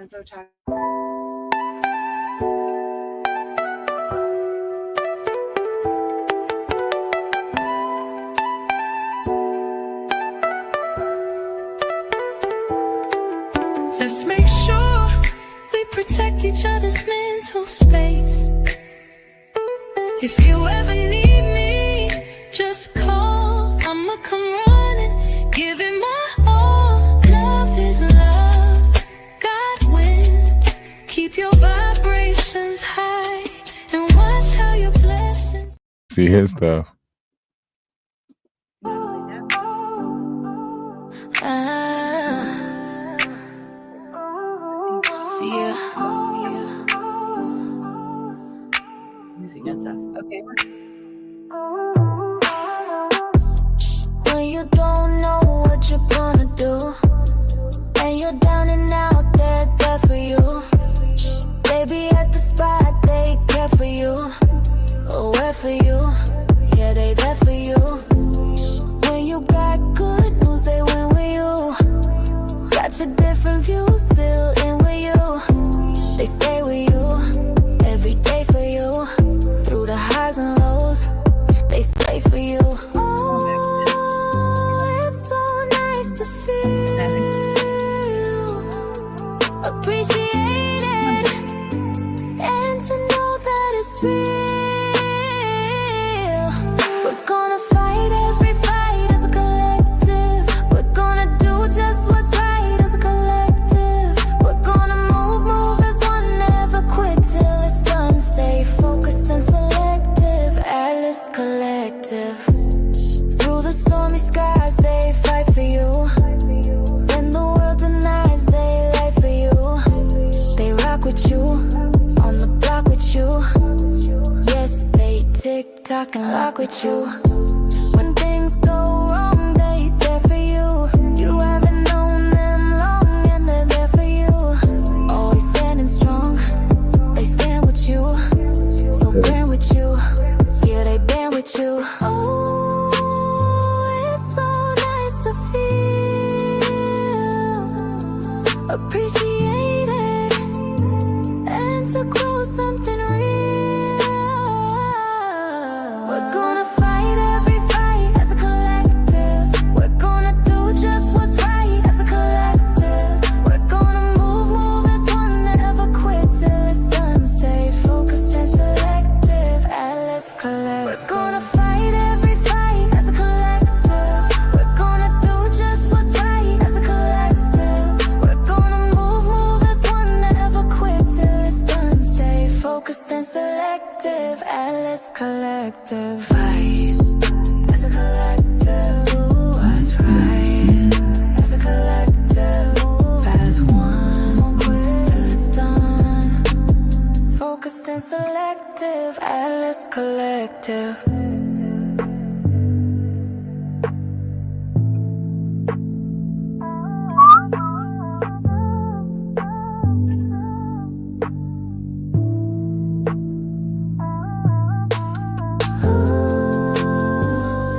I'm so tired. Let's make sure we protect each other's mental space. If you ever need me, just call. I'ma come running, give it my all. Love is love, God wins. Keep your vibrations high and watch how your blessings See his stuff. yeah. Music and stuff. Okay. When you don't know what you're gonna do, and you're down and out, they're there for you. They be at the spot, they care for you. Oh, where for you? Yeah, they there for you. When you got good news, they win with you. Got your different views, still in with you. They stay with you, every day for you. Through the highs and lows, they stay for you. Appreciated, and to know that it's real. We're gonna fight every fight as a collective. We're gonna do just what's right as a collective. We're gonna move as one, never quit till it's done. Stay focused and selective, Atlas Collective. Through the stormy skies, they fight for you. When the world denies, they lie for you. They rock with you, on the block with you. Yes, they tick-tock and lock with you. When things go wrong, they there for you. You haven't known them long and they're there for you. Always standing strong, they stand with you. So grand with you, yeah, they band with you. Oh, it's so nice to feel appreciated and to grow something real. We're gonna fight every fight as a collective. We're gonna do just what's right as a collective. We're gonna move as one, never quit till it's done. Stay focused and selective, Atlas Collective. We're gonna fight every fight as a collective. We're gonna do just what's right as a collective. We're gonna move as one, never quit till it's done. Stay focused and selective, Atlas Collective. Fight as a collective, do what's right as a collective. Move as one, won't quit till it's done. Focused and selective, Atlas Collective.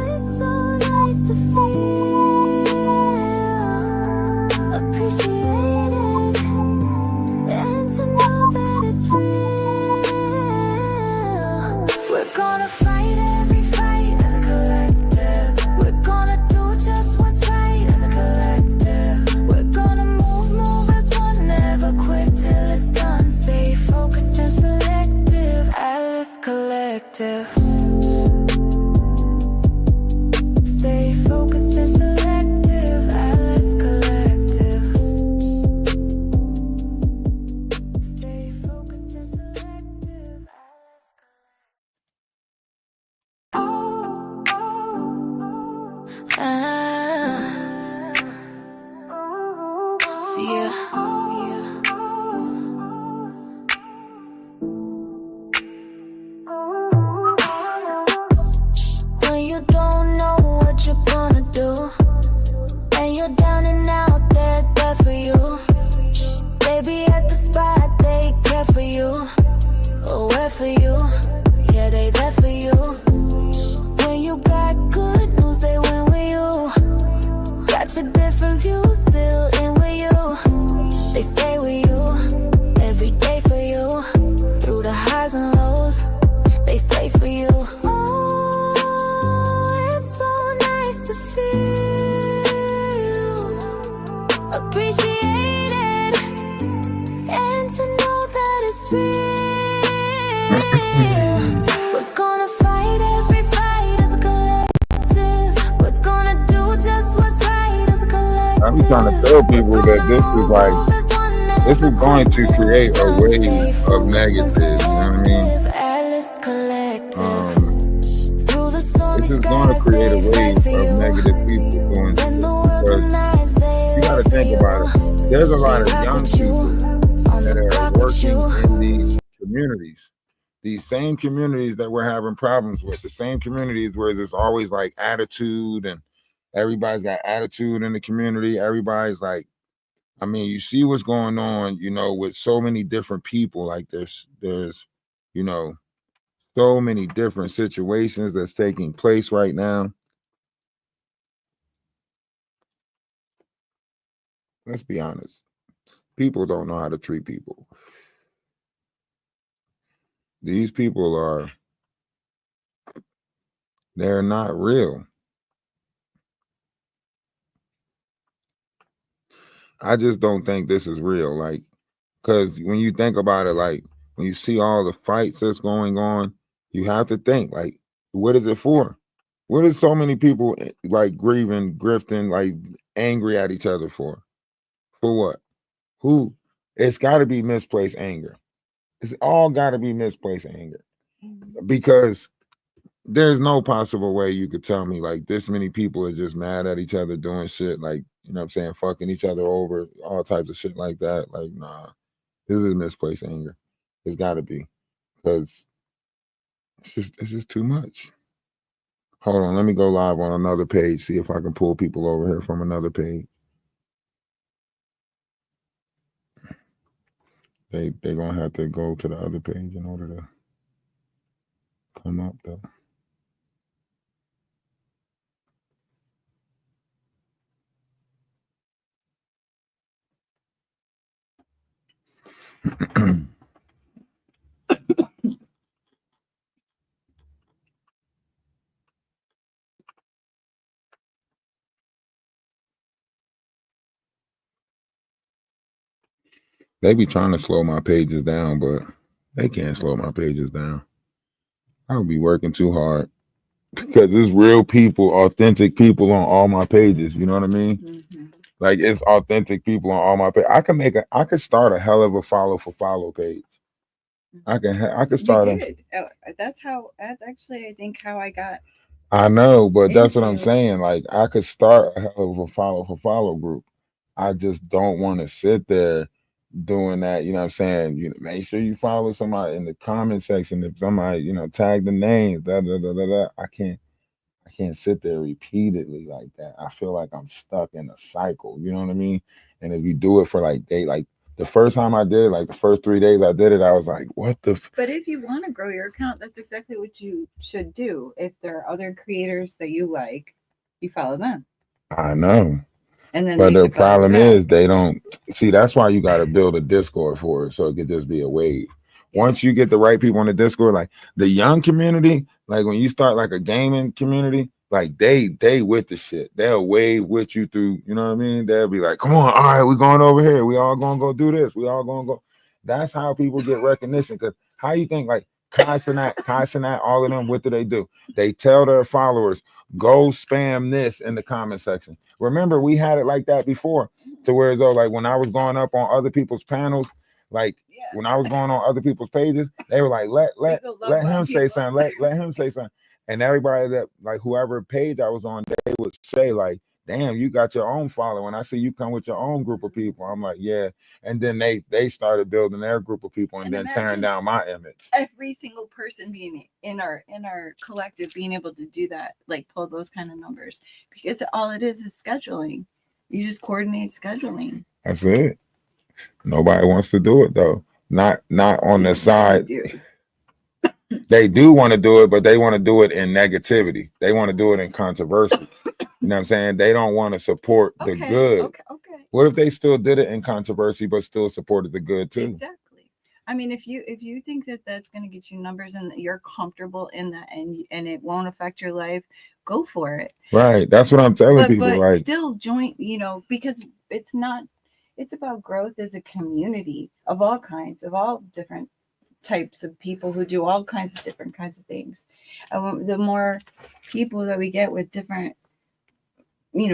It's so nice to feel appreciated and to know that it's real. We're gonna fight every fight as a collective. We're gonna do just what's right as a collective. We're gonna move as one, never quit till it's done. Stay focused and selective, Atlas Collective. Stay focused and selective, Atlas Collective. Stay focused and selective, Atlas Collective. Yeah. When you don't know what you're gonna do, and you're down and out, they're there for you. They be at the spot, they care for you. Oh, where for you? Yeah, they there for you. When you got good news, they win with you. Got your different views, still in with you. They stay with you, live. trying to tell people We're that gonna this is move, like, move as one, this never is going quit to till the create a sun wave stay of focused negative. on You know what I mean? collective, Atlas collective. Um, Through the it's stormy just going to skies, create a they fight wave for of you. negative people doing When shit the world because denies, they you got lay to for think about it. you. There's a They lot of rock young with you, people on that the are block with working you. in these communities. These same communities that we're having problems with, the same communities where there's always like attitude and everybody's got attitude in the community. Everybody's like, I mean, you see what's going on, you know, with so many different people. Like there's, you know, so many different situations that's taking place right now. Let's be honest. People don't know how to treat people. These people are, they're not real. I just don't think this is real. Like, because when you think about it, like when you see all the fights that's going on, you have to think, like, what is it for? What is so many people like grieving, grifting, like angry at each other for? For what? Who? It's got to be misplaced anger. It's all got to be misplaced anger because there's no possible way you could tell me like this many people are just mad at each other doing shit like, you know what I'm saying, fucking each other over, all types of shit like that. Like, nah, this is misplaced anger. It's got to be because it's just too much. Hold on, let me go live on another page, see if I can pull people over here from another page. They're gonna have to go to the other page in order to come up though. They be trying to slow my pages down, but they can't slow my pages down. I would be working too hard because it's real people, authentic people on all my pages. You know what I mean? Mhm. Like it's authentic people on all my pages. I could start a hell of a follow for follow page. I could You start a. did. That's actually I think how I got I know, but that's what I'm into. saying. Like I could start a hell of a follow for follow group. I just don't want to sit there doing that. You know what I'm saying? You know, make sure you follow somebody in the comment section. If somebody, you know, tag the names, da da da da da. I can't sit there repeatedly like that. I feel like I'm stuck in a cycle. You know what I mean? And if you do it for like the first time I did it, like the first 3 days I did it, I was like, what the But if you want to grow your account, that's exactly what you should do. If there are other creators that you like, you follow them, I know. and then But they the should follow you problem back. is they don't see that's why you gotta build a Discord for it so it could just be a wave. Yeah. Once you get the right people on the Discord, like the young community, like when you start like a gaming community, like they with the shit. They'll wave with you through, you know what I mean? They'll be like, come on, all right, we're going over here. We all gonna go do this. We all gonna go. That's how people get recognition. Cause how you think like Kai Sinat, all of them, what do? They tell their followers, go spam this in the comment section. Remember, we had it like that before, to where though, like when I was going up on other people's panels, like Yeah. when I was going on other people's pages, they were like, let him say something, let him say something. And everybody that like whoever page I was on, they would say like, damn, you got your own following. I see you come with your own group of people. I'm like, yeah. And then they started building their group of people and then tearing down my image. Every single person being in our collective being able to do that, like pull those kind of numbers, because all it is scheduling. You just coordinate scheduling. That's it. Nobody wants to do it though. Not on the side. They do want to do it, but they want to do it in negativity. They want to do it in controversy. You know what I'm saying? They don't want to support the good. Okay. What if they still did it in controversy, but still supported the good too? Exactly. I mean, if you think that that's going to get you numbers and you're comfortable in that, and it won't affect your life, go for it. Right. That's what I'm telling people. But Like, still join, because it's not. It's about growth as a community of all kinds, of all different types of people who do all kinds of different kinds of things. And the more people that we get with different,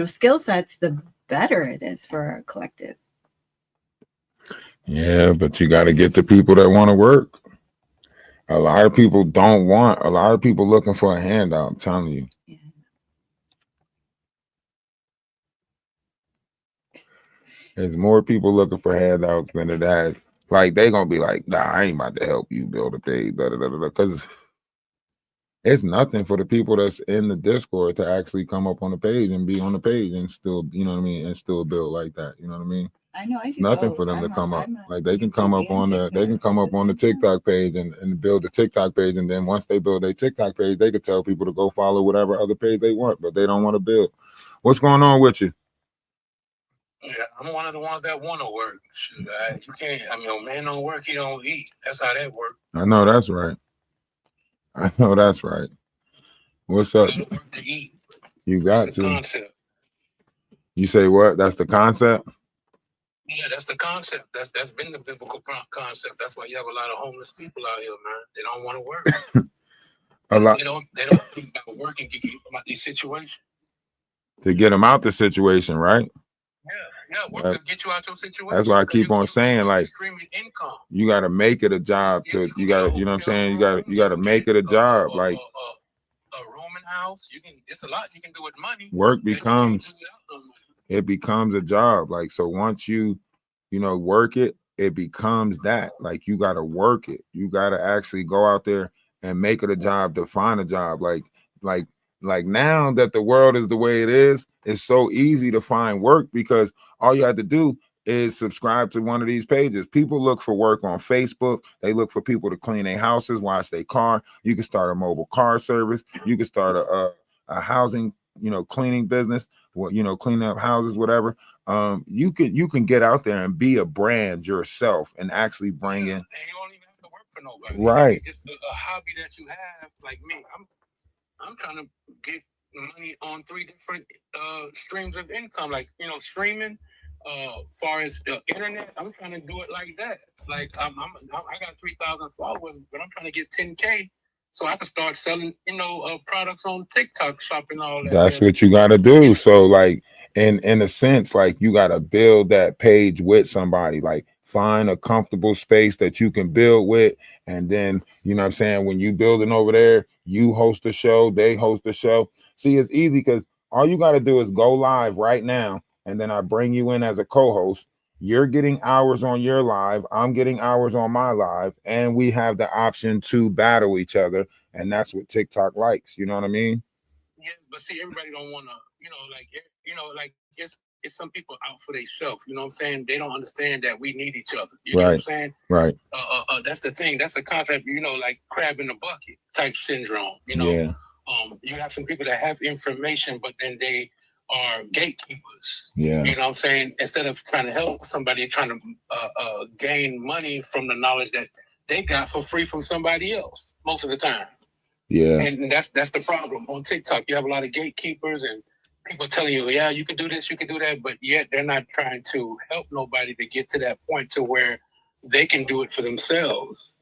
skill sets, the better it is for our collective. Yeah, but you got to get the people that want to work. A lot of people don't want. A lot of people looking for a handout. I'm telling you. Yeah. There's more people looking for handouts than it has. Like they gonna be like, nah, I ain't about to help you build a page, because it's nothing for the people that's in the Discord to actually come up on the page and be on the page and still, you know what I mean, and still build like that. You know what I mean? I know. It's nothing for them to come up. Like they can YouTube come up and on the TikTok page and build the TikTok page, and then once they build their TikTok page, they could tell people to go follow whatever other page they want, but they don't want to build. What's going on with you? Yeah, I'm one of the ones that want to work. Shoot, you can't. I mean, a man don't work, he don't eat. That's how that works. I know that's right. I know that's right. What's up? You gotta work to eat. You got That's the to. concept. You say what? That's the concept? Yeah, that's the concept. That's been the biblical concept. That's why you have a lot of homeless people out here, man. They don't want to work. A lot. They don't think about working to get out these situations. To get them out the situation, right? Yeah, work to get you out your situation. That's why I keep on saying, like, streaming income. you got to make it a job. You got to, you know what I'm saying? You got to make it a job. Like a room and house. You can. It's a lot you can do with money. Work becomes. It becomes a job. Like, so once you work it, it becomes that. Like, you got to work it. You got to actually go out there and make it a job to find a job. Like now that the world is the way it is, it's so easy to find work because all you have to do is subscribe to one of these pages. People look for work on Facebook. They look for people to clean their houses, wash their car. You can start a mobile car service. You can start a housing, cleaning business, cleaning up houses, whatever. You can get out there and be a brand yourself and actually bring in. And you don't even have to work for nobody. Right. It's a hobby that you have. Like me, I'm trying to get money on 3 different streams of income, like streaming. Far as internet, I'm trying to do it like that. Like I got 3,000 followers, but I'm trying to get 10K, so I can start selling, products on TikTok Shop and all that. That's what you got to do. So, like, in a sense, like you got to build that page with somebody. Like, find a comfortable space that you can build with, and then you know what I'm saying. When you building over there, you host a show, they host a show. See, it's easy because all you got to do is go live right now. And then I bring you in as a co-host. You're getting hours on your live. I'm getting hours on my live. And we have the option to battle each other. And that's what TikTok likes. You know what I mean? Yeah, but see, everybody don't want to, like it's some people out for themselves. You know what I'm saying? They don't understand that we need each other. You know what I'm saying? Right. That's the thing. That's a concept, like crab in the bucket type syndrome. Yeah. You have some people that have information, but then they are gatekeepers. Yeah. You know what I'm saying? Instead of trying to help somebody, trying to gain money from the knowledge that they got for free from somebody else most of the time. Yeah. And that's the problem on TikTok. You have a lot of gatekeepers and people telling you, yeah, you can do this, you can do that, but yet they're not trying to help nobody to get to that point to where they can do it for themselves.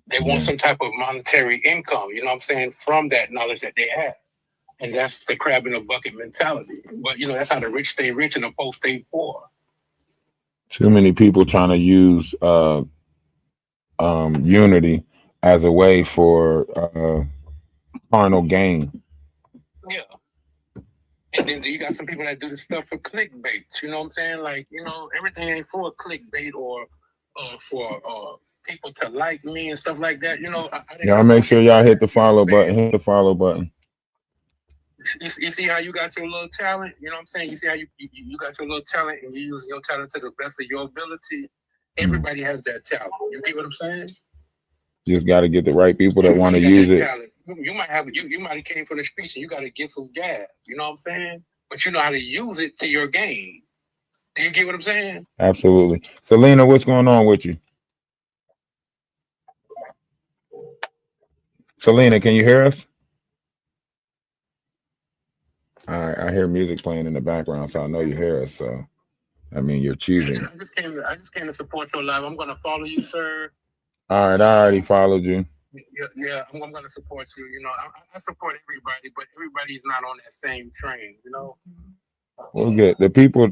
They want some type of monetary income, you know what I'm saying, from that knowledge that they have. And that's the crab in a bucket mentality. But, that's how the rich stay rich and the poor stay poor. Too many people trying to use unity as a way for carnal gain. Yeah. And then you got some people that do this stuff for clickbait. You know what I'm saying? Like, everything ain't for clickbait or for people to like me and stuff like that. Y'all make sure y'all hit the follow button. Hit the follow button. You see how you got your little talent? You know what I'm saying? You see how you got your little talent and you use your talent to the best of your ability? Everybody has that talent. You get what I'm saying? Just got to get the right people that want to use it. Talent. You might have came from the streets and you got to get some gas. You know what I'm saying? But you know how to use it to your gain. Do you get what I'm saying? Absolutely. Selena, what's going on with you? Selena, can you hear us? All right, I hear music playing in the background, so I know you hear us. So, I mean, you're choosing. I just came to support your live. I'm going to follow you, sir. All right, I already followed you. Yeah, I'm going to support you. I support everybody, but everybody's not on that same train. We'll get the people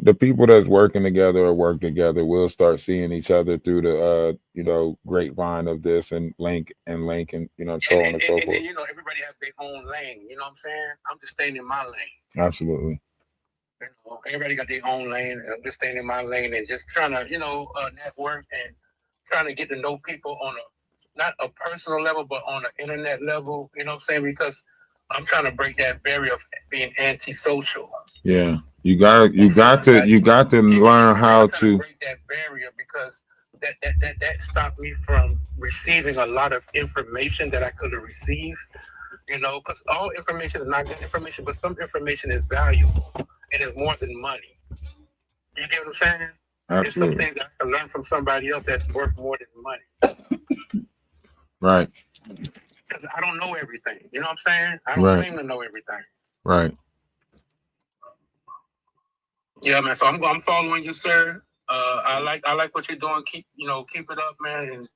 that's working together or work together will start seeing each other through the grapevine of this and link and so on and so forth. And everybody has their own lane. You know what I'm saying? I'm just staying in my lane. Absolutely. Everybody got their own lane. I'm just staying in my lane and just trying to network and trying to get to know people on not a personal level, but on an internet level. You know what I'm saying? Because I'm trying to break that barrier of being antisocial. Yeah. You got to learn how to break that barrier, because that stopped me from receiving a lot of information that I could have received. Because all information is not good information, but some information is valuable and it's more than money. You get what I'm saying? Absolutely. There's some things that I can learn from somebody else that's worth more than money. Right. Because I don't know everything. You know what I'm saying? I don't claim to know everything. Right. Yeah, man. So I'm following you, sir. I like what you're doing. Keep it up, man,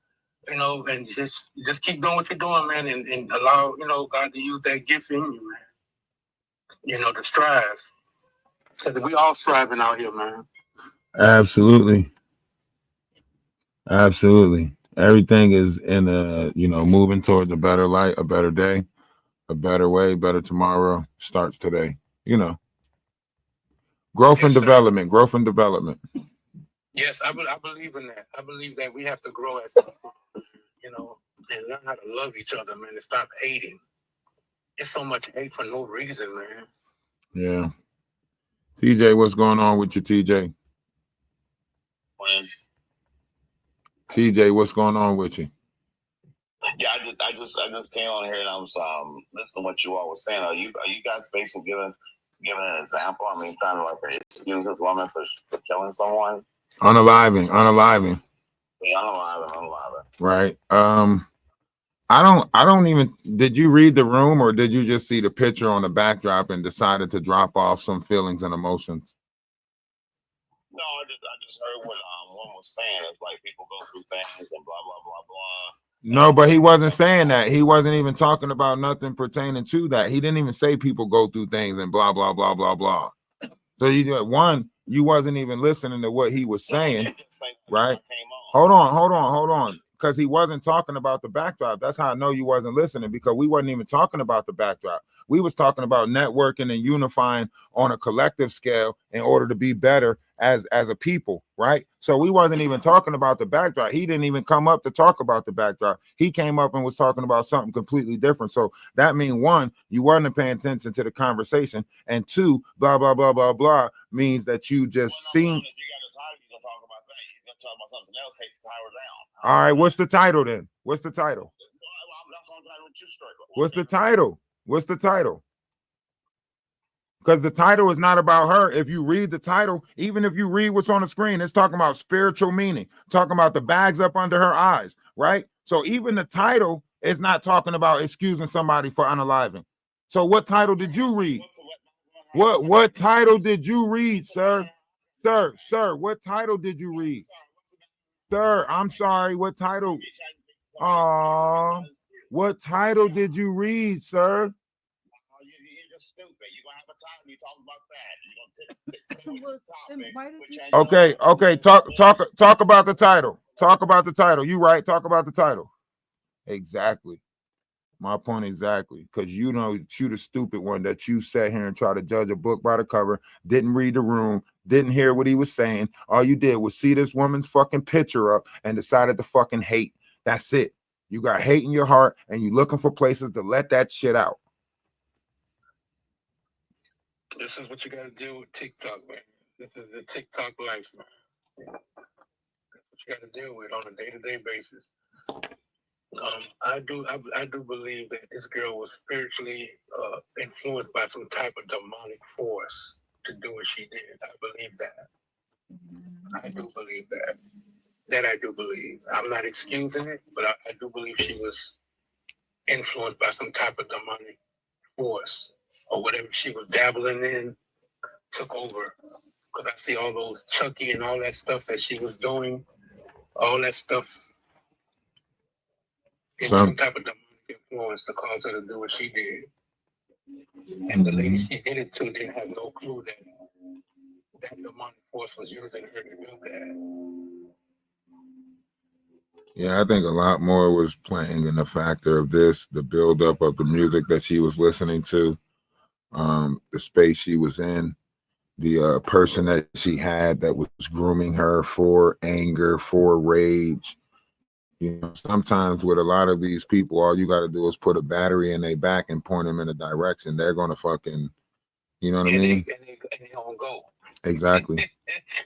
and just keep doing what you're doing, man, and allow God to use that gift in you, man. To strive. Because we all striving out here, man. Absolutely. Absolutely. Everything is in moving towards a better light, a better day, a better way, better tomorrow starts today. Growth and development. Yes, I believe in that. I believe that we have to grow as people, and learn how to love each other, man, and stop hating. It's so much hate for no reason, man. Yeah. TJ, what's going on with you, TJ? TJ, what's going on with you? Yeah, I just came on here and I was listening to what you all were saying. Are you guys basically giving an example? I mean, trying to like excuse this woman for killing someone? Unaliving. Yeah, unaliving. Right. I don't even. Did you read the room or did you just see the picture on the backdrop and decided to drop off some feelings and emotions? No, I just heard what one was saying. It's like people go through things and blah blah blah blah. No, but he wasn't saying that. He wasn't even talking about nothing pertaining to that. He didn't even say people go through things and blah blah blah blah blah. So you wasn't even listening to what he was saying, right? Hold on. Because he wasn't talking about the backdrop. That's how I know you wasn't listening, because we wasn't even talking about the backdrop. We was talking about networking and unifying on a collective scale in order to be better as a people, right? So we wasn't even talking about the backdrop. He didn't even come up to talk about the backdrop. He came up and was talking about something completely different. So that means, one, you weren't paying attention to the conversation, and two, blah blah blah blah blah means that you just seen. Talk about something else, take the title down. All right, what's the title then? What's the title? What's the title? Because the title is not about her. If you read the title, even if you read what's on the screen, it's talking about spiritual meaning, talking about the bags up under her eyes, right? So even the title is not talking about excusing somebody for unaliving. So what title did you read? What title did you read, sir? Sir, what title did you read? Sir, I'm sorry. What title? What title did you read, sir? You're just stupid. You're gonna have a time you talk about that. Okay. Talk about the title. Talk about the title. You right. Talk about the title. Exactly. My point exactly. Because you the stupid one that you sat here and tried to judge a book by the cover, didn't read the room, didn't hear what he was saying. All you did was see this woman's fucking picture up and decided to fucking hate. That's it. You got hate in your heart and you looking for places to let that shit out. This is what you got to do with TikTok, man. This is the TikTok life, man. That's what you got to deal with on a day-to-day basis. I do believe that this girl was spiritually influenced by some type of demonic force to do what she did. I believe that. I do believe that. That I do believe. I'm not excusing it, but I do believe she was influenced by some type of demonic force, or whatever she was dabbling in took over. Because I see all those Chucky and all that stuff that she was doing, all that stuff. Some type of demonic influence to cause her to do what she did. And the lady she did it to didn't have no clue that that demonic force was using her to do that. Yeah, I think a lot more was playing in the factor of this, the buildup of the music that she was listening to, the space she was in, the person that she had that was grooming her for anger, for rage. You know, sometimes with a lot of these people, all you got to do is put a battery in their back and point them in a direction. They're going to fucking, you know what I mean? And they don't go. Exactly.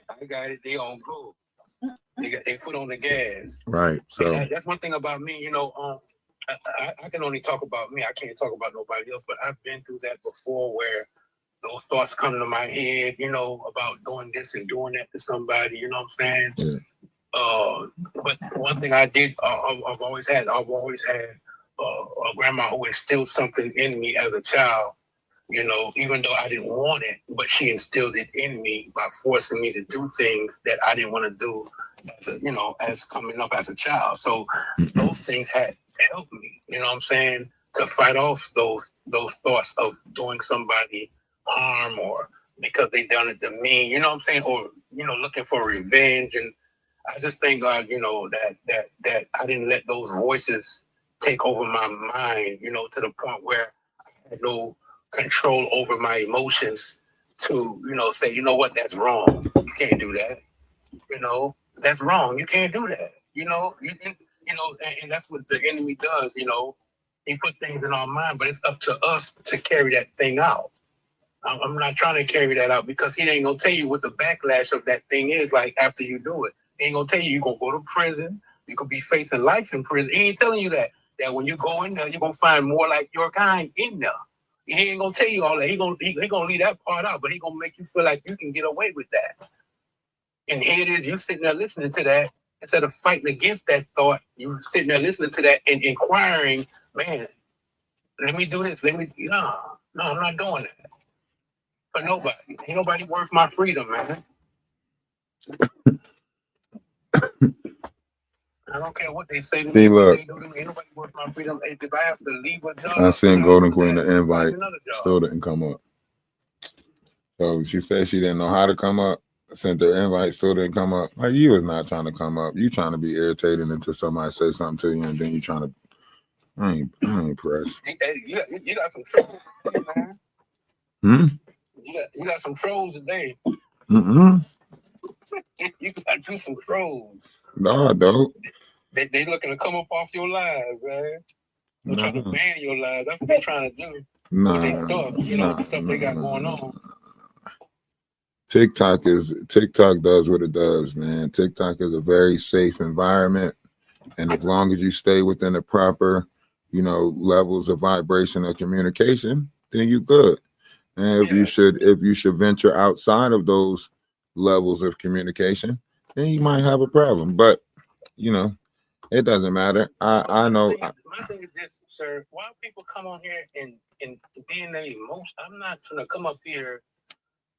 I got it. They don't go. They got their foot on the gas. Right. So that's one thing about me, you know. I can only talk about me. I can't talk about nobody else. But I've been through that before, where those thoughts come to my head, you know, about doing this and doing that to somebody. You know what I'm saying? yeah. But one thing I did, I've always had a grandma who instilled something in me as a child. You know, even though I didn't want it, but she instilled it in me by forcing me to do things that I didn't want to do, as coming up as a child. So those things had helped me, you know what I'm saying, to fight off those thoughts of doing somebody harm, or because they done it to me, you know what I'm saying, or, you know, looking for revenge. And I just thank God, you know, that I didn't let those voices take over my mind, you know, to the point where I had no control over my emotions to, you know, say, you know what, that's wrong. You can't do that. You know, that's wrong. You can't do that. You know, and that's what the enemy does. You know, he put things in our mind, but it's up to us to carry that thing out. I'm not trying to carry that out, because he ain't gonna tell you what the backlash of that thing is like after you do it. He ain't gonna tell you you're gonna go to prison. You could be facing life in prison. He ain't telling you that when you go in there, you're gonna find more like your kind in there. He ain't gonna tell you all that. He gonna leave that part out, but he gonna make you feel like you can get away with that. And here it is, you sitting there listening to that instead of fighting against that thought. You sitting there listening to that and inquiring, man, let me do this. No, I'm not doing that for nobody. Ain't nobody worth my freedom, man. I don't care what they say to me. Look, ain't nobody worth my freedom. If I have to leave a job, I sent Golden Queen the invite, another job. still didn't come up. So she said she didn't know how to come up. I sent her invite, still didn't come up. Like, you was not trying to come up. You trying to be irritated until somebody say something to you, and then you trying to. I ain't pressed. You got some trolls today, man. You got some trolls today. You got to do some trolls. No, I don't. They looking to come up off your lives, man. They're trying to ban your lives. That's what they're trying to do. The stuff they got going on. TikTok does what it does, man. TikTok is a very safe environment, and as long as you stay within the proper, you know, levels of vibration of communication, then you good. And if you should venture outside of those levels of communication, then you might have a problem. But you know, it doesn't matter. I know. My thing is this, sir. Why people come on here and be in their emotions? I'm not trying to come up here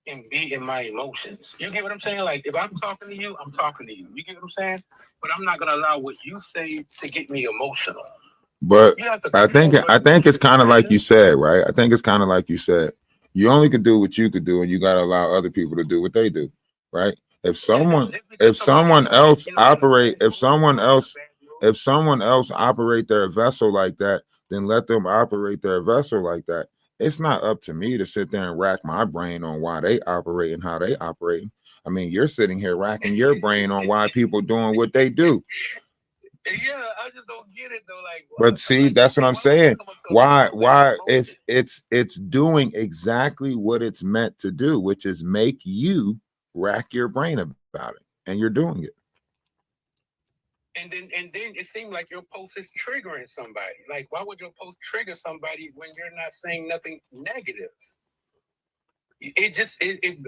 and be in my emotions. You get what I'm saying? Like, if I'm talking to you, I'm talking to you. You get what I'm saying? But I'm not gonna allow what you say to get me emotional. But I think it's kind of like you said, right? I think it's kind of like you said. You only could do what you could do, and you got to allow other people to do what they do, right? If someone else operate their vessel like that, then let them operate their vessel like that. It's not up to me to sit there and rack my brain on why they operate and how they operate. I mean, you're sitting here racking your brain on why people doing what they do. Yeah, I just don't get it though. Like, but see, that's what I'm saying. Why it's doing exactly what it's meant to do, which is make you rack your brain about it, and you're doing it. And then it seemed like your post is triggering somebody. Like, why would your post trigger somebody when you're not saying nothing negative? It's just you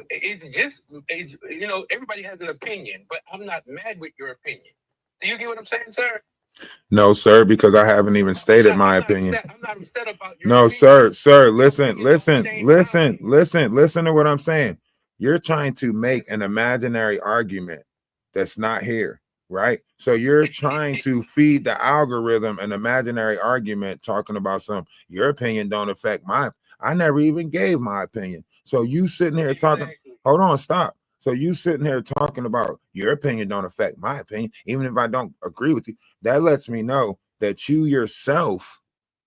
know, everybody has an opinion, but I'm not mad with your opinion. Do you get what I'm saying, sir? No, sir, because I haven't even stated my opinion. I'm not upset about your no, opinion. Sir, listen to what I'm saying. You're trying to make an imaginary argument that's not here, right? So you're trying to feed the algorithm an imaginary argument talking about your opinion don't affect mine. I never even gave my opinion. So you sitting here talking, hold on, stop. So you sitting here talking about your opinion don't affect my opinion, even if I don't agree with you. That lets me know that you yourself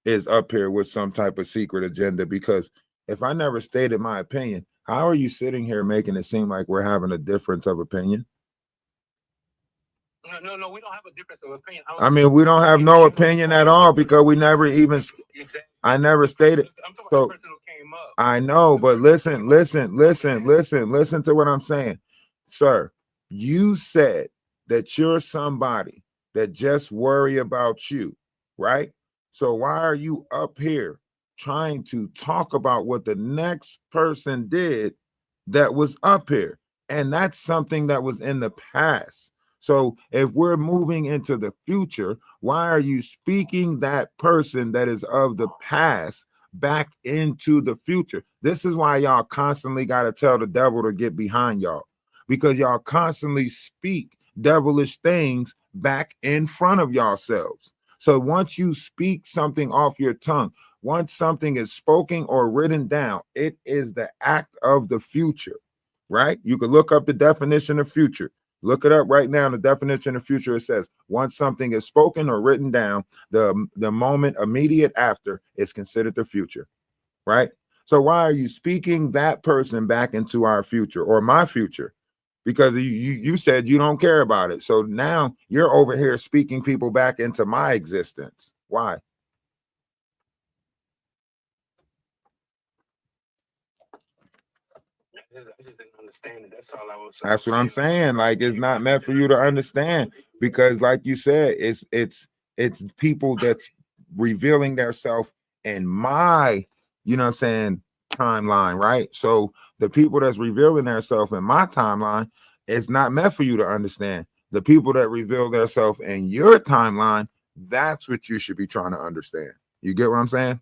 is up here with some type of secret agenda, because if I never stated my opinion, how are you sitting here making it seem like we're having a difference of opinion? No, we don't have a difference of opinion. I mean, we don't have no opinion at all because we never even, I never stated. I'm talking about So the person who came up. I know, but listen to what I'm saying. Sir, you said that you're somebody that just worry about you, right? So why are you up here trying to talk about what the next person did that was up here? And that's something that was in the past. So if we're moving into the future, why are you speaking that person that is of the past back into the future? This is why y'all constantly got to tell the devil to get behind y'all, because y'all constantly speak devilish things back in front of yourselves. So once you speak something off your tongue, once something is spoken or written down, it is the act of the future, right? You can look up the definition of future. Look it up right now. The definition of future, it says once something is spoken or written down, the moment immediate after is considered the future, right? So why are you speaking that person back into our future or my future? Because you said you don't care about it. So now you're over here speaking people back into my existence. Why? I just didn't understand it. That's all I was. That's what I'm saying. Like, it's not meant for you to understand, because like you said, it's people that's revealing themselves in my, you know what I'm saying, timeline, right? So the people that's revealing themselves in my timeline, it's not meant for you to understand. The people that reveal themselves in your timeline, that's what you should be trying to understand. You get what I'm saying?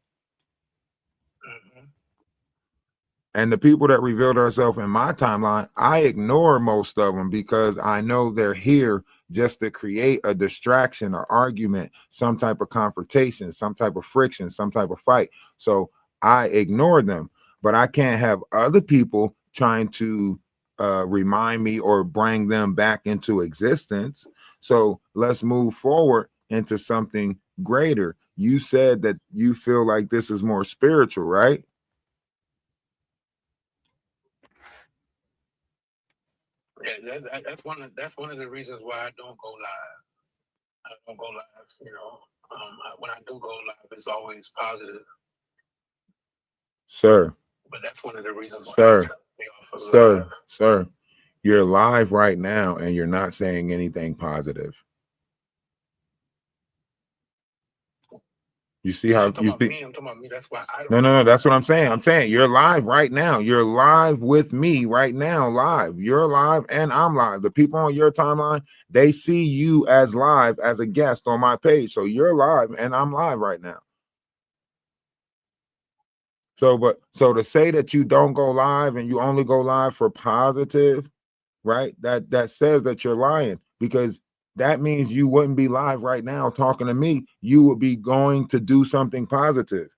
And the people that reveal themselves in my timeline, I ignore most of them because I know they're here just to create a distraction, or argument, some type of confrontation, some type of friction, some type of fight. So I ignore them. But I can't have other people trying to remind me or bring them back into existence. So let's move forward into something greater. You said that you feel like this is more spiritual, right? Yeah, that's one of the reasons why I don't go live. I don't go live. You know, when I do go live, it's always positive. Sir. But that's one of the reasons why. Sir, you're live right now and you're not saying anything positive. You see how you speak? I'm talking about me. That's why I don't. No. That's what I'm saying. I'm saying you're live right now. You're live with me right now. Live. You're live and I'm live. The people on your timeline, they see you as live as a guest on my page. So you're live and I'm live right now. So to say that you don't go live and you only go live for positive, right? That says that you're lying, because that means you wouldn't be live right now talking to me. You would be going to do something positive.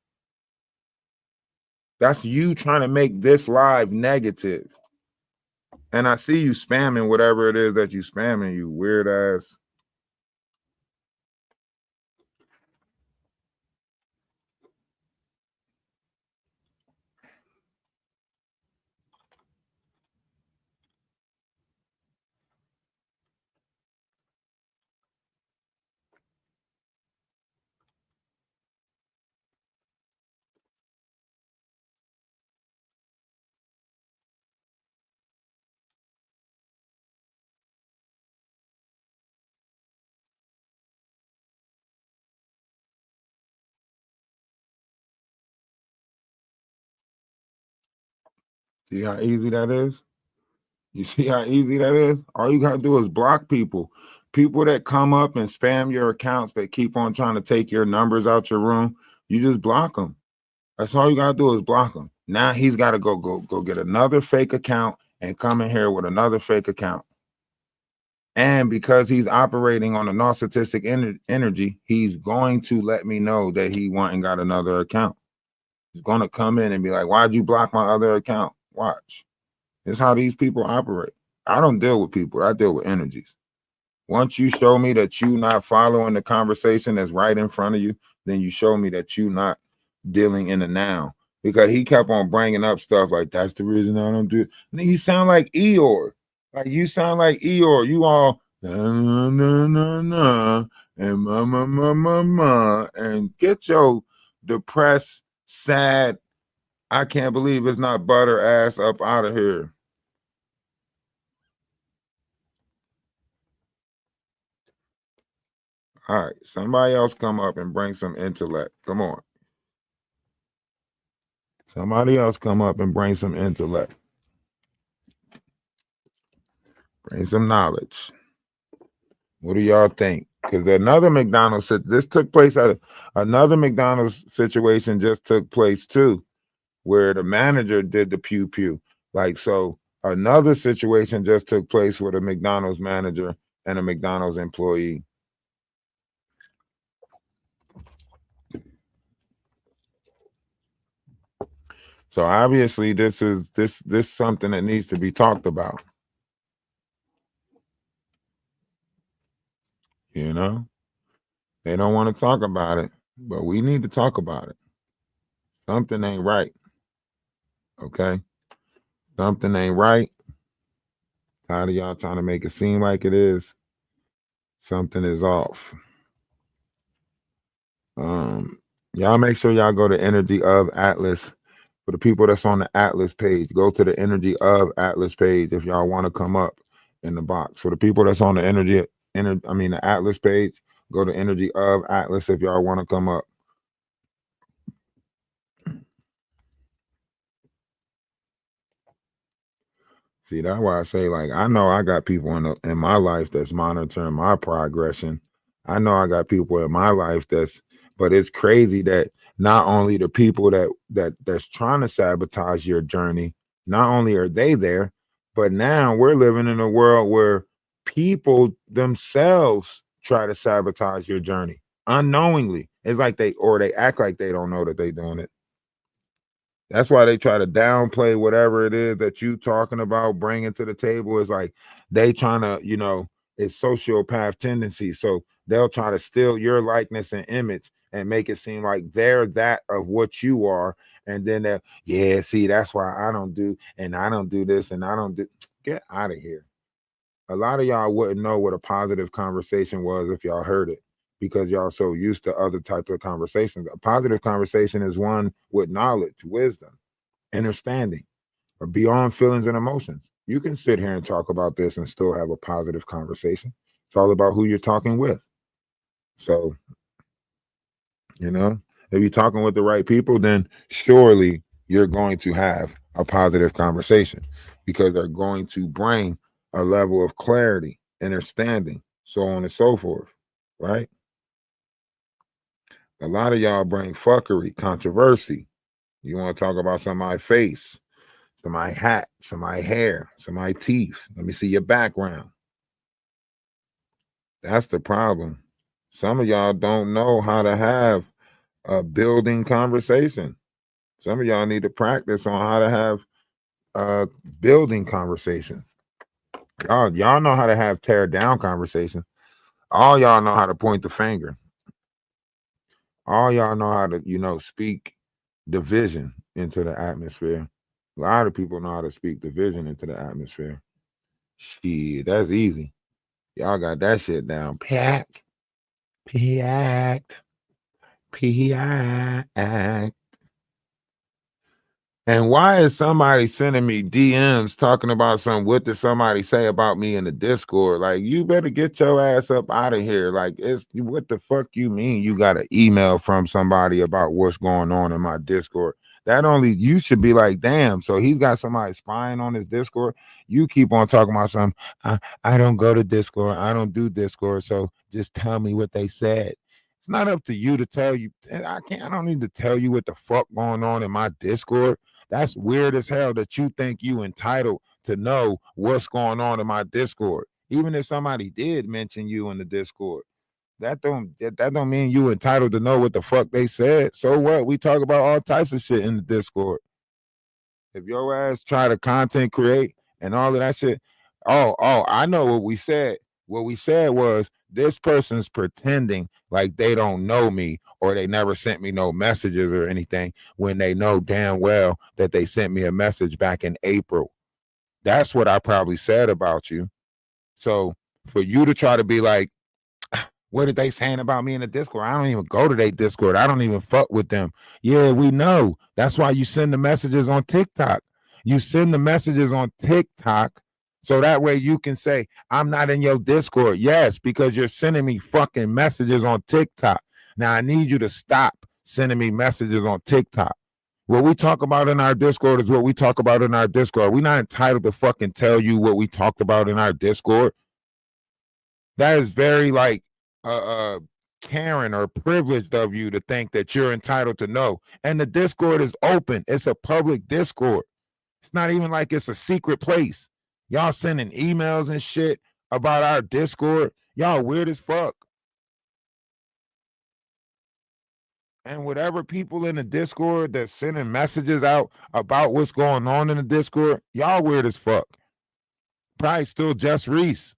That's you trying to make this live negative. And I see you spamming whatever it is that you spamming, you weird ass. See how easy that is? You see how easy that is? All you gotta do is block people. People that come up and spam your accounts, that keep on trying to take your numbers out your room, you just block them. That's all you gotta do is block them. Now he's gotta go get another fake account and come in here with another fake account. And because he's operating on a narcissistic energy, he's going to let me know that he went and got another account. He's gonna come in and be like, "Why'd you block my other account?" Watch. It's how these people operate. I don't deal with people. I deal with energies. Once you show me that you not following the conversation that's right in front of you, then you show me that you not dealing in the now. Because he kept on bringing up stuff like, that's the reason I don't do it. And then you sound like Eeyore. Like you sound like Eeyore. You all na na na na and ma and get your depressed, sad, I can't believe it's not butter ass up out of here. All right, somebody else come up and bring some intellect. Come on. Somebody else come up and bring some intellect. Bring some knowledge. What do y'all think? Because another McDonald's, this took place at another McDonald's situation just took place too, where the manager did the pew pew. Like, so another situation just took place with a McDonald's manager and a McDonald's employee. So obviously this is something that needs to be talked about. You know, they don't want to talk about it, but we need to talk about it. Something ain't right. Okay. Something ain't right. Tired of y'all trying to make it seem like it is. Something is off. Y'all make sure y'all go to Energy of Atlas. For the people that's on the Atlas page, go to the Energy of Atlas page if y'all want to come up in the box. For the people that's on the the Atlas page, go to Energy of Atlas if y'all want to come up. See, that's why I say, like, I know I got people in my life that's monitoring my progression. I know I got people in my life but it's crazy that not only the people that's trying to sabotage your journey, not only are they there, but now we're living in a world where people themselves try to sabotage your journey unknowingly. It's like they act like they don't know that they're doing it. That's why they try to downplay whatever it is that you talking about, bringing to the table. Is like they trying to, it's sociopath tendency. So they'll try to steal your likeness and image and make it seem like they're that of what you are. And then see, that's why I don't do this and I don't do. Get out of here. A lot of y'all wouldn't know what a positive conversation was if y'all heard it, because y'all so used to other types of conversations. A positive conversation is one with knowledge, wisdom, understanding, or beyond feelings and emotions. You can sit here and talk about this and still have a positive conversation. It's all about who you're talking with. So, if you're talking with the right people, then surely you're going to have a positive conversation, because they're going to bring a level of clarity, understanding, so on and so forth, right? A lot of y'all bring fuckery, controversy. You want to talk about somebody's face, somebody's hat, somebody's hair, somebody's teeth. Let me see your background. That's the problem. Some of y'all don't know how to have a building conversation. Some of y'all need to practice on how to have building conversations. Y'all know how to have tear down conversations. All y'all know how to point the finger. All y'all know how to, speak division into the atmosphere. A lot of people know how to speak division into the atmosphere. Shit, that's easy. Y'all got that shit down. Packed. And why is somebody sending me DMs talking about what did somebody say about me in the Discord? Like, you better get your ass up out of here. Like, what the fuck you mean you got an email from somebody about what's going on in my Discord? You should be like, damn, so he's got somebody spying on his Discord. You keep on talking about something. I don't go to Discord. I don't do Discord. So just tell me what they said. It's not up to you to tell you. I don't need to tell you what the fuck going on in my Discord. That's weird as hell that you think you entitled to know what's going on in my Discord. Even if somebody did mention you in the Discord, that don't mean you entitled to know what the fuck they said. So what? We talk about all types of shit in the Discord. If your ass try to content create and all of that shit, I know what we said. What we said was this person's pretending like they don't know me or they never sent me no messages or anything when they know damn well that they sent me a message back in April. That's what I probably said about you. So for you to try to be like, what are they saying about me in the Discord? I don't even go to their Discord. I don't even fuck with them. Yeah, we know. That's why you send the messages on TikTok. You send the messages on TikTok so that way you can say, I'm not in your Discord. Yes, because you're sending me fucking messages on TikTok. Now I need you to stop sending me messages on TikTok. What we talk about in our Discord is what we talk about in our Discord. We're not entitled to fucking tell you what we talked about in our Discord. That is very like Karen or privileged of you to think that you're entitled to know. And the Discord is open. It's a public Discord. It's not even like it's a secret place. Y'all sending emails and shit about our Discord. Y'all weird as fuck. And whatever people in the Discord that's sending messages out about what's going on in the Discord, y'all weird as fuck. Probably still Jess Reese.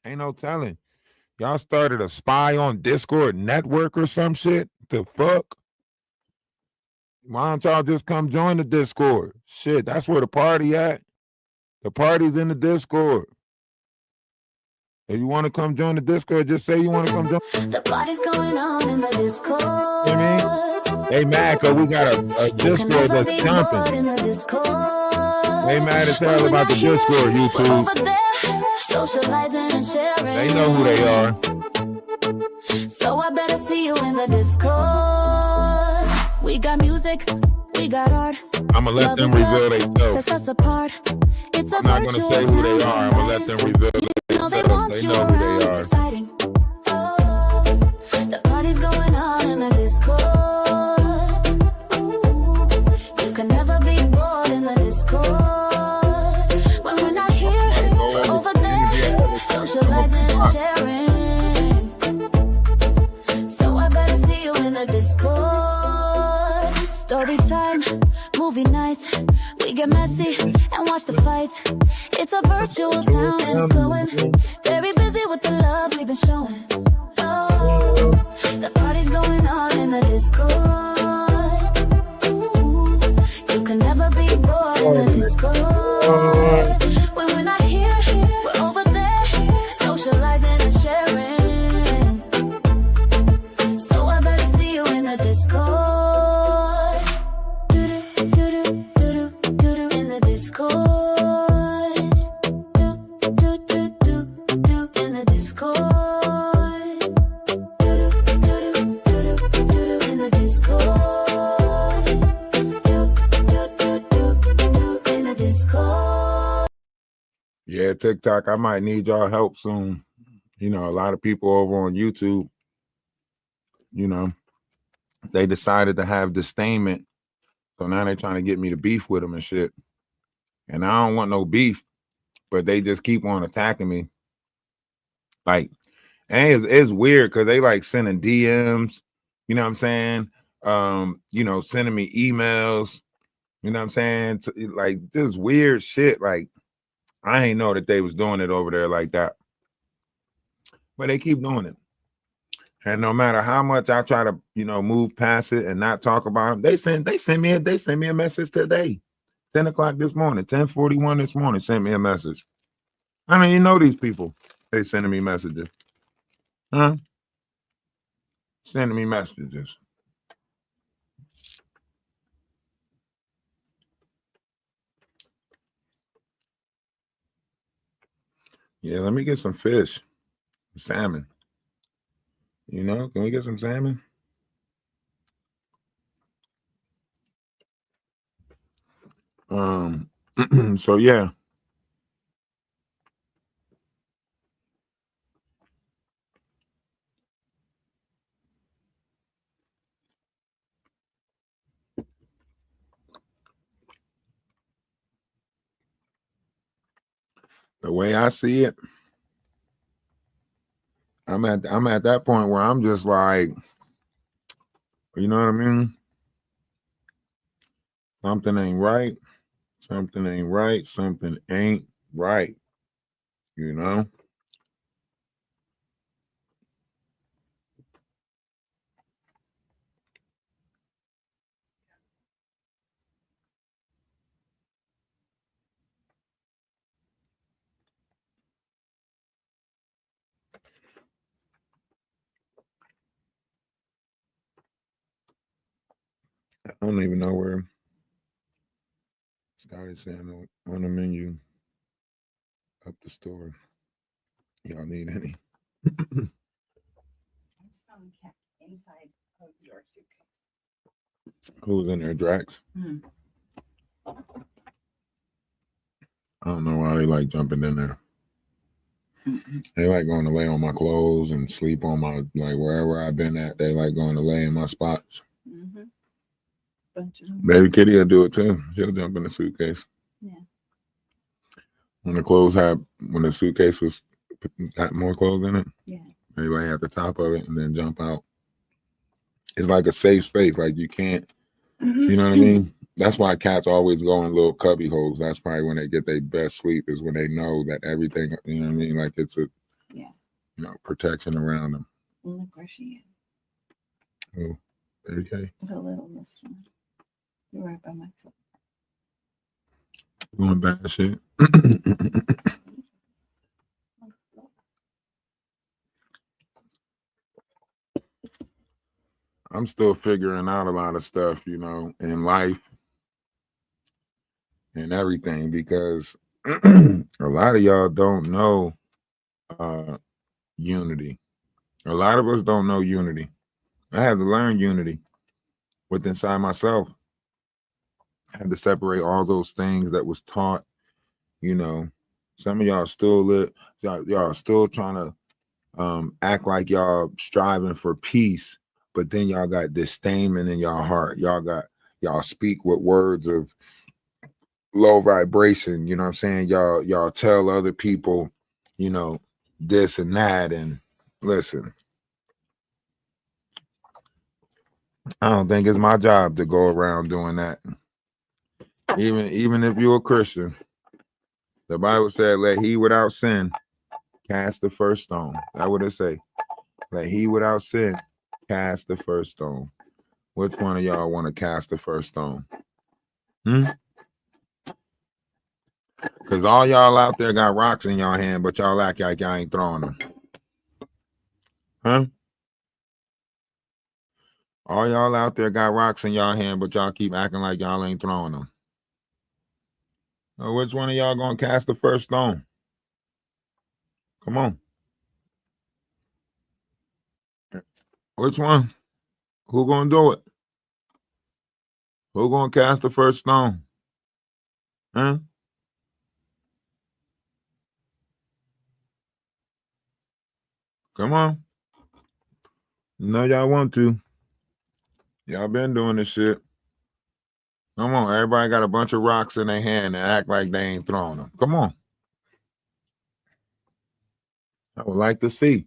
Ain't no telling. Y'all started a spy on Discord network or some shit? The fuck? Why don't y'all just come join the Discord? Shit, that's where the party at. The party's in the Discord. If you want to come join the Discord, just say you want to come join. The party's going on in the Discord. You know what I mean? They mad because we got a Discord that's jumping. They mad as hell about the Discord, YouTube. Socializing and sharing. They know who they are. So I better see you in the Discord. We got music, we got art. I'ma let them reveal themselves. Sets us apart. It's I'm not gonna say who they are. I'm gonna let them reveal themselves. They know who they are. It's exciting. Oh, the party's going on in the Discord. Ooh, you can never be bored in the Discord. When we're not here, we're over there, socializing and sharing. So I better see you in the Discord. Story time, movie nights. We get messy and watch the fights. It's a virtual town and it's going very busy with the love we've been showing. Oh, the party's going on in the Discord. Ooh, you can never be bored in the Discord. When we're not here, we're over there, socializing and sharing. So I better see you in the Discord. In the Discord. Yeah, TikTok, I might need y'all help soon. You know, a lot of people over on YouTube, you know, they decided to have disdainment. So now they're trying to get me to beef with them and shit. And I don't want no beef, but they just keep on attacking me. Like, and it's weird because they like sending DMs, you know what I'm saying? You know, sending me emails, you know what I'm saying? Like this weird shit. Like, I ain't know that they was doing it over there like that. But they keep doing it. And no matter how much I try to, you know, move past it and not talk about them, they send me a message today. 10 o'clock this morning, 10:41 this morning, sent me a message. I mean, you know these people. They sending me messages. Huh? Sending me messages. Yeah, let me get some fish. Salmon. You know, can we get some salmon? So yeah. The way I see it, I'm at that point where I'm just like, you know what I mean? Something ain't right. Something ain't right. Something ain't right. You know? I don't even know where started saying on the menu up the store. Y'all need any? Inside of your suitcase. Who's in there, Drax? Hmm. I don't know why they like jumping in there. They like going to lay on my clothes and sleep on my, like, wherever I've been at. They like going to lay in my spots. Mm-hmm. Baby Kitty will do it too. She'll jump in the suitcase. Yeah. When the suitcase had more clothes in it. Yeah. They lay at the top of it and then jump out. It's like a safe space. Like you can't, you know what I mean? That's why cats always go in little cubby holes. That's probably when they get their best sleep, is when they know that everything, you know what I mean? Like it's a, protection around them. Look where she is. Oh, okay. The littlest one. You're right by my foot. Doing bad shit. I'm still figuring out a lot of stuff, in life and everything, because a lot of y'all don't know unity. A lot of us don't know unity. I had to learn unity within inside myself. I had to separate all those things that was taught. Some of y'all still y'all still trying to act like y'all striving for peace, but then y'all got disdain in y'all heart. Y'all speak with words of low vibration. You know what I'm saying? Y'all tell other people, this and that. And listen, I don't think it's my job to go around doing that. Even if you're a Christian, the Bible said, "Let he without sin cast the first stone." That's what it say. Let he without sin cast the first stone. Which one of y'all want to cast the first stone? Because all y'all out there got rocks in y'all hand, but y'all act like y'all ain't throwing them. Huh? All y'all out there got rocks in y'all hand, but y'all keep acting like y'all ain't throwing them. Now, which one of y'all gonna cast the first stone? Come on. Which one? Who gonna do it? Who gonna cast the first stone? Huh? Come on. No, y'all want to. Y'all been doing this shit. Come on. Everybody got a bunch of rocks in their hand and act like they ain't throwing them. Come on. I would like to see.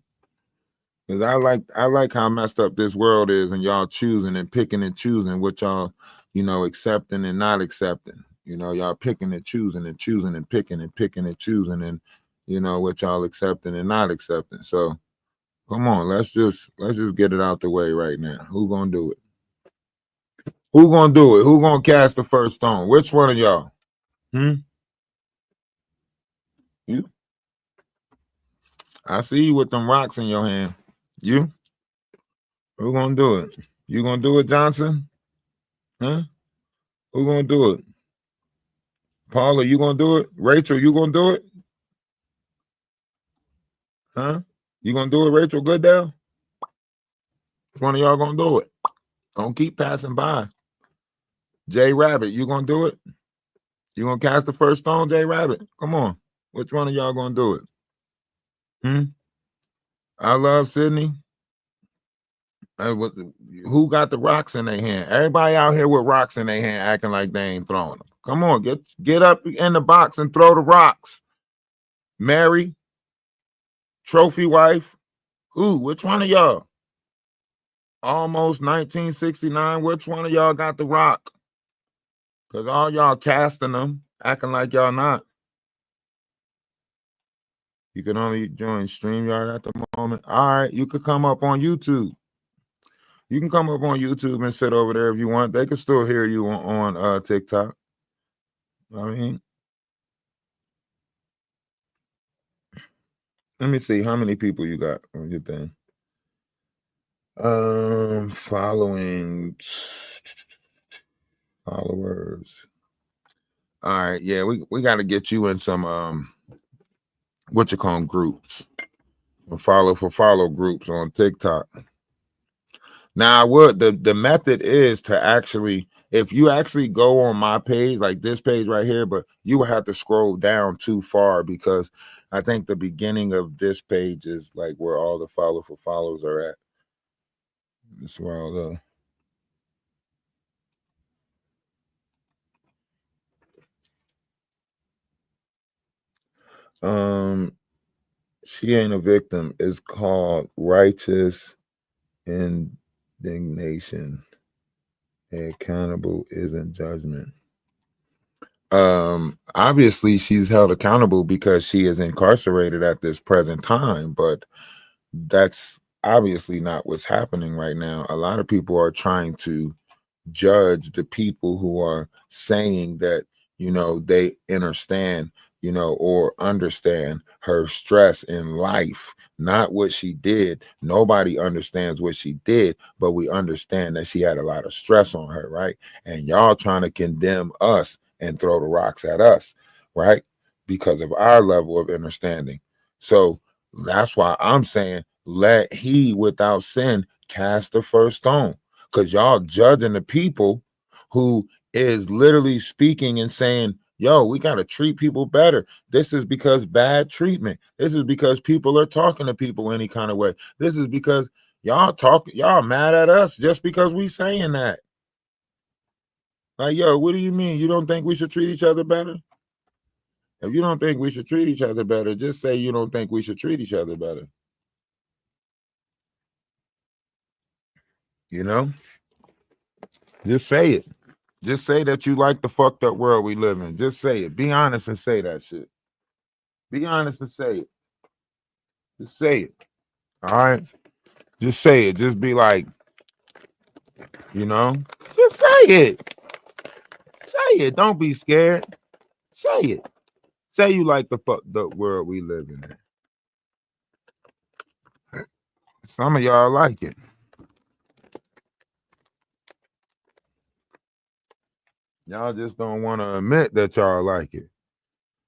Because I like how messed up this world is, and y'all choosing and picking and choosing what y'all, accepting and not accepting. Y'all picking and choosing and choosing and picking and choosing and what y'all accepting and not accepting. So come on, let's just get it out the way right now. Who gonna do it? Who gonna do it? Who gonna cast the first stone? Which one of y'all? You? I see you with them rocks in your hand. You? Who gonna do it? You gonna do it, Johnson? Huh? Who gonna do it? Paula, you gonna do it? Rachel, you gonna do it? Huh? You gonna do it, Rachel Goodell? Which one of y'all gonna do it? Don't keep passing by. Jay Rabbit, you gonna do it? You gonna cast the first stone, Jay Rabbit? Come on. Which one of y'all gonna do it? I love Sydney. Who got the rocks in their hand? Everybody out here with rocks in their hand acting like they ain't throwing them. Come on, get up in the box and throw the rocks. Mary, trophy wife. Which one of y'all? Almost 1969. Which one of y'all got the rock? Cause all y'all casting them, acting like y'all not. You can only join StreamYard at the moment. All right, you could come up on YouTube. You can come up on YouTube and sit over there if you want. They can still hear you on TikTok. I mean, let me see how many people you got on your thing. Following followers. All right, yeah, we got to get you in some what you call them, groups. Follow groups on TikTok. Now, the method is to actually, if you actually go on my page, like this page right here, but you will have to scroll down too far because I think the beginning of this page is like where all the follows are at. That's where all the she ain't a victim. It's called righteous indignation. Accountable isn't judgment. Obviously she's held accountable because she is incarcerated at this present time, but that's obviously not what's happening right now. A lot of people are trying to judge the people who are saying that, they understand, or understand her stress in life, not what she did. Nobody understands what she did, but we understand that she had a lot of stress on her, right? And y'all trying to condemn us and throw the rocks at us, right? Because of our level of understanding. So that's why I'm saying, let he without sin cast the first stone. Because y'all judging the people who is literally speaking and saying, yo, we got to treat people better. This is because bad treatment. This is because people are talking to people any kind of way. This is because y'all mad at us just because we saying that. Like, yo, what do you mean? You don't think we should treat each other better? If you don't think we should treat each other better, just say you don't think we should treat each other better. Just say it. Just say that you like the fucked up world we live in. Just say it. Be honest and say that shit. Be honest and say it. Just say it. All right? Just say it. Just be like, just say it. Say it. Don't be scared. Say it. Say you like the fucked up world we live in. Some of y'all like it. Y'all just don't want to admit that y'all like it.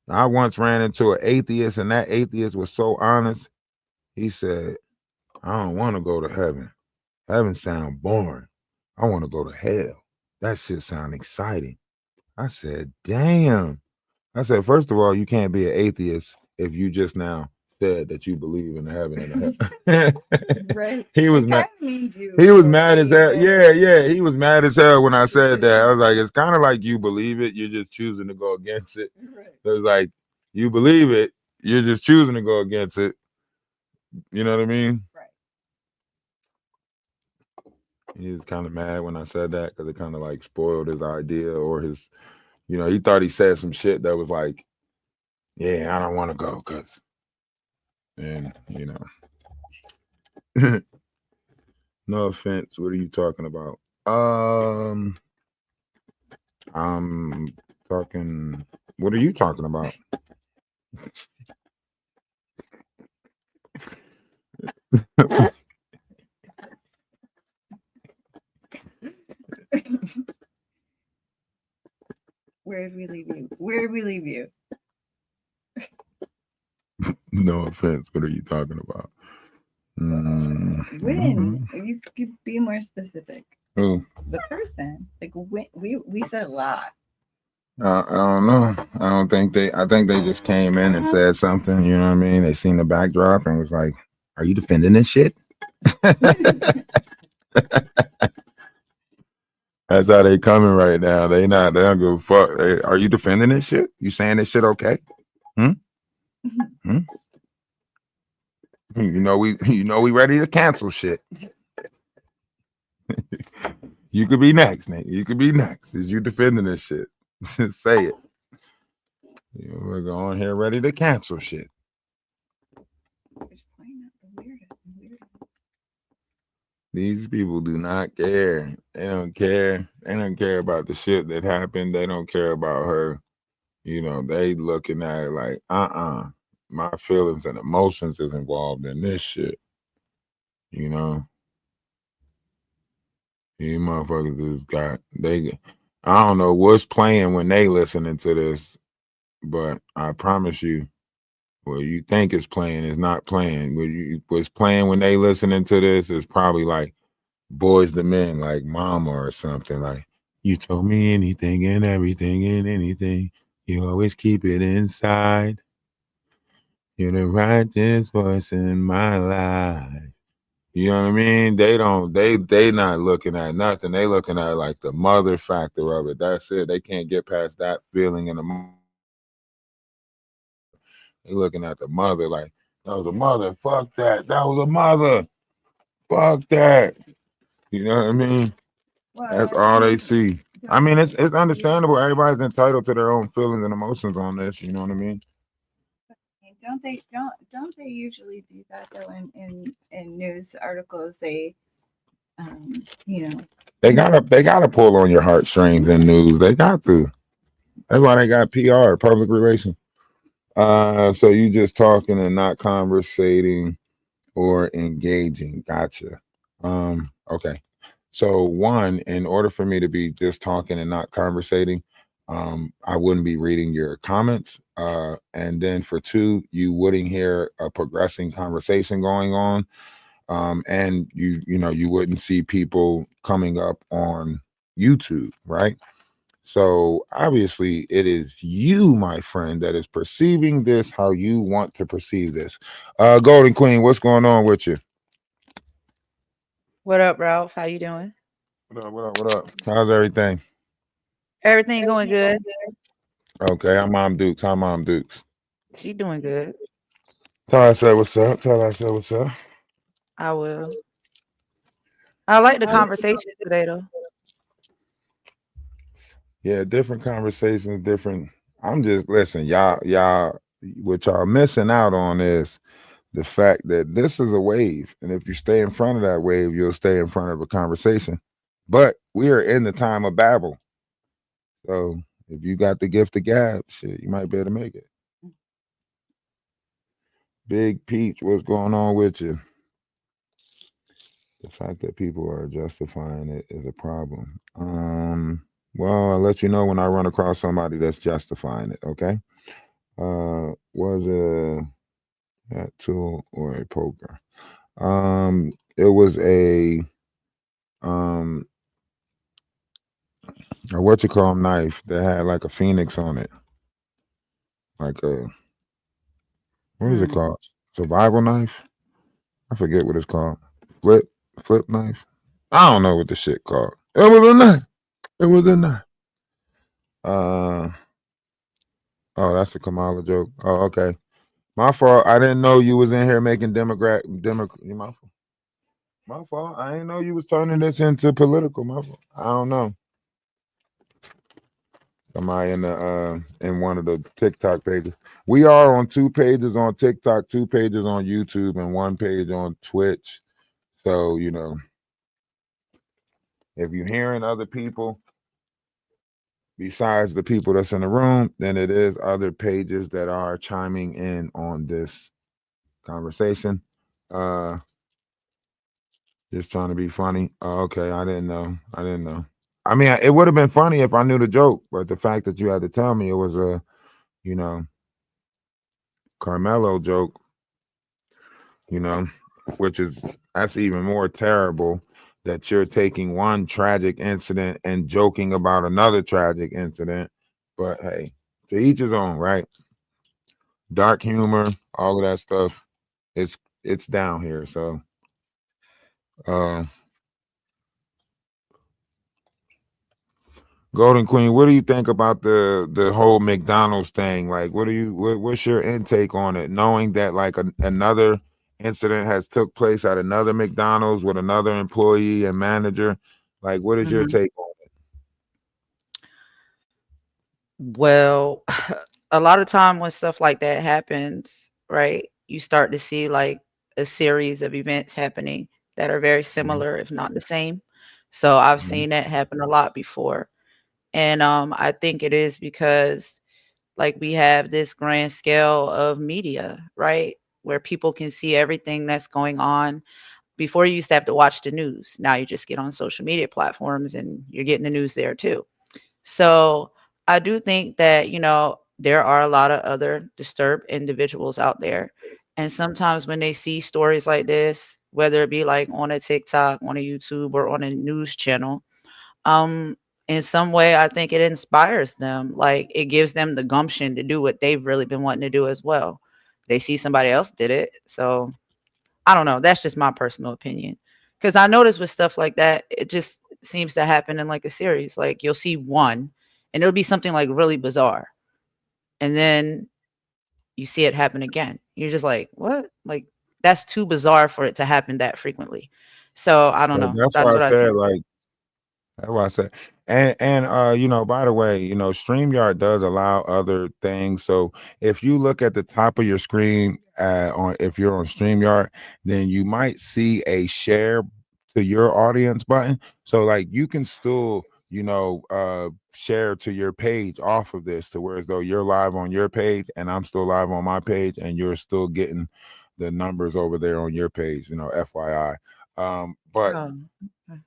I once ran into an atheist, and that atheist was so honest. He said, I don't want to go to heaven. Heaven sound boring. I want to go to hell. That shit sound exciting. I said, damn. I said, first of all, you can't be an atheist if you just now said that you believe in heaven and hell. Right. He was It mad. kinda means you He was mad as hell. believe Yeah. He was mad as hell when I said that. I Position. was like, it's kind of like you believe it. You're just choosing to go against it. Right. So it's like, you believe it. You're just choosing to go against it. You know what I mean? Right. He was kind of mad when I said that because it kind of like spoiled his idea or his, he thought he said some shit that was like, yeah, I don't want to go because, and, no offense. What are you talking about? I'm talking, what are you talking about? Where did we leave you? Where did we leave you? No offense. What are you talking about? When? You could be more specific. Who? The person. Like when we said a lot. I don't know. I think they just came in and said something, you know what I mean? They seen the backdrop and was like, are you defending this shit? That's how they coming right now. They don't give a fuck. Are you defending this shit? You saying this shit okay? We ready to cancel shit. You could be next, Nate. You could be next. Is you defending this shit? Say it. We're going here ready to cancel shit. Just pointing out the weird. These people do not care. They don't care. They don't care about the shit that happened. They don't care about her. They looking at it like, my feelings and emotions is involved in this shit. You motherfuckers just I don't know what's playing when they listening to this, but I promise you, what you think is playing is not playing. What's playing when they listening to this is probably like Boys to Men, like Mama or something. Like, you told me anything and everything and anything. You always keep it inside. You're the righteous voice in my life. You know what I mean? They not looking at nothing. They looking at like the mother factor of it. That's it. They can't get past that feeling in the. They looking at the mother like, that was a mother. Fuck that. That was a mother. Fuck that. You know what I mean? Well, That's all they see. I mean, it's understandable. Everybody's entitled to their own feelings and emotions on this. You know what I mean? Don't they usually do that though in news articles? They They gotta pull on your heartstrings in news. They got to. That's why they got PR, public relations. So you just talking and not conversating or engaging. Gotcha. Okay. So one, in order for me to be just talking and not conversating, I wouldn't be reading your comments. And then for two, you wouldn't hear a progressing conversation going on. And you wouldn't see people coming up on YouTube, right? So obviously it is you, my friend, that is perceiving this how you want to perceive this. Golden Queen, what's going on with you? What up, Ralph? How you doing? What up? How's everything? Everything going good? Okay, I'm Mom Dukes. Hi, Mom Dukes. She doing good. Tell her I said what's up. Tell her I said what's up. I will. I like the conversation today, though. Yeah, different conversations, different. I'm just listen, y'all. What y'all missing out on is the fact that this is a wave, and if you stay in front of that wave, you'll stay in front of a conversation. But we are in the time of Babel, so if you got the gift of gab, shit, you might be able to make it. Big Peach, what's going on with you? The fact that people are justifying it is a problem. Well, I'll let you know when I run across somebody that's justifying it, okay? Was it a tool or a poker? It was a what you call knife that had like a phoenix on it. Like a what is it called? Survival knife? I forget what it's called. Flip knife? I don't know what the shit called. It was a knife. It was a knife. Oh, that's the Kamala joke. Oh, okay. My fault. I didn't know you was in here making Democrat. My fault. My fault. I didn't know you was turning this into political. My fault. I don't know. Somebody in one of the TikTok pages. We are on 2 pages on TikTok, 2 pages on YouTube, and 1 page on Twitch. So if you're hearing other people besides the people that's in the room, then it is other pages that are chiming in on this conversation. Just trying to be funny. Oh, okay, I didn't know. I mean, it would have been funny if I knew the joke, but the fact that you had to tell me it was a, Carmelo joke, which that's even more terrible that you're taking one tragic incident and joking about another tragic incident. But hey, to each his own, right? Dark humor, all of that stuff, it's down here. So Golden Queen, what do you think about the whole McDonald's thing? Like, what's your intake on it? Knowing that like another incident has took place at another McDonald's with another employee and manager, Like, what is your Mhm. take on it? Well, a lot of time when stuff like that happens, right, you start to see like a series of events happening that are very Mhm, similar, if not the same. So I've mhm, seen that happen a lot before. And I think it is because like we have this grand scale of media, right? Where people can see everything that's going on. Before you used to have to watch the news. Now you just get on social media platforms and you're getting the news there too. So I do think that, there are a lot of other disturbed individuals out there. And sometimes when they see stories like this, whether it be like on a TikTok, on a YouTube, or on a news channel, in some way, I think it inspires them. Like it gives them the gumption to do what they've really been wanting to do as well. They see somebody else did it. So I don't know. That's just my personal opinion. Because I notice with stuff like that, it just seems to happen in like a series. Like you'll see one and it'll be something like really bizarre. And then you see it happen again. You're just like, what? Like that's too bizarre for it to happen that frequently. So I don't but know. that's That's why I what I said, think. like, that's why I said, and by the way, StreamYard does allow other things. So if you look at the top of your screen, on if you're on StreamYard, then you might see a share to your audience button. So like you can still, share to your page off of this, to where as though you're live on your page and I'm still live on my page, and you're still getting the numbers over there on your page. FYI. But Oh, okay.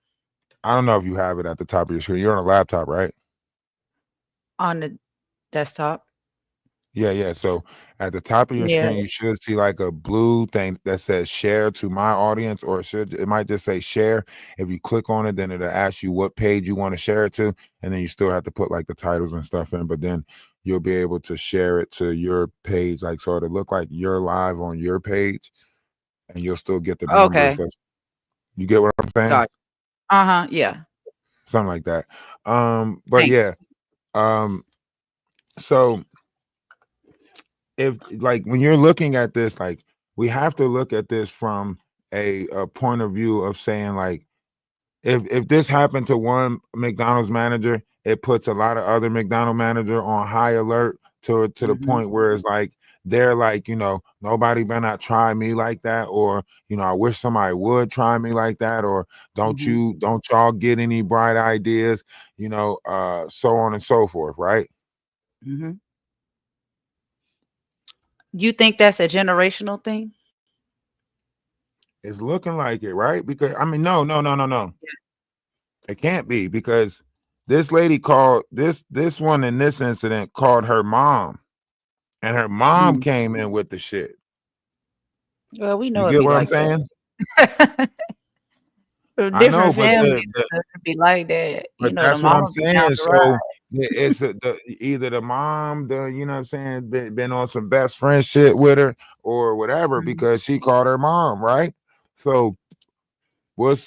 I don't know if you have it at the top of your screen. You're on a laptop, right? On the desktop. Yeah, yeah. So at the top of your Yeah. screen, you should see like a blue thing that says share to my audience, or it might just say share. If you click on it, then it'll ask you what page you want to share it to, and then you still have to put like the titles and stuff in, but then you'll be able to share it to your page, like so it'll look like you're live on your page, and you'll still get the numbers. Okay. That's You get what I'm saying? Got Uh-huh. Yeah. Something like that. But Thanks. yeah. Um, so if like when you're looking at this, like we have to look at this from a point of view of saying, like, if this happened to one McDonald's manager, it puts a lot of other McDonald's manager on high alert, to the Mhm. point where it's like they're like, nobody better not try me like that, or I wish somebody would try me like that, or Mhm. don't y'all get any bright ideas, so on and so forth, right? Mhm. You think that's a generational thing? It's looking like it, right? Because I mean, no, no, no, no, no. It can't be, because this lady called this one in this incident called her mom, and her mom Mm. came in with the shit. Well, we You know it'd get be what I'm like saying? that. I know, Different but families, it'd be like that. but The that's what I'm mama be down saying. the ride. So it's either the mom, what I'm saying, been on some best friend shit with her or whatever, Mhm. because she called her mom, right? So what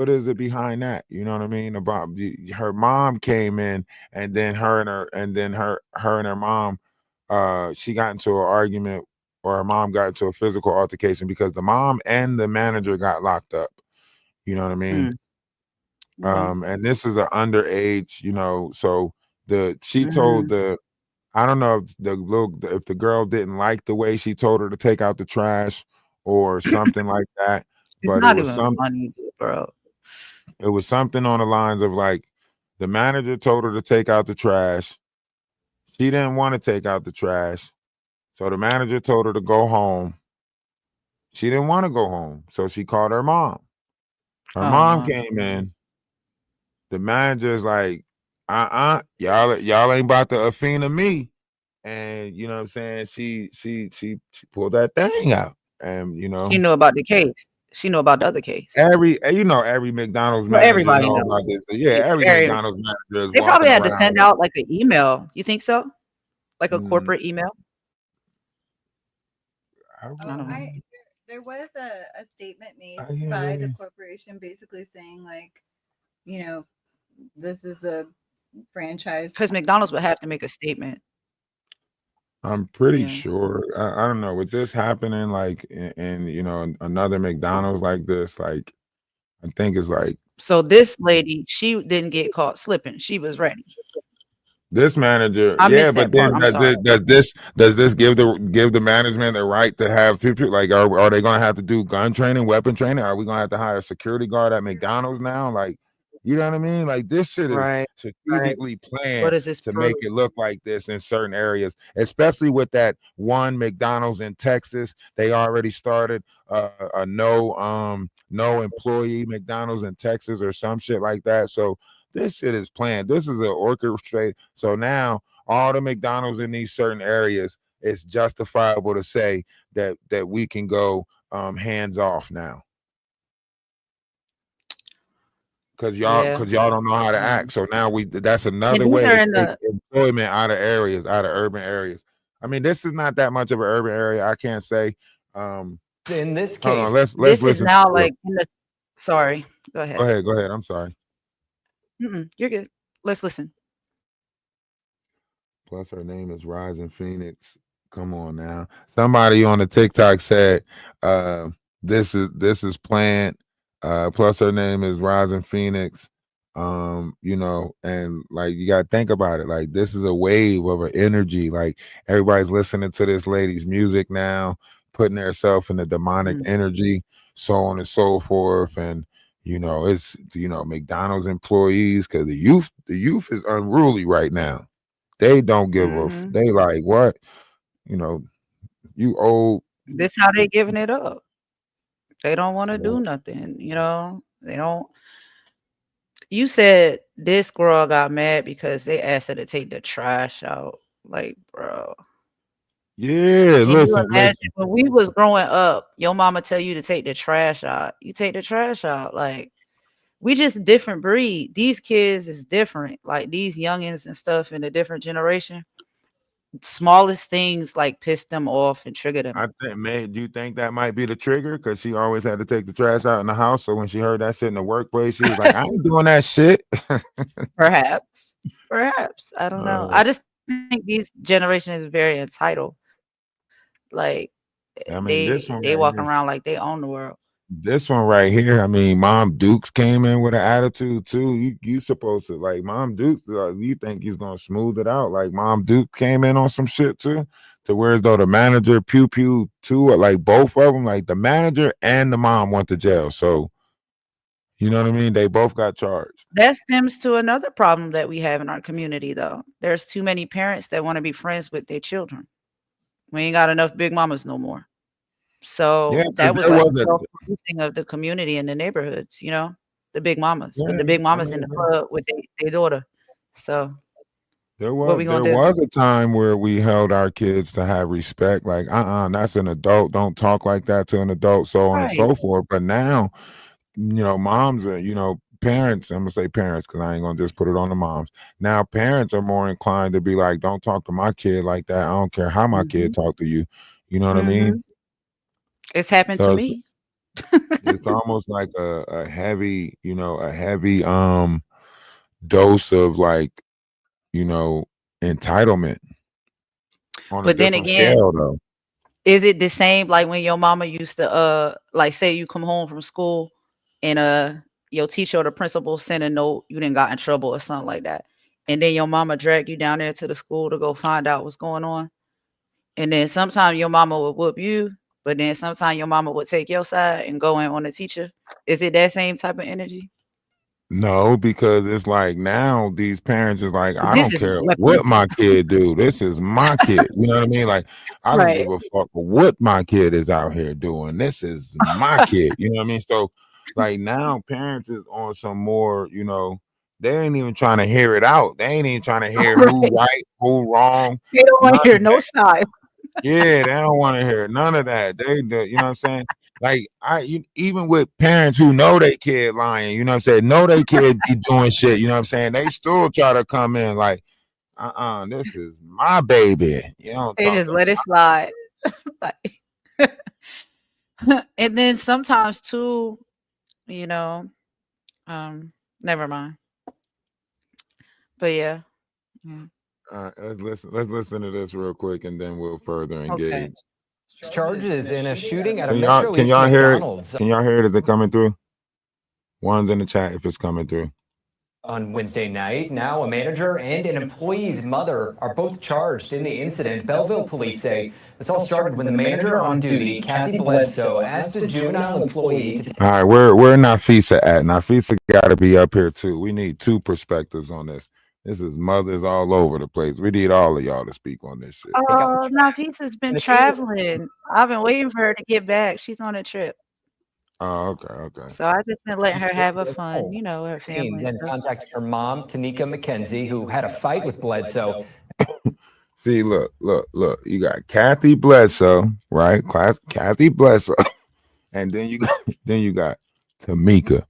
is it behind that? You know what I mean? About her mom came in, and then her and her mom, she got into an argument, or her mom got into a physical altercation, because the mom and the manager got locked up. You know what I mean? Mm. Mhm. And this is an underage, so she told Mhm. the I don't know if the girl didn't like the way she told her to take out the trash or something like that, It's but not even funny, bro. it was something on the lines of like, the manager told her to take out the trash. She didn't want to take out the trash. So the manager told her to go home. She didn't want to go home. So she called her mom. Her Oh, mom no. came in. The manager's like, y'all ain't about to offend me. And you know what I'm saying? She pulled that thing out. And She knew about the case. She knew about the other case. every McDonald's Well, manager everybody know knows. about this. Yeah, Yeah, every very McDonald's manager is They probably walking had to around send with out, like, an email. You think so? Like a mm, corporate email? I I Oh, don't know. really there was a statement made I can't by the really corporation basically saying like, you know, this is a franchise. Because McDonald's would have to make a statement. I'm pretty Yeah. sure. I don't know, with this happening, like, in another McDonald's like this, like, I think it's like So this lady, she didn't get caught slipping. She was ready. This manager, I yeah, missed but that part. then I'm sorry. does this give the management the right to have people like are they gonna have to do gun training, weapon training? Are we gonna have to hire a security guard at McDonald's now? Like, you know what I mean? Like this shit is Right. Right. strategically What planned does this to prove? make it look like this in certain areas, especially with that one McDonald's in Texas. They already started a no employee McDonald's in Texas or some shit like that. So this shit is planned. This is an orchestrated. So now all the McDonald's in these certain areas, it's justifiable to say that we can go hands off now. Cause Yeah. y'all don't know how to Yeah. act. So now that's And another these way are to in take the employment out of areas, out of urban areas. I mean, this is not that much of an urban area. I can't say. In this Hold case, on, let's this is listen to now it. like in the sorry. Go ahead. Go ahead. I'm sorry. You're good. Let's listen. Plus, her name is Rising Phoenix. Come on now. Somebody on the TikTok said, this is planned. Plus, her name is Rising Phoenix. You know, and like you gotta think about it. Like this is a wave of an energy. Like everybody's listening to this lady's music now, putting herself in the demonic energy, so on and so forth. And it's McDonald's employees because the youth is unruly right now. They don't give a they like what? You old. This how they giving it up. They don't want to do nothing, They don't. You said this girl got mad because they asked her to take the trash out. Like, bro. Yeah, Can you listen. imagine when we was growing up, your mama tell you to take the trash out. You take the trash out. Like, we just different breed. These kids is different. Like these youngins and stuff in a different generation. Smallest things like piss them off and trigger them. I think, man, do you think that might be the trigger? Because she always had to take the trash out in the house. So when she heard that shit in the workplace, she was like, I ain't doing that shit. Perhaps. Perhaps. I don't know. I just think these generation is very entitled. Like I mean, this one they right walk here. around like they own the world. This one right here. I mean, Mom Dukes came in with an attitude too. You supposed to like Mom Dukes. You think he's gonna smooth it out? Like Mom Duke came in on some shit too, to where as though the manager pew pew too, like both of them, like the manager and the mom went to jail. So you know what I mean? They both got charged. That stems to another problem that we have in our community, though. There's too many parents that want to be friends with their children. We ain't got enough big mamas no more. So Yeah, that because was there like was a a self-policing of the community and the neighborhoods, the big mamas. But the yeah. big I mamas in mean, the club with their daughter. So what we there gonna do? was a time where we held our kids to have respect. Like, that's an adult. Don't talk like that to an adult, so on and Right. so forth. But now, moms are, parents, I'm gonna say parents because I ain't gonna just put it on the moms. Now parents are more inclined to be like, don't talk to my kid like that. I don't care how my kid talk to you. You know what I mean? It's happened to So me. it's almost like a heavy, dose of like, entitlement on a But then different again, scale though. is it the same like when your mama used to like say you come home from school and your teacher or the principal sent a note, you didn't got in trouble or something like that. And then your mama dragged you down there to the school to go find out what's going on. And then sometimes your mama would whoop you, but then sometimes your mama would take your side and go in on the teacher. Is it that same type of energy? No, because it's like now these parents is like, I This don't is care what reckless. my kid do. This is my kid. You know what I mean? Like, I don't Right. give a fuck what my kid is out here doing. This is my kid. You know what I mean? So, like now, parents is on some more. They ain't even trying to hear it out. They ain't even trying to hear who Right. right, who wrong. They don't want None to hear of no that. side. Yeah, they don't want to hear none of that. You know what I'm saying? Like even with parents who know they kid lying, you know what I'm saying? Know they kid be doing shit, you know what I'm saying? They still try to come in like, this is my baby. You don't They talk just to let it slide. Like, and then sometimes too, you know, never mind. But yeah. let's listen to this real quick and then we'll further Okay. engage. charges in a shooting at a Can Metro East y'all hear it? McDonald's. Can y'all hear it? Is it coming through? One's in the chat if it's coming through. On Wednesday night, now a manager and an employee's mother are both charged in the incident. Belleville police say this all started when the manager on duty, Kathy Bledsoe, asked a juvenile employee to All right, where Nafisa at? Nafisa got to be up here too. We need two perspectives on this. This is mothers all over the place. We need all of y'all to speak on this shit. Oh, Nafisa's been traveling. I've been waiting for her to get back. She's on a trip. Oh, okay. So I just been letting her have her fun, you know, her family. then contacted her mom, Tanika McKenzie, who had a fight with Bledsoe. See, look. You got Kathy Bledsoe, right? Kathy Bledsoe, and then you got Tamika.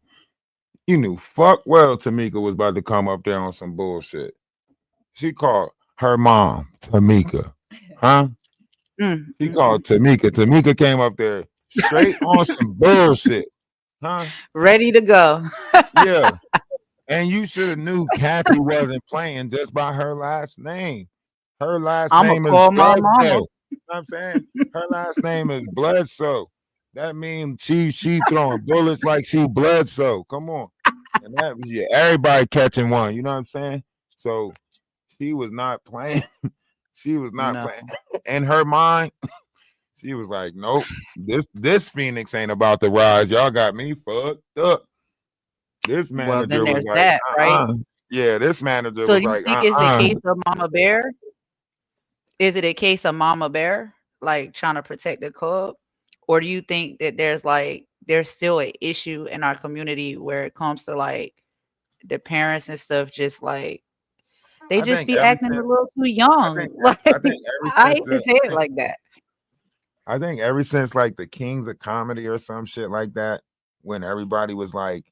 You knew fuck well Tamika was about to come up there on some bullshit. She called her mom Tamika, huh? She called Tamika. Tamika came up there straight on some bullshit, huh? Ready to go. Yeah. And you should have knew Kathy wasn't playing just by her last name. Her last name is Bledsoe. You know what I'm saying? Her last name is Bledsoe. That means she throwing bullets like she Bledsoe. Come on. And that was everybody catching one. You know what I'm saying? So she was not playing. She was not playing. In her mind, she was like, nope, this Phoenix ain't about to rise. Y'all got me fucked up. This manager was like, that, right? Yeah, this manager so was you like, think it's a case of Mama Bear? Is it a case of Mama Bear, like trying to protect the cub? Or do you think that there's still an issue in our community where it comes to like the parents and stuff, just like they just be acting a little too young? I hate to say it like that. I think ever since like the Kings of Comedy or some shit like that, when everybody was like,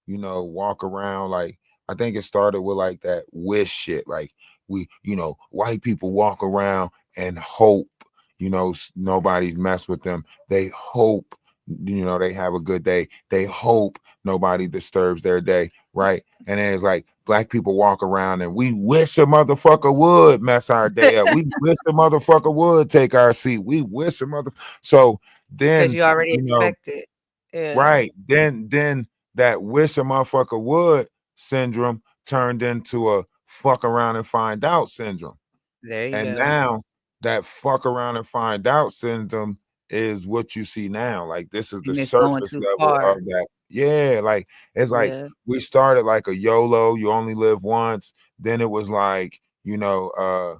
you know, walk around, like I think it started with like that wish shit. Like we, you know, white people walk around and hope, you know, nobody's mess with them. They hope, you know, they have a good day. They hope nobody disturbs their day, right? And then it's like black people walk around and we wish a motherfucker would mess our day up. We wish a motherfucker would take our seat. We wish a mother. So then you already expect it. Yeah. Right. Then that wish a motherfucker would syndrome turned into a fuck around and find out syndrome. There you go. And now that fuck around and find out syndrome is what you see now. Like this is the surface level of that. Yeah, like it's like we started like a YOLO, you only live once. Then it was like, you know,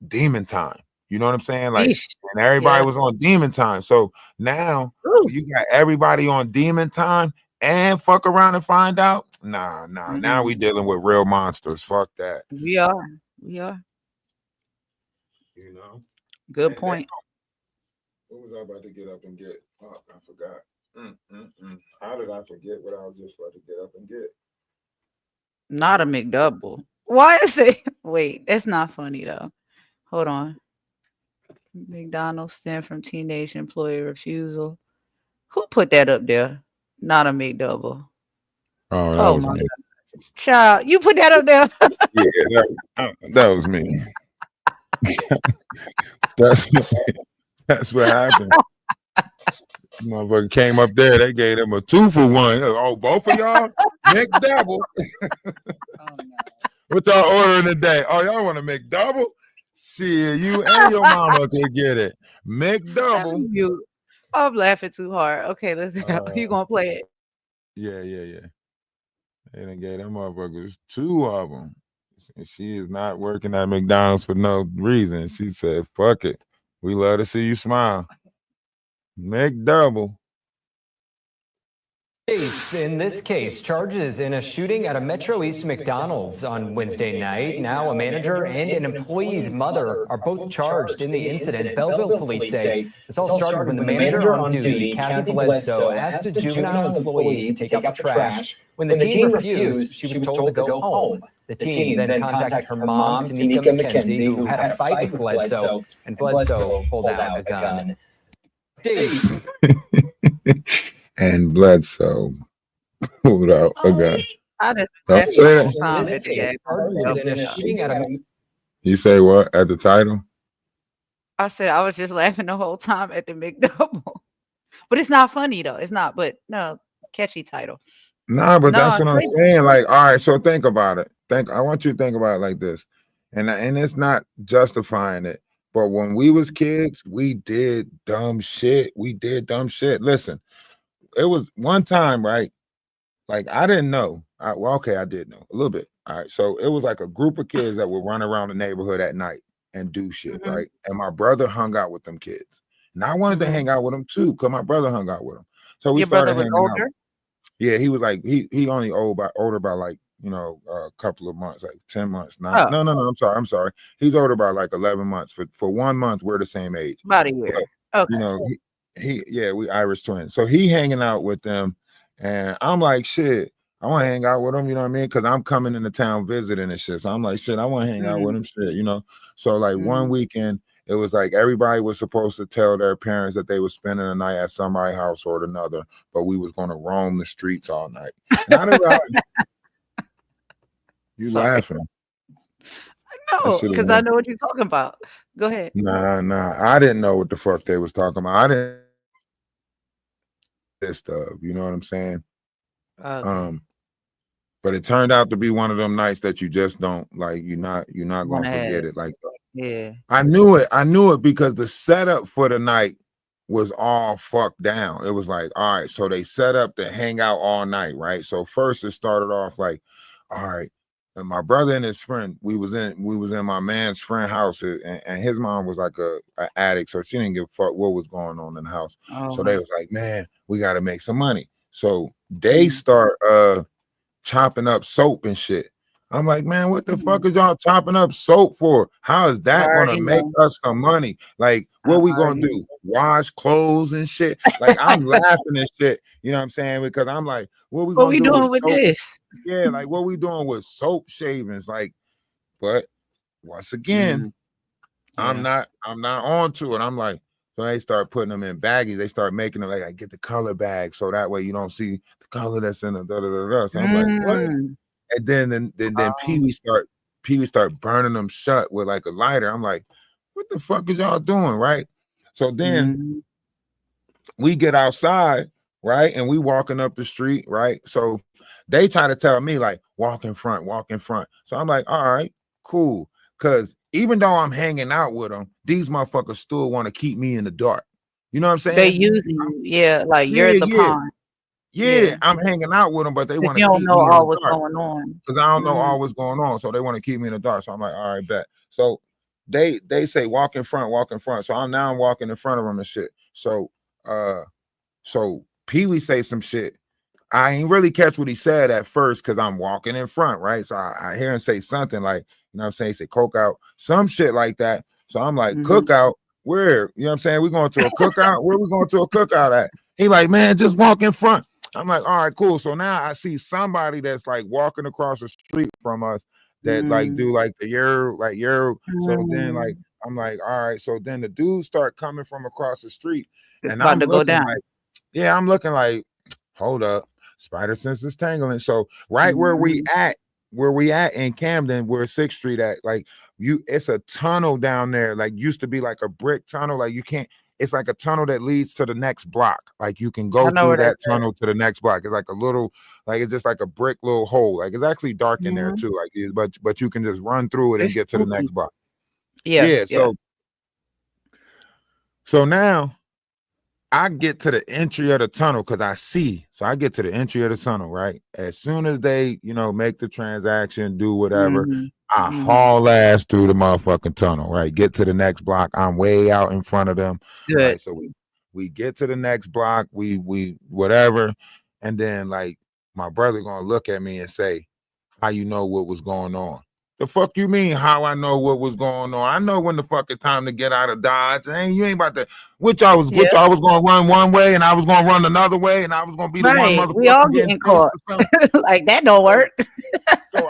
demon time. You know what I'm saying? Like, and everybody was on demon time. So now you got everybody on demon time and fuck around and find out. Nah. Now we dealing with real monsters. Fuck that. We are. You know. Good point. What was I about to get up and get? Oh, I forgot. How did I forget what I was just about to get up and get? Not a McDouble. Why is it? Wait, that's not funny though. Hold on. McDonald's stem from teenage employee refusal. Who put that up there? Not a McDouble. Oh my God. Child, you put that up there. Yeah, that was me. That's what happened. Motherfucker came up there. They gave him a 2-for-1. Oh, both of y'all? McDouble. What y'all ordering today? Oh, y'all want a McDouble? See, you and your mama could get it. McDouble. I'm laughing too hard. Okay, let's you gonna play it. Yeah. They done gave them motherfuckers 2 of them. And she is not working at McDonald's for no reason. She said, fuck it. We love to see you smile. McDouble. In this case, charges in a shooting at a Metro East McDonald's on Wednesday night. Now a manager and an employee's mother are both charged in the incident. Belleville police say this all started when the manager on duty, Kathy Bledsoe, asked a juvenile employee to take out the trash. When the teen refused, she was told to go home. The teen then contacted her mom, Tanika McKenzie, who had a fight with Bledsoe, and Bledsoe pulled out a gun. And Bledsoe pulled out a gun. You say what at the title? I said I was just laughing the whole time at the McDouble. But it's not funny though. It's not, but no, catchy title. Nah, but No, that's what I'm straight. saying. Like, all right, so think about it. I want you to think about it like this, and it's not justifying it. But when we was kids, we did dumb shit. We did dumb shit. Listen, it was one time, right? Like I didn't know. Well, okay, I did know a little bit. All right, so it was like a group of kids that would run around the neighborhood at night and do shit, Mhm, right? And my brother hung out with them kids, and I wanted to mhm. hang out with them too, cause my brother hung out with them. So we Your brother started was hanging out. older? Yeah, he was like he only older by like a couple of months, like 10 months. Not Oh, no. I'm sorry. He's older by like 11 months. For 1 month, we're the same age. about a But year. Okay. you know, he yeah, we Irish twins. So he hanging out with them, and I'm like, shit, I want to hang out with him, you know what I mean? Because I'm coming into town visiting and shit. So I'm like, shit, I want to hang out with Mhm, him, shit, you know. So like one mhm. weekend, it was like everybody was supposed to tell their parents that they were spending the night at somebody's house or another, but we was gonna roam the streets all night. And I didn't realize you Sorry. laughing. That No, should have because I went. know what you're talking about. Go ahead. Nah. I didn't know what the fuck they was talking about. I didn't this stuff. You know what I'm saying? Okay. Um, but it turned out to be one of them nights that you just don't like. You're not gonna Wanna have forget it. it. Like Yeah. I knew it. I knew it because the setup for the night was all fucked down. It was like, all right, so they set up to hang out all night, right? So first it started off like, all right, and my brother and his friend, we was in my man's friend house, and his mom was like a addict, so she didn't give a fuck what was going on in the house. So Oh. they was like, man, we got to make some money. So they Mhm, start chopping up soap and shit. I'm like, man, what the mhm. fuck is y'all chopping up soap for? How is I that gonna already make know. us some money? Like, I what we gonna already know. do? Wash clothes and shit? Like, I'm laughing and shit. You know what I'm saying? Because I'm like, what we What gonna we do with doing with soap? this? Yeah, like what we doing with soap shavings? Like, but once again, Mm, I'm yeah. not I'm not on to it. I'm like, so they start putting them in baggies. They start making them like I get the color bag so that way you don't see the color that's in the da da da da. So I'm like, what? Mm. And then Oh. Pee Wee start burning them shut with like a lighter. I'm like, what the fuck is y'all doing, right? So then Mhm, we get outside, right? And we walking up the street, right? So they try to tell me like walk in front, walk in front. So I'm like, all right, cool. Cause even though I'm hanging out with them, these motherfuckers still want to keep me in the dark. You know what I'm they saying? using you. Yeah, like you're Yeah, the yeah, pawn. yeah. Yeah, I'm hanging out with them, but they 'cause want to you don't keep know me in the all what's dark. going on. Because I don't know Mm, all what's going on. So they want to keep me in the dark. So I'm like, all right, bet. So they say walk in front, walk in front. So I'm walking in front of them and shit. Uh so Pee Wee say some shit. I ain't really catch what he said at first because I'm walking in front, right? So I hear him say something like, you know what I'm saying? He said coke out, some shit like that. So I'm like, mhm. cookout, where? You know what I'm saying? We going to a cookout? Where we going to a cookout at? He like, man, just walk in front. I'm like, all right, cool. So now I see somebody that's like walking across the street from us that like Mm, do like the year, like year. So then like mm. I'm like, all right. So then the dudes start coming from across the street, It's and about I'm to go looking down. like, yeah, I'm looking like, hold up, spider sense is tangling. So right Mhm. where we at in Camden, where 6th Street at, like it's a tunnel down there, like used to be like a brick tunnel. Like you can't, it's like a tunnel that leads to the next block. Like you can I go know through where that's that at. tunnel to the next block. It's like a little, like it's just like a brick little hole. Like it's actually dark in there Mhm. too. But you can just run through it and It's get to the spooky. next block. Yeah, Yeah. yeah. So now I get to the entry of the tunnel because I see. So I get to the entry of the tunnel, right? As soon as they, make the transaction, do whatever, Mhm, I mhm. haul ass through the motherfucking tunnel, right? Get to the next block. I'm way out in front of them, Good. right? So we get to the next block, we whatever, and then like my brother gonna look at me and say, how you know what was going on? The fuck you mean how I know what was going on? I know when the fuck it's time to get out of Dodge. You ain't about to Yeah, which I was gonna run one way and I was gonna run another way and I was gonna be the one right. We all motherfucker getting getting chased caught. or something. Like, that don't So work. so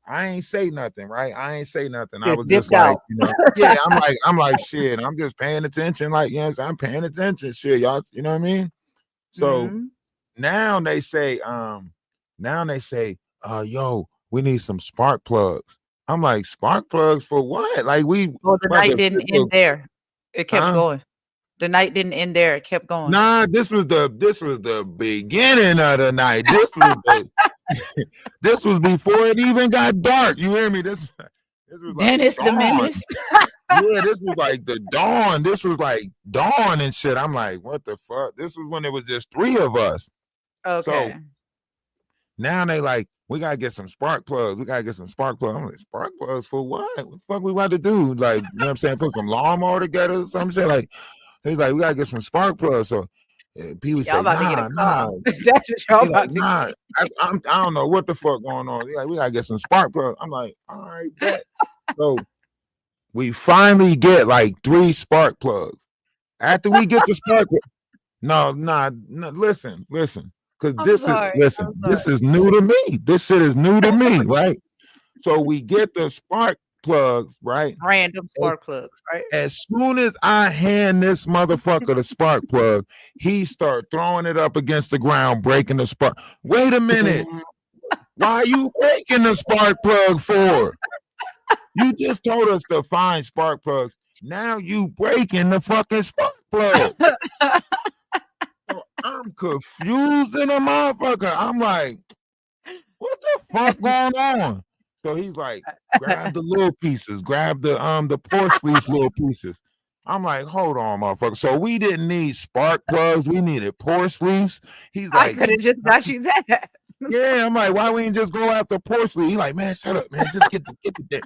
I ain't say nothing, right? I ain't say nothing. I Just was just dipped like, out. yeah, I'm like shit. I'm just paying attention, like I'm paying attention, shit, y'all. You know what I mean? So Mhm. now they say, yo, we need some spark plugs. I'm like, spark plugs for what? Like we Well, the about night to didn't fix a end there. It kept huh? going. The night didn't end there; it kept going. Nah, this was the beginning of the night. This was this was before it even got dark. You hear me? This was like Dennis the dawn. Menace. Yeah, this was like the dawn. This was like dawn and shit. I'm like, what the fuck? This was when it was just 3 of us. Okay. So now they like, we gotta get some spark plugs. We gotta get some spark plugs. I'm like, spark plugs for what? What the fuck we about to do? Like, you know what I'm saying? Put some lawnmower together or some shit. Like, he's like, we gotta get some spark plugs. So Pee Wee Y'all say, about to get a nah. car. That's what y'all He about like, to nah, get. I don't know what the fuck going on. He like, we gotta get some spark plugs. I'm like, all right, bet. So we finally get like 3 spark plugs. After we get the spark plug, no, listen, because I'm this sorry. this is new to me. This shit is new to me, right? So we get the spark plugs, right? Random spark plugs, right? As soon as I hand this motherfucker the spark plug, he start throwing it up against the ground, breaking the spark. Wait a minute. Why are you breaking the spark plug for? You just told us to find spark plugs. Now you breaking the fucking spark plug. So I'm confused in a motherfucker. I'm like, what the fuck going on? So he's like, grab the little pieces, grab the porch leaf little pieces. I'm like, hold on, motherfucker. So we didn't need spark plugs, we needed porch leaves. He's I like, could have just got you that. yeah, I'm like, why we didn't just go after porch leaf? He's like, man, shut up, man. Just get the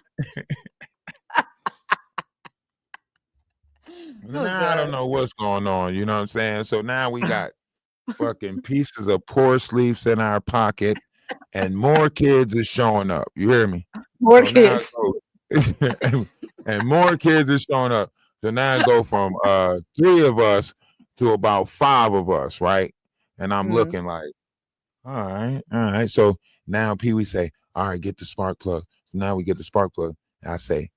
Now I don't know what's going on, you know what I'm saying? So now we got fucking pieces of porch leaves in our pocket, and more kids is showing up. You hear me? More So kids. and more kids is showing up. So now I go from 3 of us to about 5 of us, right? And I'm looking like, all right. So now Pee Wee say, all right, get the spark plug. So now we get the spark plug. And I say,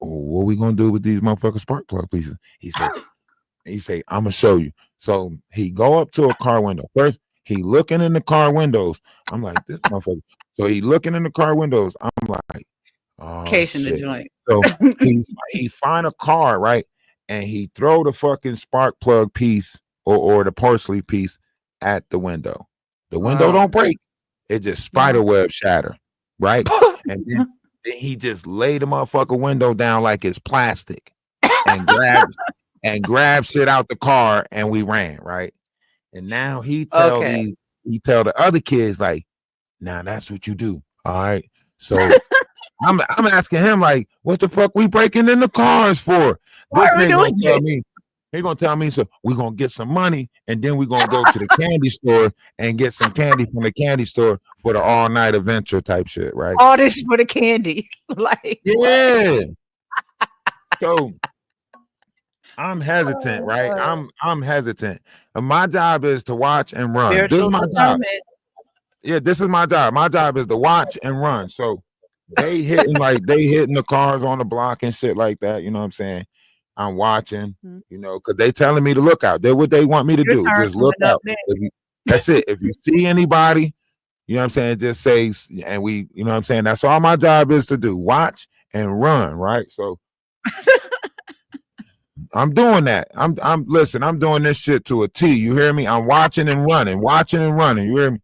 oh, what we gonna do with these motherfucking spark plug pieces? He say, I'm gonna show you. So he go up to a car window. First, he looking in the car windows. I'm like, this motherfucker. So he looking in the car windows. I'm like, oh Casing the shit. joint. So he find a car, right? And he throw the fucking spark plug piece or the parsley piece at the window. The window don't break. It just spider web shatter, right? And then he just laid the motherfucker window down like it's plastic and grabbed shit out the car, and we ran, right? And now he tell the other kids, like, now that's what you do. All right. So I'm asking him, like, what the fuck we breaking in the cars for? This nigga gonna tell me, he gonna tell me, so we're gonna get some money, and then we're gonna go to the candy store and get some candy from the candy store for the all-night adventure type shit, right? All this for the candy. Like, yeah. So I'm hesitant, right? I'm hesitant. And my job is to watch and run. This is my job. Yeah, this is my job. My job is to watch and run. So they hitting the cars on the block and shit like that. You know what I'm saying? I'm watching, you know, because they telling me to look out. They're what they want me to do. Just look out. That's it. If you see anybody, you know what I'm saying, just say, and we, you know what I'm saying, that's all my job is to do. Watch and run, right? So I'm doing that. I'm doing this shit to a T. You hear me? I'm watching and running. You hear me?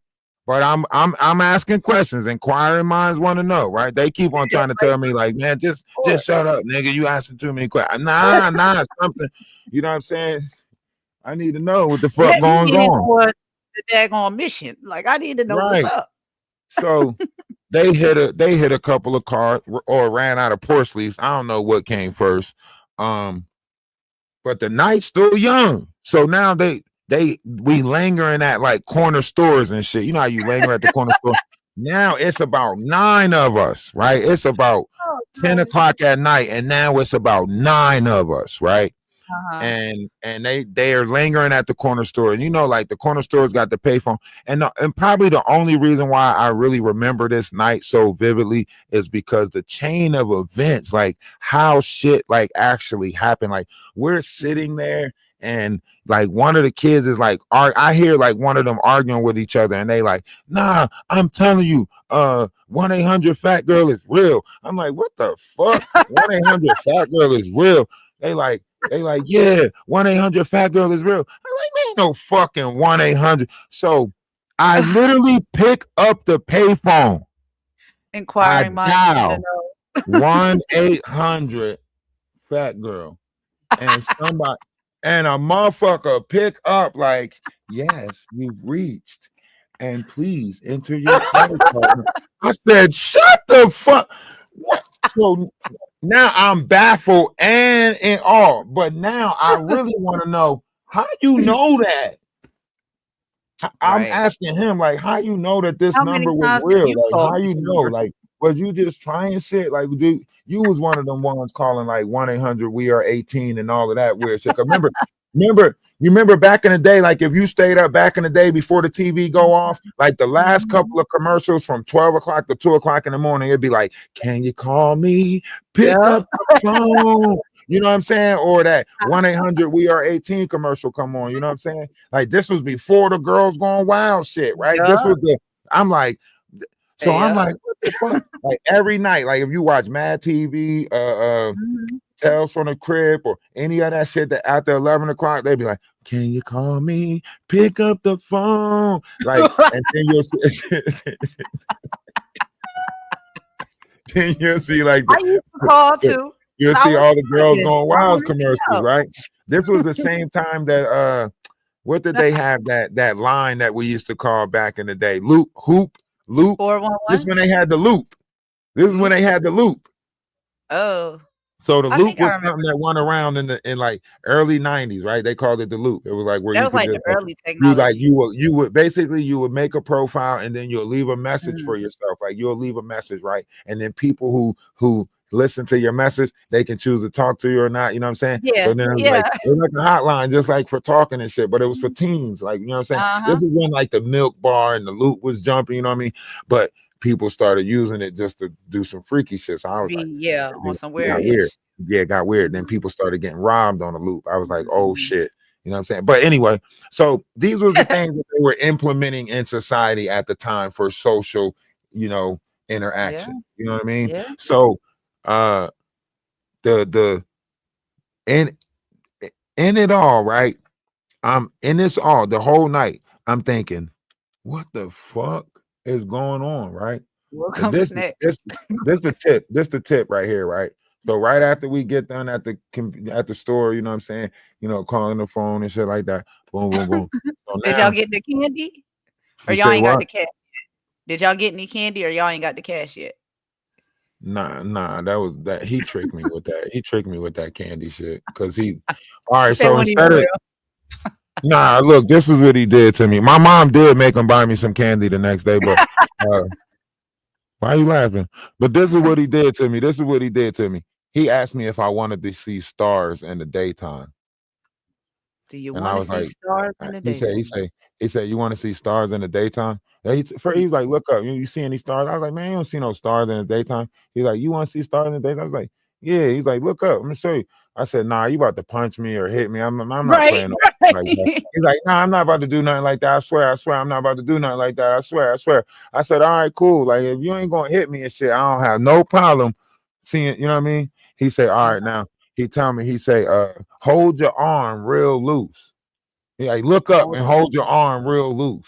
But I'm asking questions. Inquiring minds want to know, right? They keep on trying to tell me, like, man, just shut up, nigga. You asking too many questions. Nah, something. You know what I'm saying? I need to know what the fuck going on. The daggone mission. Like, I need to know what's up. So they hit a couple of cars or ran out of porch leaves. I don't know what came first. But the night's still young. So now we lingering at like corner stores and shit. You know how you linger at the corner store? Now it's about 9 of us, right? It's about 10 o'clock at night, and now it's about 9 of us, right? And they are lingering at the corner store, and you know, like the corner stores got the payphone, and probably the only reason why I really remember this night so vividly is because the chain of events, like how shit like actually happened. Like we're sitting there, and like one of the kids is like, I hear like one of them arguing with each other, and they like, nah, I'm telling you, 1-800 Fat Girl is real. I'm like, what the fuck? 1-800 Fat Girl is real. They like, They like, yeah, 1-800 fat girl is real. I'm like, man, ain't no fucking 1-800. So I literally pick up the payphone. I Inquiring minds want to dial know. 1-800 fat girl, and somebody and a motherfucker pick up like, yes, you've reached, and please enter your credit card. I said, shut the fuck. What? So now I'm baffled and in awe, but now I really want to know how you know that. I'm Right. asking him, like, how you know that this How many number was times have real? you Like, called how this you know? number? Like, was you just trying shit? Like, dude, you was one of them ones calling like 1-800 we are 18 and all of that weird shit. 'Cause you remember back in the day, like if you stayed up back in the day before the TV go off, like the last couple of commercials from 12 o'clock to 2 o'clock in the morning, it'd be like, can you call me? Pick Yeah. up the phone. You know what I'm saying? Or that 1-800 we are 18 commercial come on. You know what I'm saying? Like this was before the girls going wild shit, right? This Yeah. was I'm like, so I'm Yeah. like, what the fuck? Like every night, like if you watch Mad TV, Mhm. Tales from the Crib, or any of that shit that after 11 o'clock, they'd be like, can you call me? Pick up the phone. Like, and then you'll see, then you'll see like I used to call too. you'll I see was all the girls serious. going I wild wanted to commercials, know. right? This was the same time that what did they have that line that we used to call back in the day? Loop. This 411. when they had the loop. This is when they had the loop. Oh, So the I loop think I was remember. something that went around in like early 90s, right? They called it the loop. It was like where That you was could like just the like early technology. you would basically you would make a profile and then you'll leave a message Mhm. for yourself. Like you'll leave a message, right? And then people who listen to your message, they can choose to talk to you or not. You know what I'm saying? Yeah. So then Yeah. it was like a hotline, just like for talking and shit, but it was for teens. Like, you know what I'm saying? Uh-huh. This is when like the milk bar and the loop was jumping, you know what I mean? But people started using it just to do some freaky shit. So I was like, Yeah, on some it got weird weird. ish. Yeah, it got weird. Then Mhm. people started getting robbed on the loop. I was like, oh Mhm. shit. You know what I'm saying? But anyway, so these were the things that they were implementing in society at the time for social, Yeah. interaction. You know what I mean? Yeah. So the in in it all, right? I'm in this all the whole night. I'm thinking, what the fuck is going on, right? What And comes next? this the tip. This the tip right here, right? So right after we get done at the store, you know what I'm saying, calling the phone and shit like that. Boom, boom, boom. So Did y'all now get the candy? Or you y'all say ain't got what? the cash? Did y'all get any candy or y'all ain't got the cash yet? Nah, that was that he tricked me with that. He tricked me with that candy shit. Cause all You right, say so when even instead of real. look, this is what he did to me. My mom did make him buy me some candy the next day, but why are you laughing? But this is what he did to me. This is what he did to me. He asked me if I wanted to see stars in the daytime. Do you And I want to was see like, stars in the he said, daytime? you want to see stars in the daytime? And he was like, look up, you see any stars? I was like, man, you don't see no stars in the daytime. He's like, you want to see stars in the daytime? I was like, yeah. He's like, look up, let me show you. I said, nah, you about to punch me or hit me. I'm not Right, playing no like that. right. He's like, nah, I'm not about to do nothing like that. I swear, I'm not about to do nothing like that. I swear. I said, all right, cool. Like if you ain't gonna hit me and shit, I don't have no problem seeing, you know what I mean? He said, all right, now he tell me, he say, hold your arm real loose. He like, look up Hold and on. hold your arm real loose.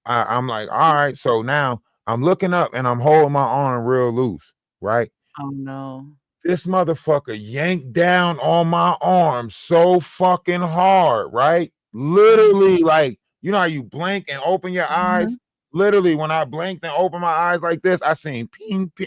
I'm like, all right. So now I'm looking up and I'm holding my arm real loose, right? Oh no. This motherfucker yanked down on my arm so fucking hard, right? Literally, like, you know how you blink and open your eyes? Mhm. Literally, when I blinked and opened my eyes like this, I seen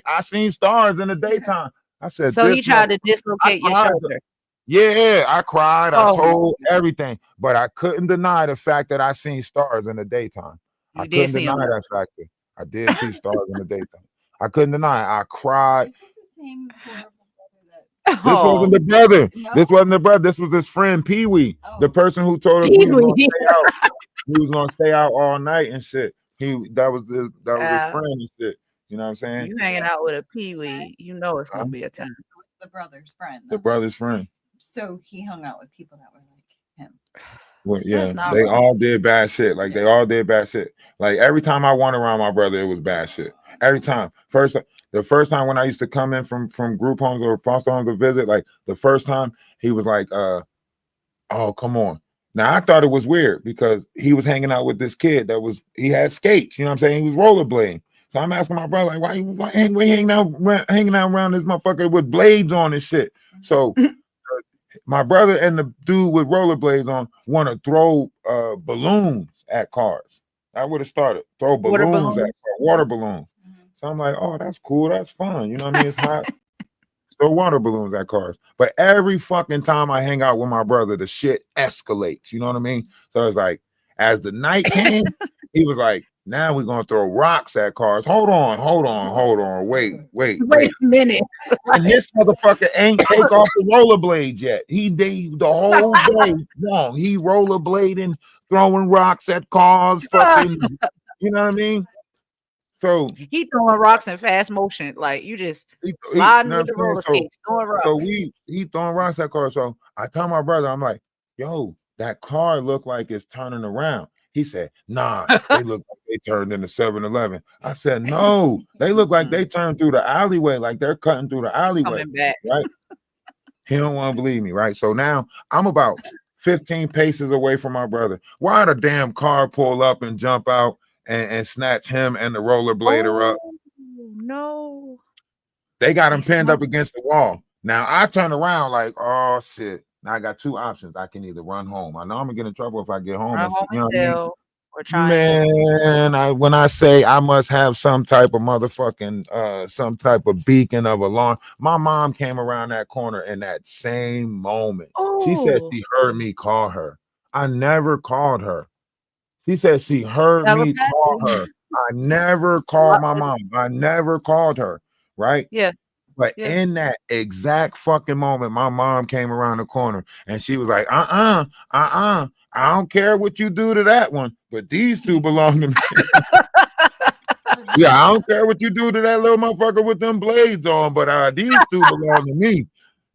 I seen stars in the daytime. I said, So he this tried mother, to I dislocate your cried. shoulder. Yeah, I cried. I Oh my told God. everything, but I couldn't deny the fact that I seen stars in the daytime. I You did couldn't see deny him that factor. I did see stars in the daytime. I couldn't deny it. I cried. Is this the same horrible brother that? though. This wasn't Oh, the brother. No. This wasn't the brother. This was his friend Pee Wee, the Oh. person who told us we was gonna Pee-wee. stay out. We was gonna stay out all night and shit. That was his Uh, friend and shit. You know what I'm saying? you hanging out with a peewee, you know it's Huh? gonna be a time. The brother's friend, The though. brother's friend. So he hung out with people that were like him. Well, That's yeah, not they right. all did bad shit. Like they all did bad shit. Like every time I went around my brother, it was bad shit. Every time. First, The first time when I used to come in from group homes or foster homes to visit, like the first time he was like, oh, come on. Now I thought it was weird because he was hanging out with this kid he had skates, you know what I'm saying? He was rollerblading. So I'm asking my brother, like, why you hanging out around this motherfucker with blades on and shit? So my brother and the dude with rollerblades on want to throw balloons at cars. I would have started throw Water balloons at balloons. cars, water balloons. So I'm like, oh, that's cool, that's fun. You know what I mean? It's hot. Throw water balloons at cars. But every fucking time I hang out with my brother, the shit escalates. You know what I mean? So it's like, as the night came, he was like, now we're gonna throw rocks at cars. Hold on. Wait Wait a minute. And this motherfucker ain't take off the rollerblades yet. The whole day long. He rollerblading, throwing rocks at cars, fucking, you know what I mean? So he throwing rocks in fast motion, like you just you sliding know with the what I'm roller saying? skates, throwing rocks. So he throwing rocks at cars. So I tell my brother, I'm like, yo, that car look like it's turning around. He said, nah, they look like they turned into 7-Eleven. I said, no, they look like they turned through the alleyway, like they're cutting through the alleyway. Coming back. Right? He don't want to believe me, right? So now I'm about 15 paces away from my brother. Why the damn car pull up and jump out and snatch him and the rollerblader up? No. They got him pinned up against the wall. Now I turn around like, oh shit. Now I got two options. I can either run home. I know I'm gonna get in trouble if I get home. Run home You know and what I mean? tell, or try Man, when I say I must have some type of motherfucking some type of beacon of alarm. My mom came around that corner in that same moment. She said she heard me call her. I never called her. She said she heard me call her. I never called my mom. I never called her, right? Yeah. But in that exact fucking moment, my mom came around the corner and she was like, I don't care what you do to that one, but these two belong to me. Yeah, I don't care what you do to that little motherfucker with them blades on, but these two belong to me.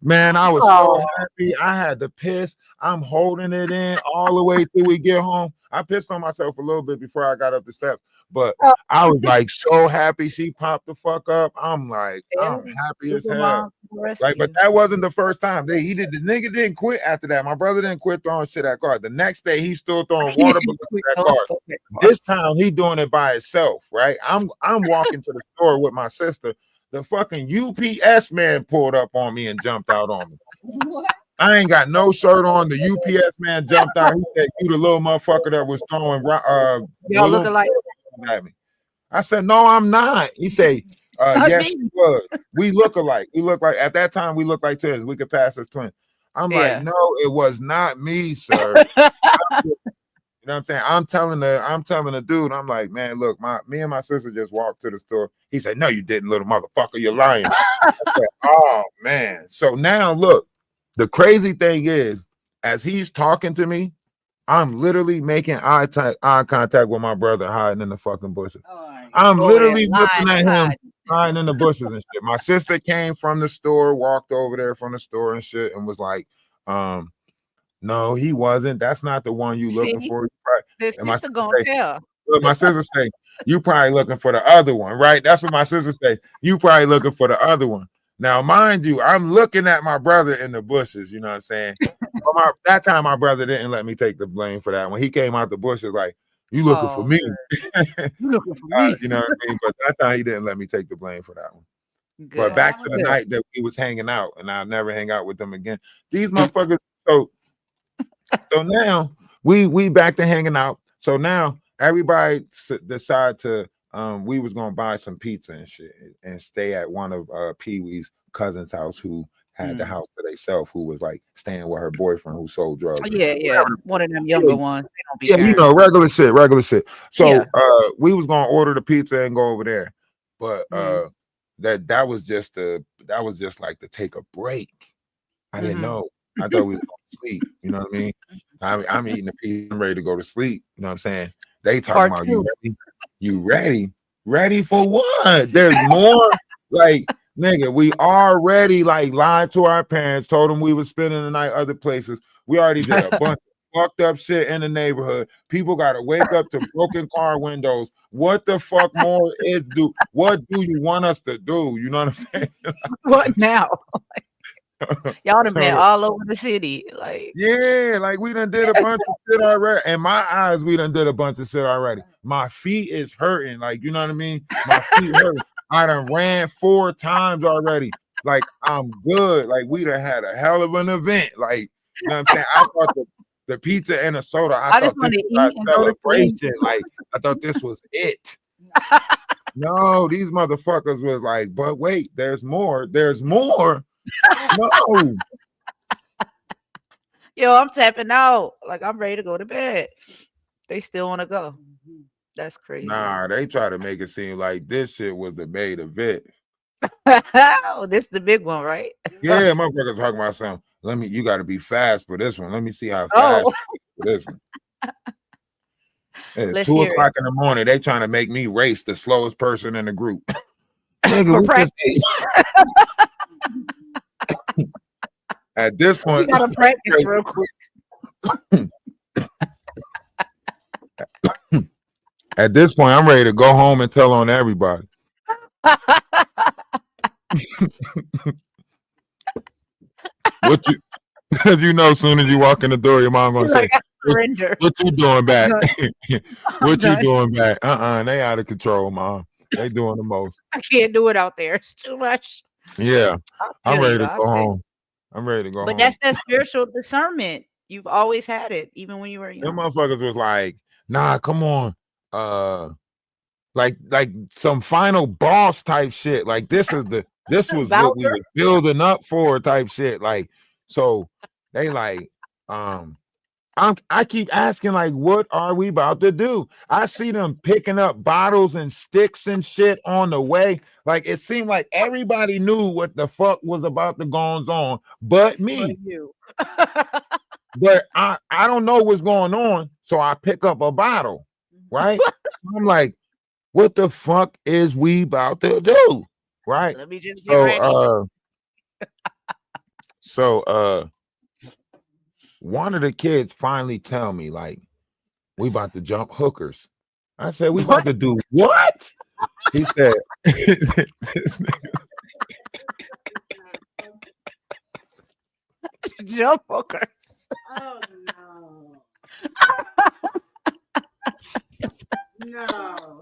Man, I was so happy. I had to piss. I'm holding it in all the way till we get home. I pissed on myself a little bit before I got up the steps, but I was like so happy she popped the fuck up. I'm like, I'm happy as hell. Like, but that wasn't the first time. The nigga didn't quit after that. My brother didn't quit throwing shit at cars. The next day he's still throwing water balloons at cars. This time he doing it by himself, right? I'm walking to the store with my sister. The fucking UPS man pulled up on me and jumped out on me. What? I ain't got no shirt on. The UPS man jumped out. He said, "You the little motherfucker that was throwing y'all looking like at me." I said, "No, I'm not." He said, "Yes, he was. We look alike. We look like at that time we look like twins. We could pass as twins." I'm like, "No, it was not me, sir." You know what I'm saying? I'm telling the dude, I'm like, man, look, me and my sister just walked to the store. He said, "No, you didn't, little motherfucker. You're lying." I said, oh man. So now look, the crazy thing is, as he's talking to me, I'm literally making eye contact with my brother hiding in the fucking bushes. I'm literally looking at him hiding in the bushes and shit. My sister came from the store, walked over there from the store and shit, and was like, no, he wasn't. That's not the one you looking for. And my sister gonna tell. My sister say, you probably looking for the other one, right? That's what my sister say. You probably looking for the other one. Now, mind you, I'm looking at my brother in the bushes, you know what I'm saying? That time my brother didn't let me take the blame for that. When he came out the bushes, like, you looking for me. You looking for me. You know what I mean? But that time he didn't let me take the blame for that one. Good. But back to the night that we was hanging out, and I'll never hang out with them again. These motherfuckers, so now we back to hanging out. So now everybody decide to we was gonna buy some pizza and shit and stay at one of Pee Wee's cousin's house who had the house to themselves, who was like staying with her boyfriend who sold drugs. Yeah. One of them younger ones. You know, regular shit. So we was gonna order the pizza and go over there. But that was just like to take a break. I didn't know. I thought we was going to sleep. You know what I mean? I'm eating the pizza. I'm ready to go to sleep. You know what I'm saying? They talking about you ready? You ready? Ready for what? There's more. Like, nigga, we already like lied to our parents, told them we was spending the night other places. We already did a bunch of fucked up shit in the neighborhood. People gotta wake up to broken car windows. What the fuck more is what do you want us to do? You know what I'm saying? What now? Y'all done been So, all over the city. Like, yeah, like we done did a bunch of shit already. In my eyes, we done did a bunch of shit already. My feet is hurting. Like, you know what I mean? My feet hurt. I done ran 4 times already. Like, I'm good. Like, we done had a hell of an event. Like, you know what I'm saying? I thought the pizza and the soda, I I just thought this want to was eat and our go to sleep. celebration. Like, I thought this was it. No, these motherfuckers was like, but wait, there's more. There's more. No. Yo, I'm tapping out. Like, I'm ready to go to bed. They still want to go. That's crazy. Nah, they try to make it seem like this shit was the main event. Oh, this the big one, right? Yeah, motherfuckers talking about something. You got to be fast for this one. Let me see how fast Oh, you for this one. At let's 2 hear it. o'clock in the morning, they trying to make me race the slowest person in the group. Nigga, For we just, practice. at this You point, gotta practice real quick. at this point, I'm ready to go home and tell on everybody. What you, because you know, as soon as you walk in the door, your mom gonna He's say, like, I surrender. "What you doing back? What you done. doing back? They out of control, mom. They doing the most. I can't do it out there. It's too much. Yeah, I I'm feel ready you. to I go feel you. home. I'm ready to go But home. that's that spiritual discernment. You've always had it, even when you were Them young. motherfuckers was like, nah, come on. Like some final boss type shit. Like this was what we Bowser. were building up for type shit. Like, so they like, I keep asking, like, what are we about to do? I see them picking up bottles and sticks and shit on the way. Like, it seemed like everybody knew what the fuck was about to go on, but me. But you. But I don't know what's going on, so I pick up a bottle, right? So I'm like, what the fuck is we about to do, right? Let me just get ready. So one of the kids finally tell me, like, we about to jump hookers. I said, we about to do what? He said, Jump hookers. Oh no. No.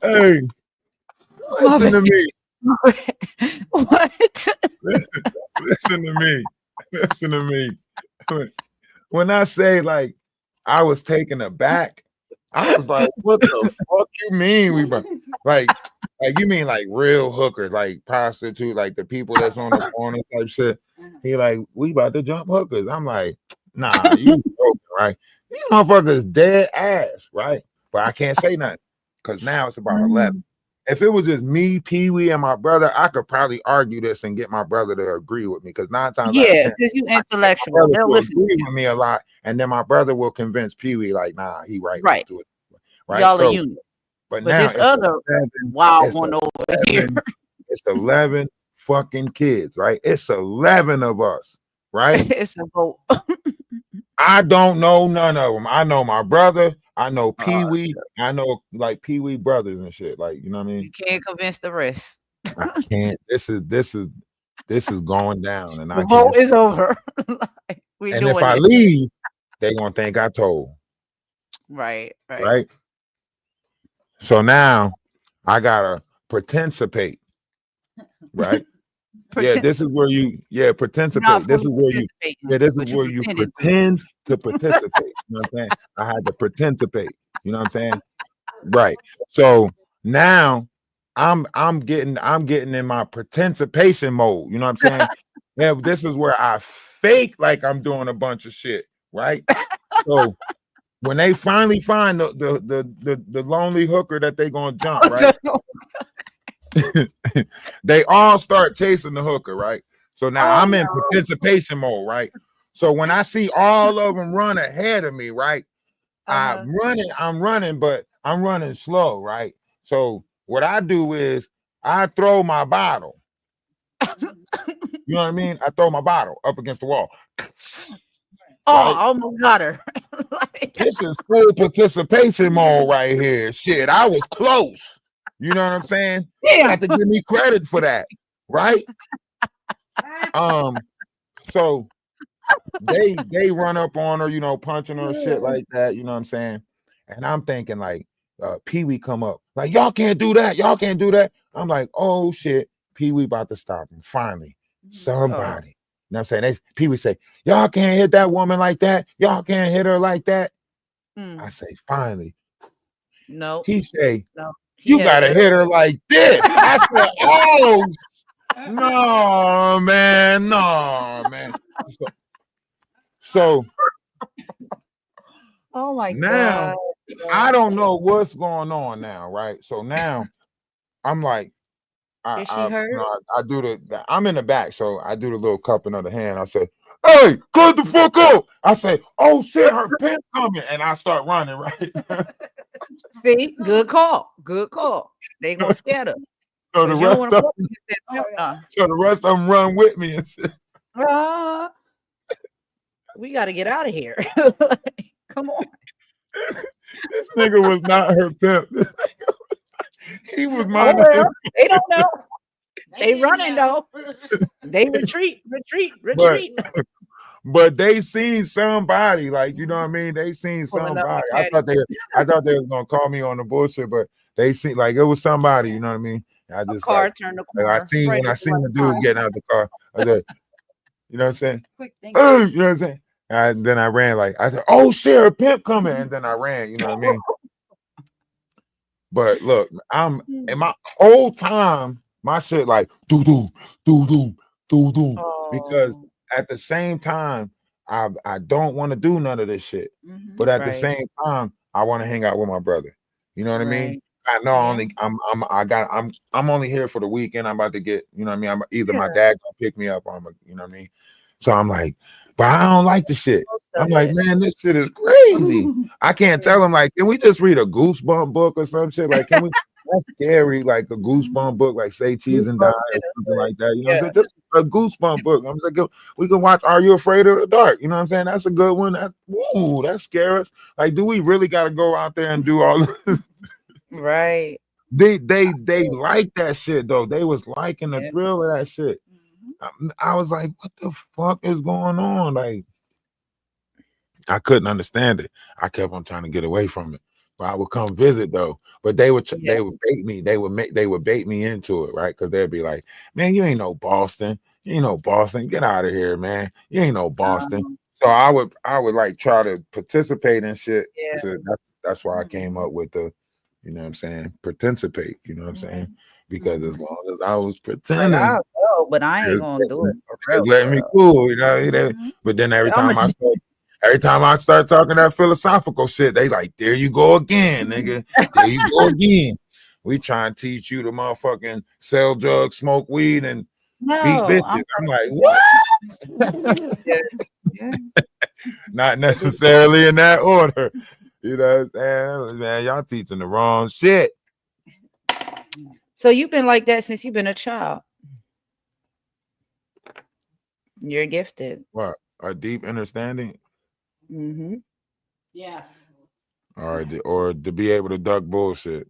hey, listen to me. What? Listen to me. Listen to me. When I say, like, I was taken aback, I was like, what the fuck you mean we like you mean like real hookers, like prostitute, like the people that's on the corner type shit. He like, we about to jump hookers. I'm like, nah, you joking, right? These motherfuckers dead ass, right? But I can't say nothing because now it's about 11. If it was just me, Pee Wee, and my brother, I could probably argue this and get my brother to agree with me. Because 9 times out of 10, because you intellectual. brother They'll will listen. agree with me a lot, and then my brother will convince Pee Wee, like, nah, he right. Right. Let's do it. Right. Y'all So, are unit. but But now this it's other 11, wild it's one over here. 11, it's 11 fucking kids, right? It's 11 of us, right? It's a vote. I don't know none of them. I know my brother. I know Pee Wee. I know like Pee Wee brothers and shit. Like, you know what I mean? You can't convince the rest. I can't. This is going down, and The I vote can't. is over. Like, we And doing if I it. leave, they gonna think I told. Right. Right. So now I gotta participate. Right. Yeah, this is where you participate. This is where you this is where you pretend to participate. You know what I'm saying? I had to participate. You know what I'm saying? Right. So now I'm getting in my participation mode. You know what I'm saying? Yeah, this is where I fake like I'm doing a bunch of shit, right? So when they finally find the lonely hooker that they gonna jump, right? They all start chasing the hooker, right? So now I'm in participation mode, right? So when I see all of them run ahead of me, right? I'm running, but I'm running slow, right? So what I do is I throw my bottle, You know what I mean? I throw my bottle up against the wall. Oh, Right? I almost got her. This is full participation mode right here. Shit, I was close. You know what I'm saying? You Damn. have to give me credit for that, right? So they run up on her, you know, punching her, shit like that. You know what I'm saying? And I'm thinking like, Pee Wee come up, like y'all can't do that, y'all can't do that. I'm like, oh shit, Pee Wee about to stop him. Finally, somebody. You know what I'm saying? Pee Wee say, y'all can't hit that woman like that. Y'all can't hit her like that. I say, finally. No. He say, No. you gotta hit her like this. I said, oh no, man, no, man. So Oh my now God. I don't know what's going on now, right? So now I'm like, Is she hurt? I do I'm in the back, so I do the little cupping of the hand. I say, hey, cut the fuck up. I say, oh shit, her pimp coming, and I start running, right? See, good call. Good call. They gonna scare her. So the rest of so the rest of them run with me and say, we got to get out of here. Come on. This nigga was not her pimp. He was minding his. They don't know. They running though. They retreat. But they seen somebody, like, you know what I mean? They seen somebody. I thought they was gonna call me on the bullshit, but they seen like it was somebody, you know what I mean? I just car like, turned the corner. I seen when I seen the dude getting out the car, I said, you know what I'm saying? Quick thing. You know what I'm saying? And then I ran like I said, oh shit, a pimp coming, and then I ran, you know what I mean? But look, I'm in my whole time, my shit like do because at the same time, I don't want to do none of this shit. But at the same time, I want to hang out with my brother. You know what I mean? I know I'm only here for the weekend. I'm about to get, you know what I mean? I'm either my dad gonna pick me up or you know what I mean? So I'm like, but I don't like the shit. I'm like, man, this shit is crazy. I can't tell him like, can we just read a goosebump book or some shit? Like, can we? That's scary, like a goosebump book, like Say Cheese and Die or something like that. You know what I'm saying? Just a goosebump book. I'm like, we can watch Are You Afraid of the Dark? You know what I'm saying? That's a good one. That scares us. Like, do we really got to go out there and do all this? Right. They like that shit though. They was liking the thrill of that shit. I was like, what the fuck is going on? Like, I couldn't understand it. I kept on trying to get away from it. But I would come visit though. But they would bait me. They would bait me into it, right? Because they'd be like, man, you ain't no Boston. You ain't no Boston. Get out of here, man. You ain't no Boston. So I would like try to participate in shit. So that's why I came up with the, you know what I'm saying, participate, you know what I'm saying? Because as long as I was pretending, like, I'll go, but I ain't gonna do it. Let me cool, you know. But then every time I start talking that philosophical shit, they like, there you go again, nigga. There you go again. We try and teach you to motherfucking sell drugs, smoke weed, and beat bitches. I'm like, what? Not necessarily in that order. You know what I'm saying? Man, y'all teaching the wrong shit. So you've been like that since you've been a child. You're gifted. What? A deep understanding? Yeah. Or to be able to duck bullshit.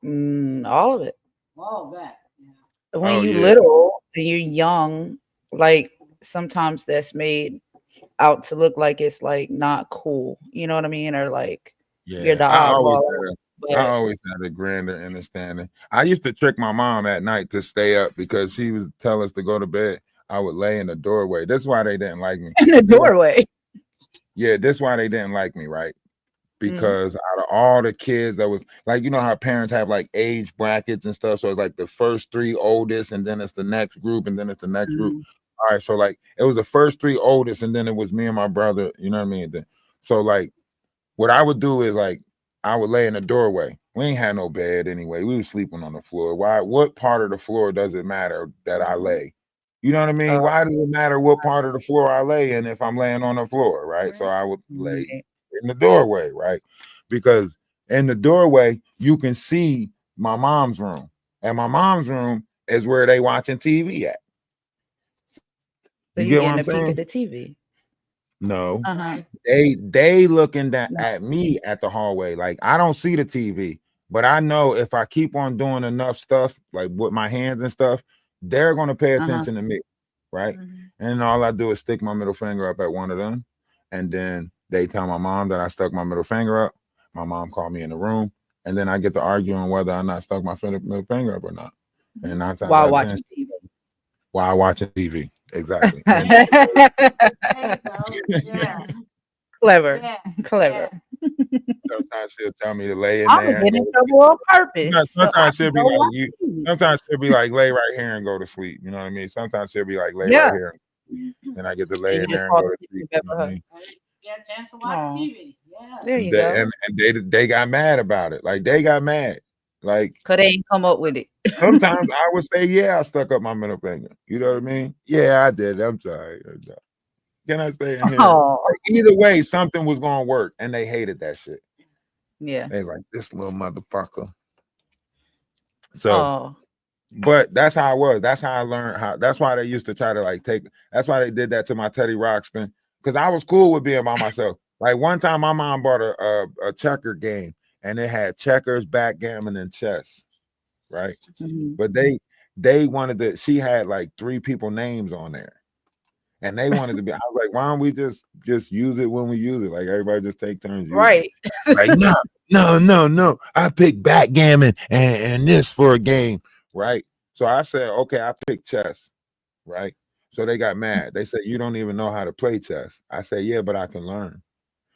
All of it. All of that. Yeah. When you're little and you're young, like sometimes that's made out to look like it's like not cool. You know what I mean? Or like you're the oddball. I always had a grander understanding. I used to trick my mom at night to stay up because she would tell us to go to bed. I would lay in the doorway. That's why they didn't like me. In the doorway. Yeah, that's why they didn't like me, right? Because out of all the kids that was like, you know how parents have like age brackets and stuff. So it's like the first three oldest, and then it's the next group, and then it's the next group. All right, so like it was the first three oldest, and then it was me and my brother. You know what I mean? So like, what I would do is like I would lay in the doorway. We ain't had no bed anyway. We were sleeping on the floor. Why? What part of the floor does it matter that I lay? You know what I mean? Why does it matter what part of the floor I lay in if I'm laying on the floor, right? So I would lay in the doorway, right? Because in the doorway you can see my mom's room, and my mom's room is where they watching TV at. So You you get what getting I'm a peek at saying? the TV. No. Uh-huh. They looking No. at me at the hallway. Like I don't see the TV, but I know if I keep on doing enough stuff, like with my hands and stuff, they're gonna pay attention to me, right? And all I do is stick my middle finger up at one of them, and then they tell my mom that I stuck my middle finger up. My mom called me in the room, and then I get to arguing whether or not stuck my middle finger up or not. And 9 times While out of 10, watching TV. while watching TV, exactly. And Clever. Clever. sometimes she'll tell me to lay in I was there and getting in go. trouble on purpose. So I Sometimes can she'll be go like watch you. TV. Sometimes she'll be like lay right here and go to sleep. You know what I mean? Sometimes she'll be like lay right Yeah. here, and I get to And lay you in just there and fall go to asleep sleep. in bed You know with what I her. mean? Aw. There you They, go. and they got mad about it. Like they got mad. Like Cause they ain't come up with it. sometimes I would say, yeah, I stuck up my middle finger. You know what I mean? Yeah, I did. I'm sorry. Can I stay in here? Oh, Like, either way, something was gonna work, and they hated that shit. yeah. They was like this little motherfucker. So. Oh, But that's how I was. That's how I learned how. That's why they used to try to like take. That's why they did that to my Teddy Ruxpin, because I was cool with being by myself. Like one time, my mom bought a checker game, and it had checkers, backgammon, and chess, right? But they wanted to. She had like 3 people names on there, and they wanted to be. I was like, why don't we just use it when we use it? Like everybody just take turns using right. it. Like no. I picked backgammon and this for a game. Right. So I said, okay, I picked chess. Right. So they got mad. They said, you don't even know how to play chess. I said, yeah, but I can learn.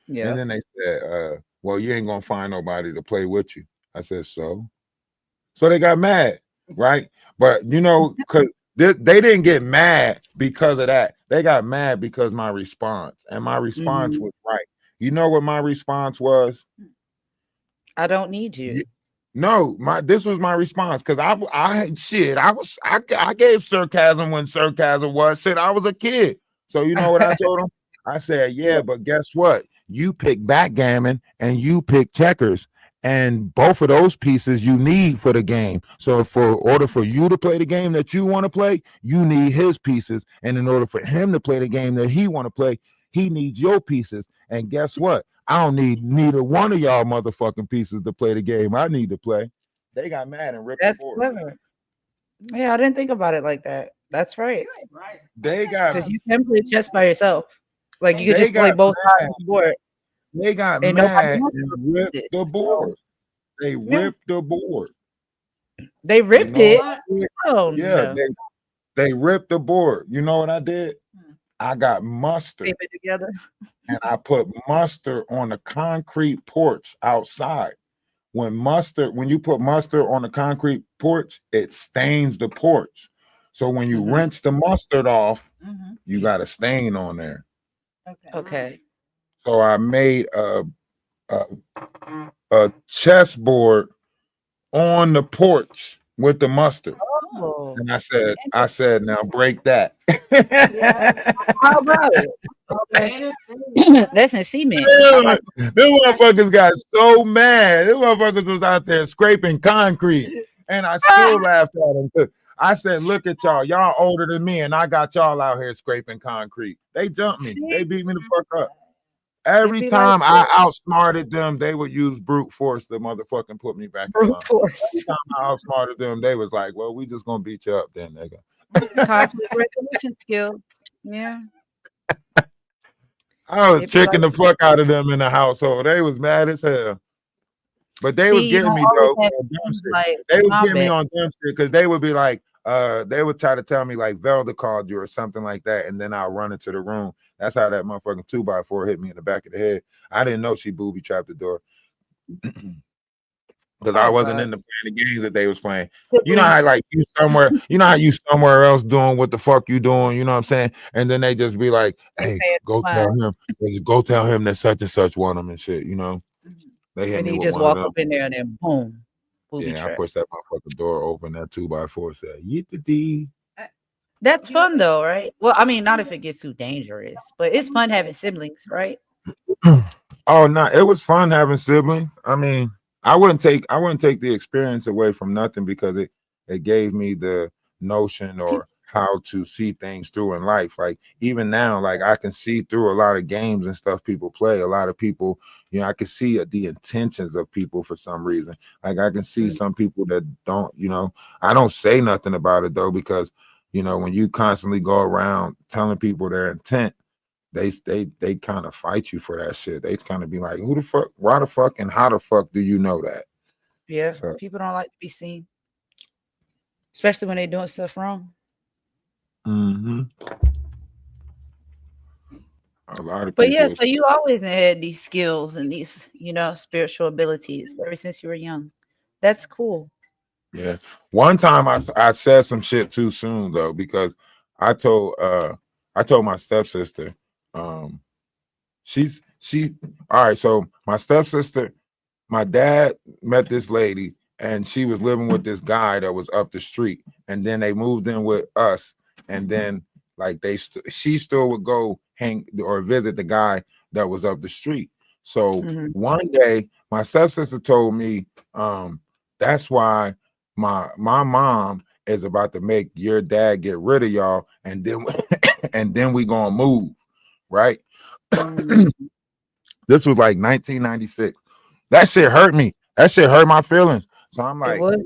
Yeah. And then they said, well, you ain't gonna find nobody to play with you. I said, so they got mad, right? But you know, because they didn't get mad because of that. They got mad because my response, and my response was right. You know what my response was? I don't need you. No, this was my response because I gave sarcasm when sarcasm was said I was a kid. So you know what I told him? I said, yeah, but guess what? You pick backgammon and you pick checkers, and both of those pieces you need for the game. So for order for you to play the game that you want to play, you need his pieces, and in order for him to play the game that he want to play, he needs your pieces. And guess what? I don't need neither one of y'all motherfucking pieces to play the game I need to play. They got mad and ripped That's the board. clever. Yeah, I didn't think about it like that. That's right. They got Because you can play chess by yourself. Like you could They just play got both sides mad. of the board. They got And nobody mad else and ripped it. the board. They ripped the board. They You ripped know it. what I did? Oh Yeah, no. they ripped the board. You know what I did? I got mustard Tape it together. and I put mustard on the concrete porch outside. When you put mustard on the concrete porch, it stains the porch. So when you rinse the mustard off, you got a stain on there. Okay. So I made a chessboard on the porch with the mustard. Oh. And I said, now break that. How about it? Okay. That's in cement. Them motherfuckers got so mad. Them motherfuckers was out there scraping concrete. And I still laughed at them. I said, look at y'all. Y'all older than me, and I got y'all out here scraping concrete. They jumped me. They beat me the fuck up. Every time I outsmarted them, they would use brute force to motherfucking put me back in line. Brute force. Every time I outsmarted them, they was like, well, we just gonna beat you up then, nigga. Conflict resolution skills. Yeah. I was checking the fuck out of them in the household. They was mad as hell. But they was getting me though. They was getting me on dumb shit because they would be like, they would try to tell me like Velda called you or something like that, and then I'll run into the room. That's how that motherfucking 2x4 hit me in the back of the head. I didn't know she booby trapped the door. Because I wasn't in the games that they was playing. You know how like you how you somewhere else doing what the fuck you doing, you know what I'm saying? And then they just be like, hey, go tell him that such and such want him and shit, you know. They hit and me you with just one walk of them. up in there and then boom. Yeah, I pushed that motherfucking door open, that 2x4 said, "Yeet the D." That's fun though, right? Well, I mean, not if it gets too dangerous, but it's fun having siblings, right? Oh no, it was fun having siblings. I mean, I wouldn't take the experience away from nothing because it gave me the notion or how to see things through in life. Like even now, like I can see through a lot of games and stuff people play. A lot of people, you know, I can see the intentions of people for some reason. Like I can see some people that don't, you know, I don't say nothing about it though, because you know, when you constantly go around telling people their intent, they kind of fight you for that shit. They kind of be like, who the fuck, why the fuck, and how the fuck do you know that? Yeah, So people don't like to be seen, especially when they're doing stuff wrong. mhm. A lot of But yeah, people. so you always had these skills and these, spiritual abilities ever since you were young. That's cool. Yeah. One time I said some shit too soon though, because I told I told my stepsister, um, she all right, so my stepsister, my dad met this lady and she was living with this guy that was up the street, and then they moved in with us, and then like she still would go hang or visit the guy that was up the street. So Mhm. one day my stepsister told me, that's why my mom is about to make your dad get rid of y'all, and then and then we gonna move, right? Mm. This was like 1996. That shit hurt me. That shit hurt my feelings. So I'm It like, was.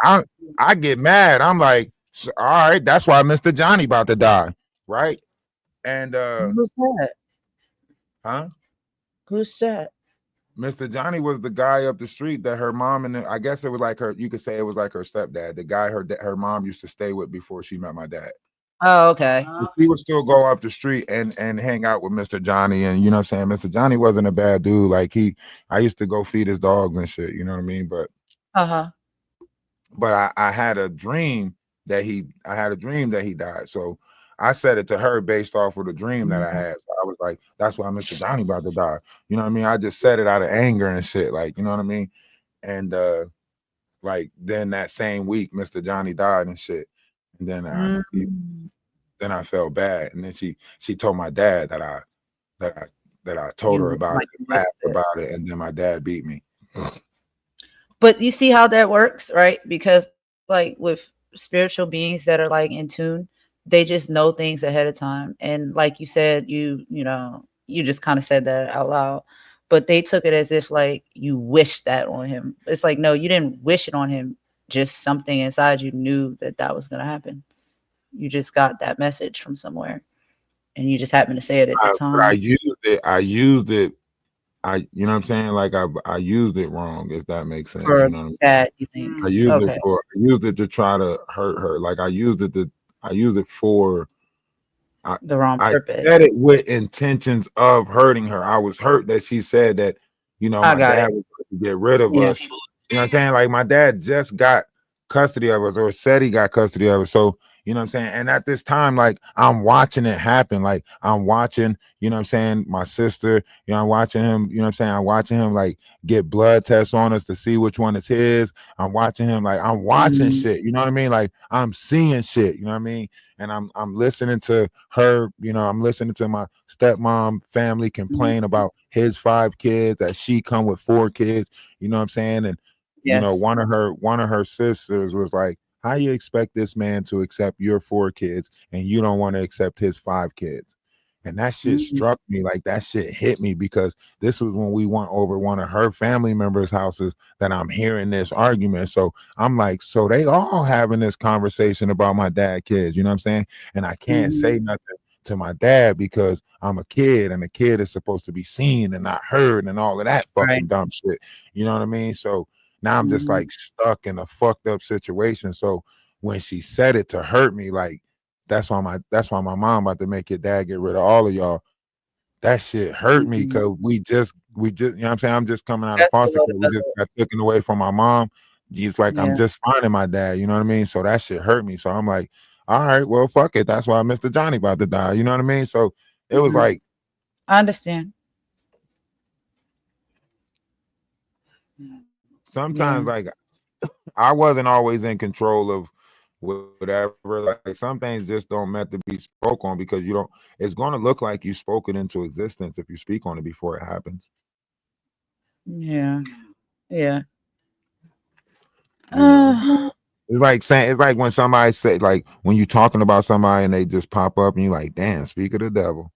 so I get mad. I'm like, all right, that's why Mr. Johnny about to die, right? And Who's that? huh? Who's that? Mr. Johnny was the guy up the street that her mom and I guess it was like her. You could say it was like her stepdad, the guy her mom used to stay with before she met my dad. Oh, okay. She would still go up the street and hang out with Mr. Johnny, and you know what I'm saying. Mr. Johnny wasn't a bad dude. Like I used to go feed his dogs and shit. You know what I mean? Uh-huh. But I had a dream that he died. So I said it to her based off of the dream that I Mhm. had. So I was like, that's why Mr. Johnny about to die. You know what I mean? I just said it out of anger and shit. Like, you know what I mean? And like then that same week, Mr. Johnny died and shit. And Mm. then I felt bad. And then she told my dad that I that I told her You about like it and missed laughed it. about it. And then my dad beat me. But you see how that works, right? Because like with spiritual beings that are like in tune, they just know things ahead of time. And like you said, you just kind of said that out loud. But they took it as if like you wished that on him. It's like no, you didn't wish it on him. Just something inside you knew that that was going to happen. You just got that message from somewhere and you just happened to say it at the But I time used it. I used it. You know what I'm saying? Like I used it wrong, if that makes sense. You for know what I mean? that, you think. Okay. I used it to try to hurt her. Like I used it for I The wrong I purpose. said it with intentions of hurting her. I was hurt that she said that, you know, I my got dad it. was going to get rid of Yeah. us. You know what I'm saying? Like my dad just got custody of us or said he got custody of us. So, you know what I'm saying? And at this time, like I'm watching it happen. Like I'm watching, you know what I'm saying, my sister, you know, I'm watching him, you know what I'm saying? I'm watching him like get blood tests on us to see which one is his. I'm watching him like I'm watching Mm, shit, you know what I mean? Like I'm seeing shit, you know what I mean? And I'm listening to her, you know, I'm listening to my stepmom family complain about his 5 kids, that she come with 4 kids, you know what I'm saying? And you know, yes. one of her sisters was like, how you expect this man to accept your 4 kids and you don't want to accept his 5 kids? And that shit Mm, struck me, like that shit hit me, because this was when we went over one of her family members' houses that I'm hearing this argument. So I'm like, so they all having this conversation about my dad kids, you know what I'm saying? And I can't mhm. say nothing to my dad because I'm a kid and a kid is supposed to be seen and not heard and all of that Right. fucking dumb shit. You know what I mean? So now I'm just Mhm. like stuck in a fucked up situation. So when she said it to hurt me, like that's why my mom about to make your dad get rid of all of y'all. That shit hurt me Mhm. because you know what I'm saying? I'm just coming out of That's a foster lot care. We of just got taken away from my mom. He's like, I'm yeah. just finding my dad, you know what I mean? So that shit hurt me. So I'm like, all right, well, fuck it. That's why Mr. Johnny about to die. You know what I mean? So it was Mhm. like I understand. Yeah. sometimes like I wasn't always in control of whatever. Like some things just don't meant to be spoke on because you don't. It's going to look like you spoke it into existence if you speak on it before it happens. Yeah. Yeah. You know. It's like saying it's like when somebody say like when you're talking about somebody and they just pop up and you're like, damn, speak of the devil.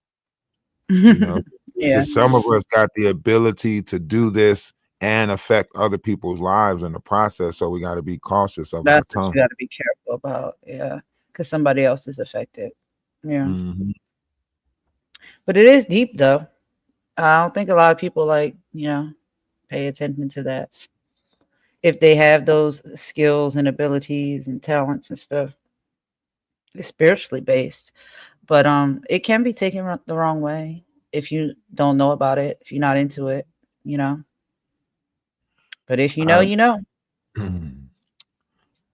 You know, Yeah, because some of us got the ability to do this and affect other people's lives in the process. So we got to be cautious of our that's what tongue. you got to be careful about. Yeah, because somebody else is affected. Yeah, Hmm. but it is deep though. I don't think a lot of people pay attention to that. If they have those skills and abilities and talents and stuff, it's spiritually based. But it can be taken the wrong way if you don't know about it, if you're not into it, you know. But if you know, I, you know.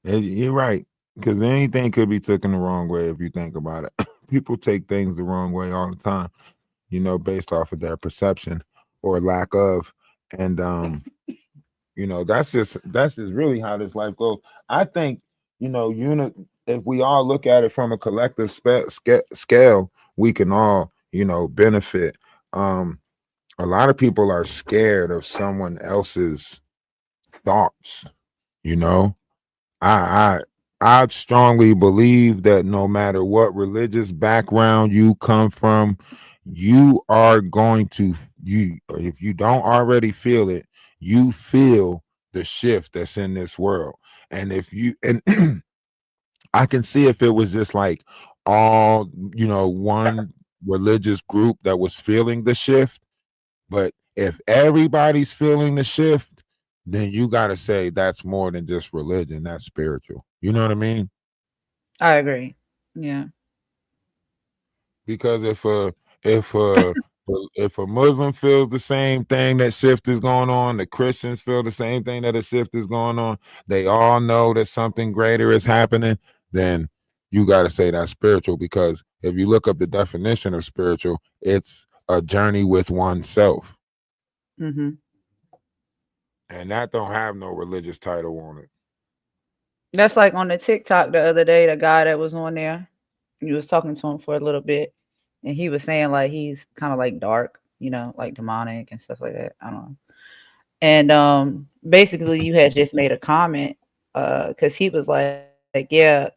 you're right, because anything could be taken the wrong way if you think about it. People take things the wrong way all the time, you know, based off of their perception or lack of. And you know, that's just really how this life goes. I think, you know, if we all look at it from a collective scale, we can all, you know, benefit. Um, a lot of people are scared of someone else's thoughts, you know. I strongly believe that no matter what religious background you come from, you are going to you if you don't already feel it, you feel the shift that's in this world. And if you and I can see if it was just like all, you know, one religious group that was feeling the shift, but if everybody's feeling the shift, then you got to say that's more than just religion, that's spiritual. You know what I mean? I agree. Yeah. Because if a Muslim feels the same thing that shift is going on, the Christians feel the same thing that a shift is going on, they all know that something greater is happening, then you got to say that's spiritual. Because if you look up the definition of spiritual, it's a journey with oneself, Hmm. and that don't have no religious title on it. That's like on the TikTok the other day, the guy that was on there, you was talking to him for a little bit, and he was saying like he's kind of like dark, like demonic and stuff like that. I don't know. And basically, you had just made a comment because he was like, "Yeah,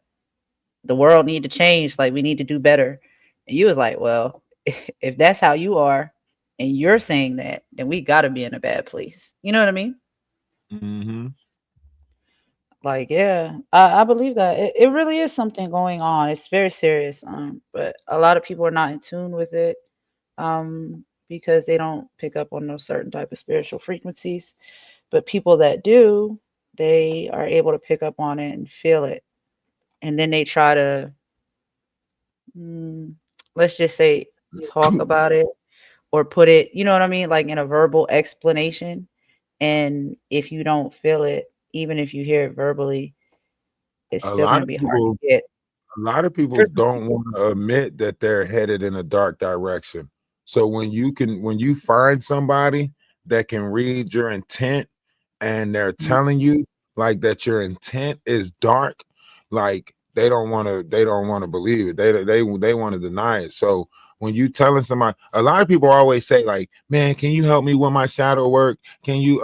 the world need to change. Like we need to do better." And you was like, "Well, if that's how you are, and you're saying that, then we got to be in a bad place." You know what I mean? Mm-hmm. Like, yeah, I believe that it really is something going on. It's very serious. But a lot of people are not in tune with it. Because they don't pick up on those certain type of spiritual frequencies. But people that do, they are able to pick up on it and feel it. And then they try to, mm, let's just say, talk about it or put it, you know what I mean? Like in a verbal explanation. And if you don't feel it, even if you hear it verbally, it's A still going lot to of be hard people to get. a lot of people For some don't people. want to admit that they're headed in a dark direction. So when you find somebody that can read your intent and they're Mhm. telling you like that your intent is dark, like they don't want to believe it. They want to deny it. So when you telling somebody, a lot of people always say like, "Man, can you help me with my shadow work? Can you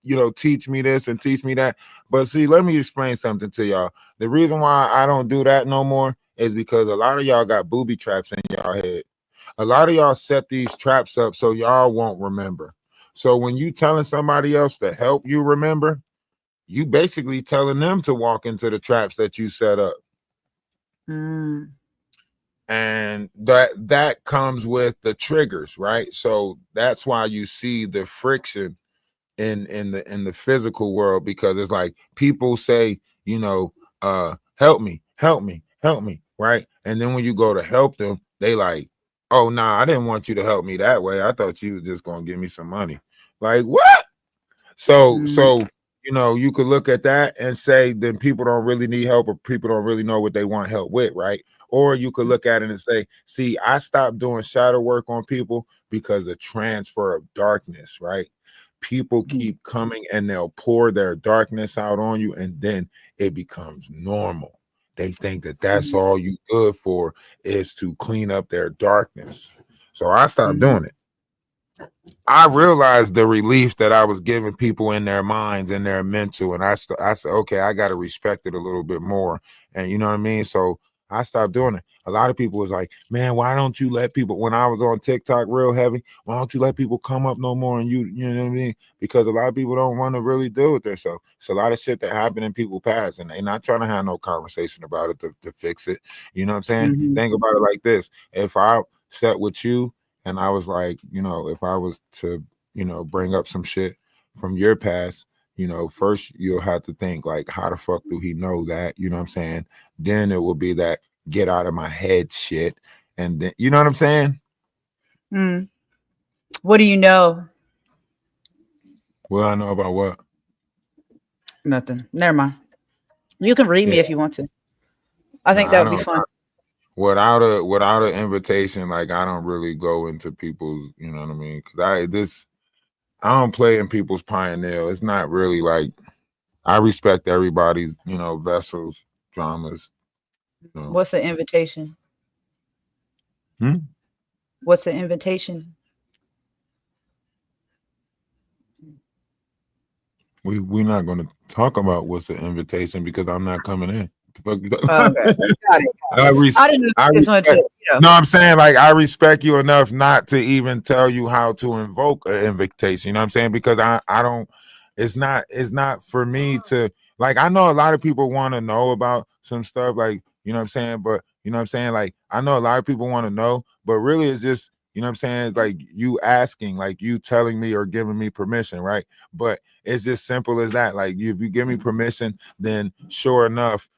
you know, teach me this and teach me that?" But see, let me explain something to y'all. The reason why I don't do that no more is because a lot of y'all got booby traps in y'all head. A lot of y'all set these traps up so y'all won't remember. So when you telling somebody else to help you remember, you basically telling them to walk into the traps that you set up. Mm, And that comes with the triggers, right? So that's why you see the friction in the physical world, because it's like people say, you know, help me, help me, help me, right? And then when you go to help them, they like, oh nah, I didn't want you to help me that way. I thought you was just gonna give me some money. Like what? So mm, so you know, you could look at that and say then people don't really need help, or people don't really know what they want help with, right? Or you could look at it and say, see, I stopped doing shadow work on people because of transfer of darkness, right? People mhm, keep coming and they'll pour their darkness out on you, and then it becomes normal. They think that that's mhm, all you good for is to clean up their darkness. So I stopped mhm. doing it. I realized the relief that I was giving people in their minds and their mental, and I said, okay, I got to respect it a little bit more, and you know what I mean. So I stopped doing it. A lot of people was like, man, why don't you let people? When I was on TikTok real heavy, why don't you let people come up no more? And you know what I mean? Because a lot of people don't want to really deal with themselves. It's a lot of shit that happened in people past, and they're not trying to have no conversation about it to fix it. You know what I'm saying? Mhm. Think about it like this: if I sat with you and I was like, you know, if I was to, you know, bring up some shit from your past, you know, first you'll have to think like, how the fuck do he know that? You know what I'm saying? Then it will be that get out of my head shit. And then, you know what I'm saying? Mm. What do you know? Well, I know about what? Nothing. Never mind. You can read Yeah. me if you want to. I No, think that I would be don't. fun. Without an invitation, like I don't really go into people's, you know what I mean? Because I don't play in people's pioneer. It's not really like I respect everybody's, you know, vessels, dramas, you know. What's the invitation? Hmm? What's the invitation? We're not going to talk about what's the invitation because I'm not coming in. What the fuck you Oh, okay. Got it. I I didn't know if I you just wanted respect. to, you know. No, I'm saying like I respect you enough not to even tell you how to invoke an invitation. You know what I'm saying? Because I don't. It's not for me to like. I know a lot of people want to know about some stuff, like you know what I'm saying. But you know what I'm saying. Like I know a lot of people want to know, but really it's just you know what I'm saying. It's like you asking, like you telling me or giving me permission, right? But it's just simple as that. Like if you give me permission, then sure enough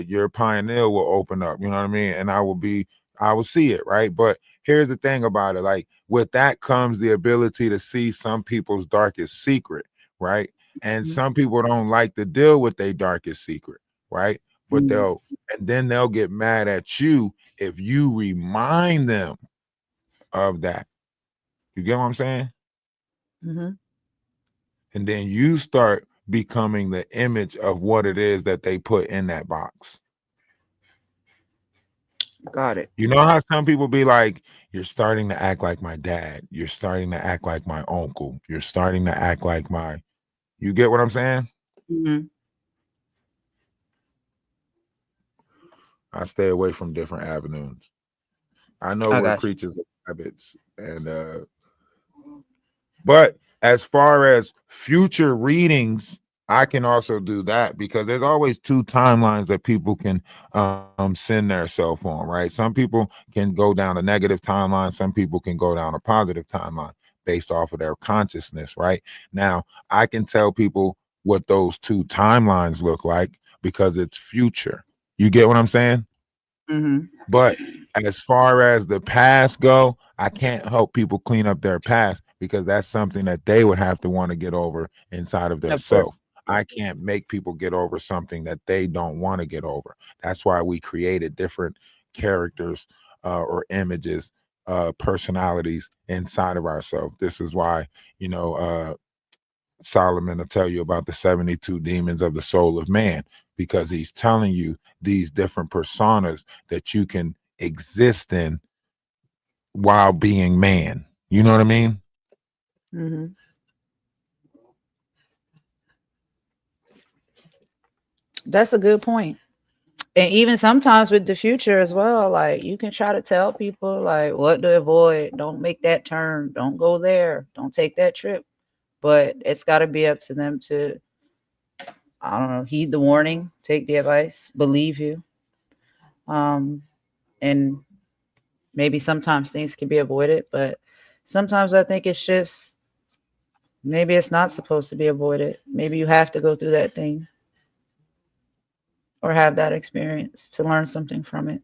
your pioneer will open up, you know what I mean? And I will see it, right? But here's the thing about it, like with that comes the ability to see some people's darkest secret, right? And some people don't like to deal with their darkest secret, right? But Mhm. they'll get mad at you if you remind them of that. You get what I'm saying? Mhm. And then you start becoming the image of what it is that they put in that box. Got it. You know how some people be like, you're starting to act like my dad. You're starting to act like my uncle. You're starting to act like you get what I'm saying? Mhm. I stay away from different avenues. I know I we're got you. creatures of habits. But as far as future readings, I can also do that because there's always two timelines that people can send their cell phone, right? Some people can go down a negative timeline, some people can go down a positive timeline based off of their consciousness, right? Now, I can tell people what those two timelines look like because it's future. You get what I'm saying? Mhm. But as far as the past go, I can't help people clean up their past because that's something that they would have to want to get over inside of their Of course. self. I can't make people get over something that they don't want to get over. That's why we created different characters or images, personalities inside of ourselves. This is why, you know, Solomon will tell you about the 72 demons of the soul of man because he's telling you these different personas that you can exist in while being man. You know what I mean? Mhm. That's a good point. And even sometimes with the future as well, like you can try to tell people like what to avoid, don't make that turn, don't go there, don't take that trip. But it's got to be up to them to, I don't know, heed the warning, take the advice, believe you. Um, and maybe sometimes things can be avoided, but sometimes I think it's just maybe it's not supposed to be avoided. Maybe you have to go through that thing or have that experience to learn something from it.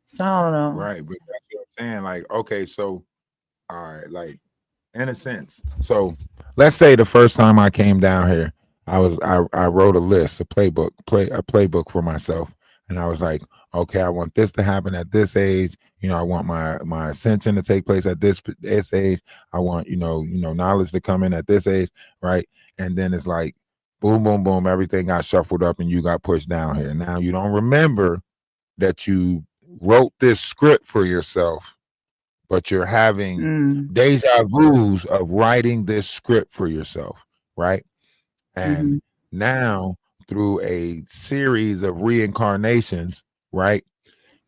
So I don't know. Right. But that's what I'm saying. Like, okay, so all right, like in a sense. So let's say the first time I came down here, I wrote a list, a playbook for myself. And I was like, okay, I want this to happen at this age. You know, I want my ascension to take place at this age. I want, knowledge to come in at this age, right? And then it's like boom, boom, boom, everything got shuffled up and you got pushed down here. Now you don't remember that you wrote this script for yourself but you're having Mm. deja vu's of writing this script for yourself, right? And Mhm. now through a series of reincarnations, right,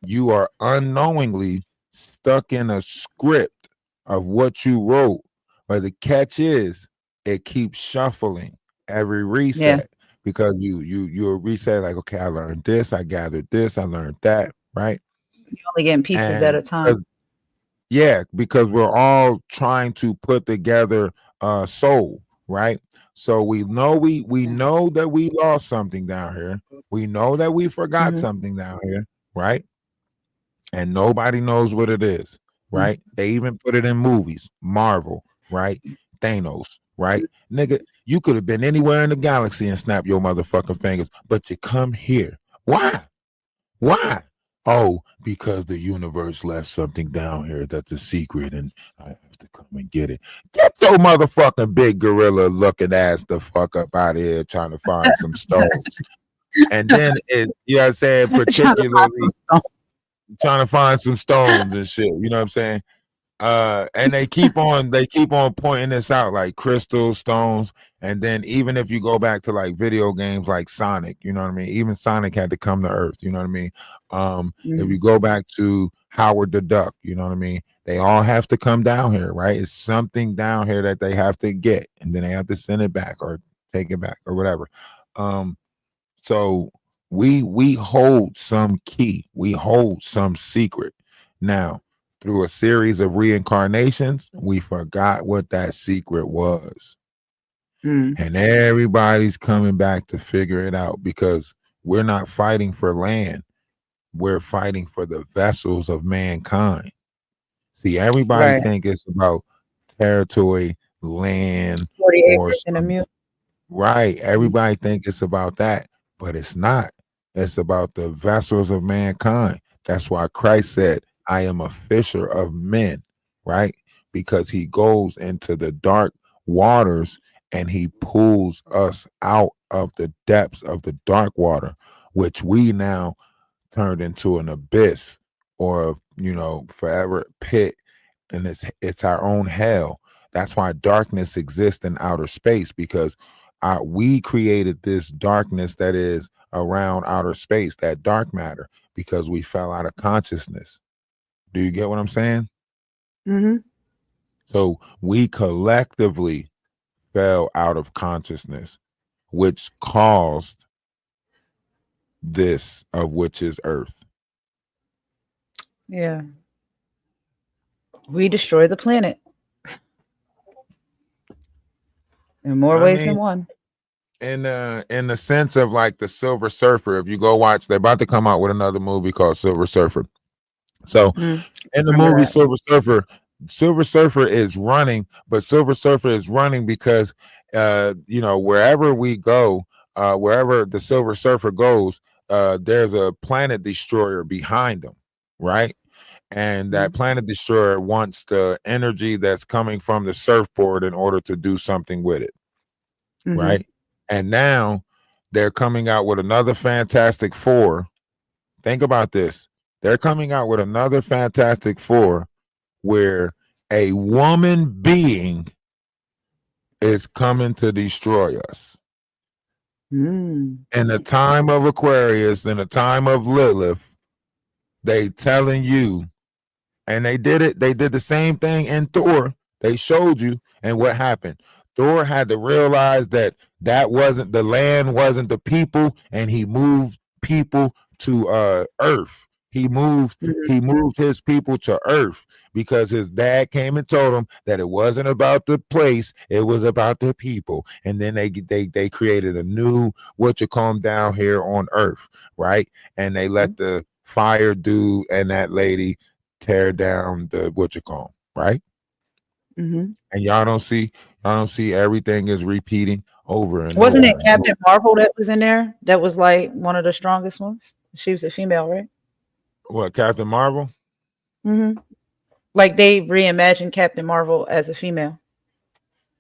you are unknowingly stuck in a script of what you wrote. But the catch is it keeps shuffling every Yeah. reset because you reset like, okay, I learned this, I gathered this, I learned that, right? You're only getting pieces at And a time. yeah, because we're all trying to put together a soul, right? So we know that we lost something down here. We know that we forgot Mhm. something down here, right? And nobody knows what it is, right? They even put it in movies, Marvel, right? Thanos, right? Nigga, you could have been anywhere in the galaxy and snap your motherfucking fingers, but you come here. Why? Why? Oh, because the universe left something down here that's a secret and I have to come and get it. Get your motherfucking big gorilla looking ass the fuck up out of here trying to find some stones. And then you know what I'm saying, Trying to find some particularly stone. trying to find some stones and shit. You know what I'm saying? And they keep on pointing this out like crystal stones. And then even if you go back to like video games like Sonic, you know what I mean? Even Sonic had to come to Earth, you know what I mean? If you go back to Howard the Duck, you know what I mean? They all have to come down here, right? It's something down here that they have to get, and then they have to send it back or take it back or whatever. So we hold some key, we hold some secret. Now, through a series of reincarnations, we forgot what that secret was. Mm. And everybody's coming back to figure it out because we're not fighting for land. We're fighting for the vessels of mankind. See, everybody Right. think it's about territory, land, 40 or acres and a mule. right. Everybody think it's about that, but it's not. It's about the vessels of mankind. That's why Christ said, I am a fisher of men, right? Because he goes into the dark waters and he pulls us out of the depths of the dark water, which we now turned into an abyss or, forever pit, and it's our own hell. That's why darkness exists in outer space because we created this darkness that is around outer space, that dark matter, because we fell out of consciousness. Do you get what I'm saying? Mm-hmm. So we collectively fell out of consciousness, which caused this of which is Earth. Yeah. We destroy the planet in more I ways mean, than one. in the sense of like the Silver Surfer, if you go watch, they're about to come out with another movie called Silver Surfer. So Mm. in the Remember movie that. Silver Surfer is running, but Silver Surfer is running because wherever we go, wherever the Silver Surfer goes, there's a planet destroyer behind them, right? And that planet destroyer wants the energy that's coming from the surfboard in order to do something with it, Mm-hmm. right? And now they're coming out with another Fantastic Four. Think about this. They're coming out with another Fantastic Four where a woman being is coming to destroy us. Mm. In the time of Aquarius, in the time of Lilith, they telling you, and they did the same thing in Thor. They showed you, and what happened? Thor had to realize that wasn't the land, wasn't the people, and he moved people to Earth. He moved his people to Earth because his dad came and told him that it wasn't about the place, it was about the people. And then they created a new what you call down here on Earth, right? And they let the fire dude and that lady tear down the what you call, right? Mm-hmm. And y'all don't see everything is repeating over and Wasn't over it and Captain over. Marvel that was in there? That was like one of the strongest ones. She was a female, right? What, Captain Marvel? Mm-hmm. Like they reimagined Captain Marvel as a female.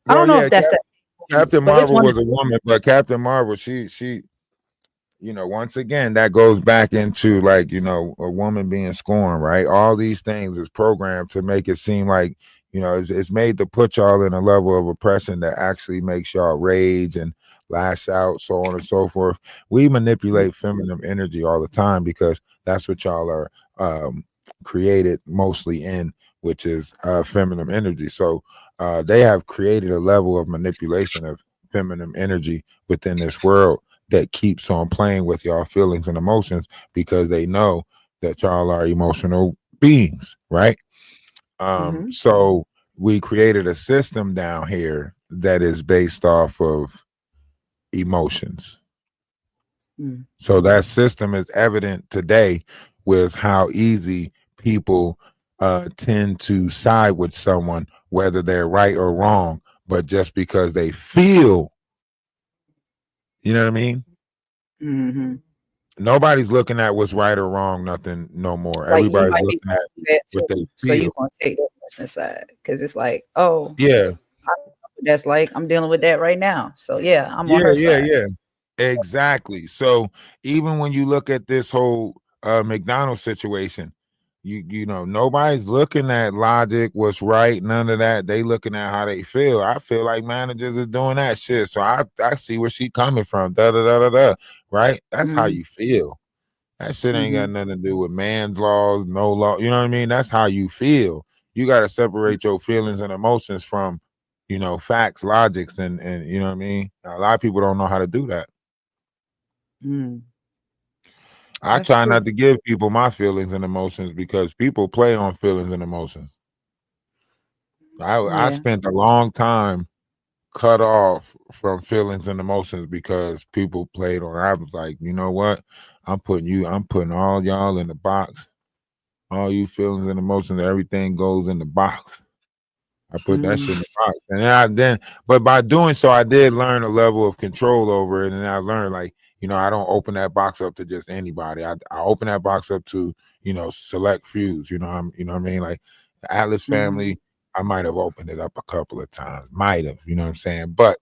I Well, don't know yeah, if that's that, Captain but it's Marvel one. was a woman, but Captain Marvel, she once again, that goes back into like, a woman being scorned, right? All these things is programmed to make it seem like, it's made to put y'all in a level of oppression that actually makes y'all rage and lash out, so on and so forth. We manipulate feminine energy all the time because that's what y'all are created mostly in, which is feminine energy. So they have created a level of manipulation of feminine energy within this world that keeps on playing with y'all feelings and emotions because they know that y'all are emotional beings, right? So we created a system down here that is based off of emotions. So that system is evident today with how easy people tend to side with someone, whether they're right or wrong, but just because they feel, you know what I mean? Mm-hmm. Nobody's looking at what's right or wrong, nothing no more. Like you Everybody's might be looking at going through that what too, they so you feel. gonna take that person's side because it's like, oh, Yeah, that's like I'm dealing with that right now. So yeah, I'm on yeah, her yeah, side. yeah. Exactly. So even when you look at this whole McDonald's situation, nobody's looking at logic, what's right, none of that. They looking at how they feel. I feel like managers is doing that shit. So I see where she coming from. Da da da da da. Right? That's how Mhm. you feel. That shit ain't got Mhm. nothing to do with man's laws, no law. You know what I mean? That's how you feel. You got to separate your feelings and emotions from, facts, logics, and you know what I mean? A lot of people don't know how to do that. Mm. I That's try true. not to give people my feelings and emotions because people play on feelings and emotions. I Yeah. spent a long time cut off from feelings and emotions because people played on. I was like, you know what? I'm putting all y'all in the box. All you feelings and emotions, everything goes in the box. I put that shit in Mm. the box. And but by doing so, I did learn a level of control over it. And I learned, like, I don't open that box up to just anybody. I open that box up to, select fews. You know what I mean? Like the Atlas Mhm. family, I might have opened it up a couple of times. Might have, you know what I'm saying? But,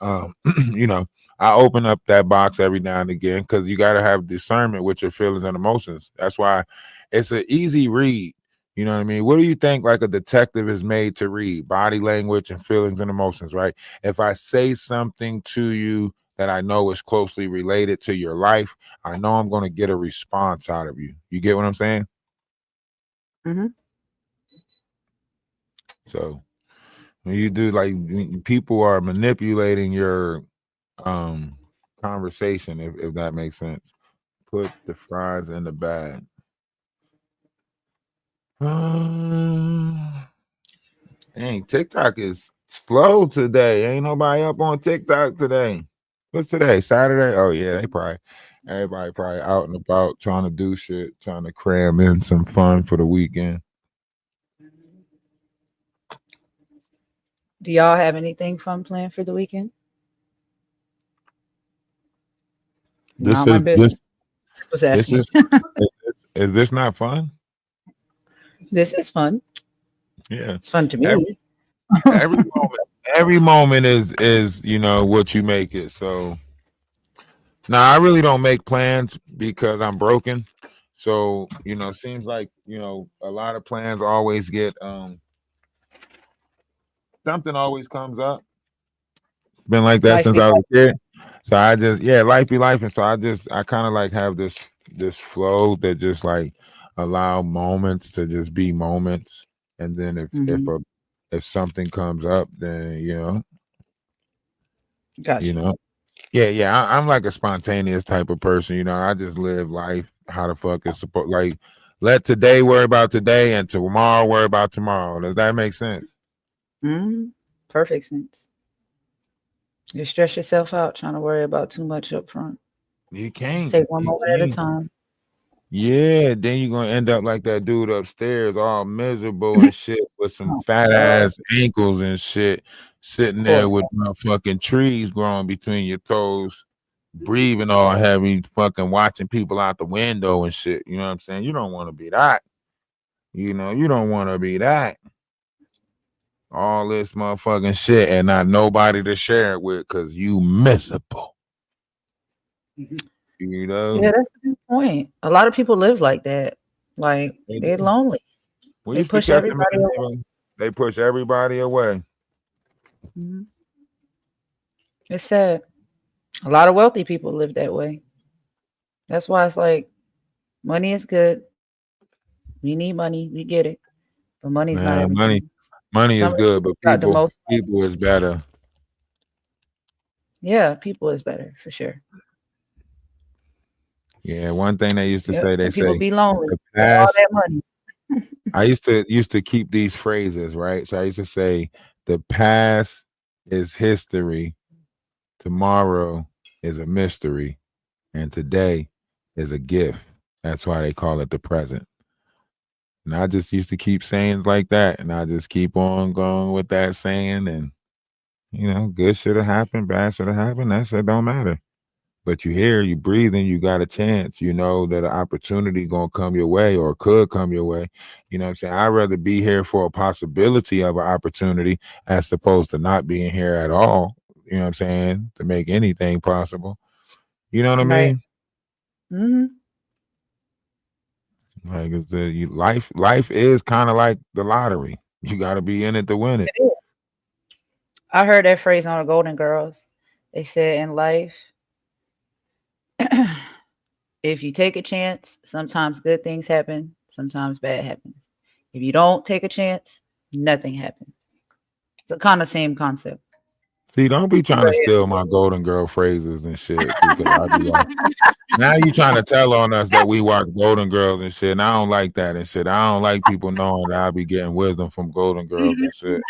you know, I open up that box every now and again because you got to have discernment with your feelings and emotions. That's why it's an easy read. You know what I mean? What do you think like a detective is made to read? Body language and feelings and emotions, right? If I say something to you that I know is closely related to your life, I know I'm going to get a response out of you. You get what I'm saying? Mhm. So when you do, like, when people are manipulating your conversation, if that makes sense. Put the fries in the bag. Dang, TikTok is slow today. Ain't nobody up on TikTok today. What's today? Saturday? Oh yeah, everybody probably out and about trying to do shit, trying to cram in some fun for the weekend. Do y'all have anything fun planned for the weekend? This Not my is business. I was this asking. is is this not fun? This is fun. Yeah. It's fun to Every me. every moment is what you make it. So now I really don't make plans because I'm broken. So, seems like, a lot of plans always get something always comes up. It's been like that Life since be I was like, a kid. So I just, yeah, life be life. And so I kind of like have this flow that just like allow moments to just be moments. And then mhm. if something comes up, then you Gotcha. know, yeah. I'm like a spontaneous type of person. I just live life. How the fuck is supposed, like, let today worry about today and tomorrow worry about tomorrow. Does that make sense? Mhm. Perfect sense. You stress yourself out trying to worry about too much up front. You Just can't. take one You moment at a can't. time. Yeah, then you're gonna end up like that dude upstairs, all miserable and shit, with some Oh, fat God. ass ankles and shit, sitting Poor there with guy. motherfucking trees growing between your toes, breathing all heavy, fucking watching people out the window and shit. You know what I'm saying? You don't want to be that. You don't want to be that. All this motherfucking shit and not nobody to share it with because you miserable. You know, Yeah, that's a good point. A lot of people live like that. Like they they're do. lonely. We They used to push catch them everybody in the away. neighborhood. They push everybody away. Mhm. It's sad. A lot of wealthy people live that way. That's why it's like money is good. We need money. We get it. But money's not Man, everything. money Some is of the good, people but got the most money. people is better. Yeah, people is better for sure. Yeah, one thing they used to Yep. say, they And people say be lonely the with all past. that money. I used to keep these phrases, right? So I used to say the past is history, tomorrow is a mystery, and today is a gift. That's why they call it the present. And I just used to keep sayings like that, and I just keep on going with that saying, and good should have happened, bad should have happened. That shit don't matter. But you here, you breathing, you got a chance. You know that an opportunity gonna come your way or could come your way. You know what I'm saying? I'd rather be here for a possibility of an opportunity as opposed to not being here at all. You know what I'm saying? To make anything possible. You know what I Right. mean? Hmm. Like it's life is kind of like the lottery. You got to be in it to win it. It is. I heard that phrase on the Golden Girls. They said in life, if you take a chance, sometimes good things happen, sometimes bad happens. If you don't take a chance, nothing happens. It's kind of same concept. See, don't be trying But to steal my Golden Girl phrases and shit because I be like, now you trying to tell on us that we watch Golden Girls and shit. And I don't like that and shit. I don't like people knowing that I be getting wisdom from Golden Girls and shit.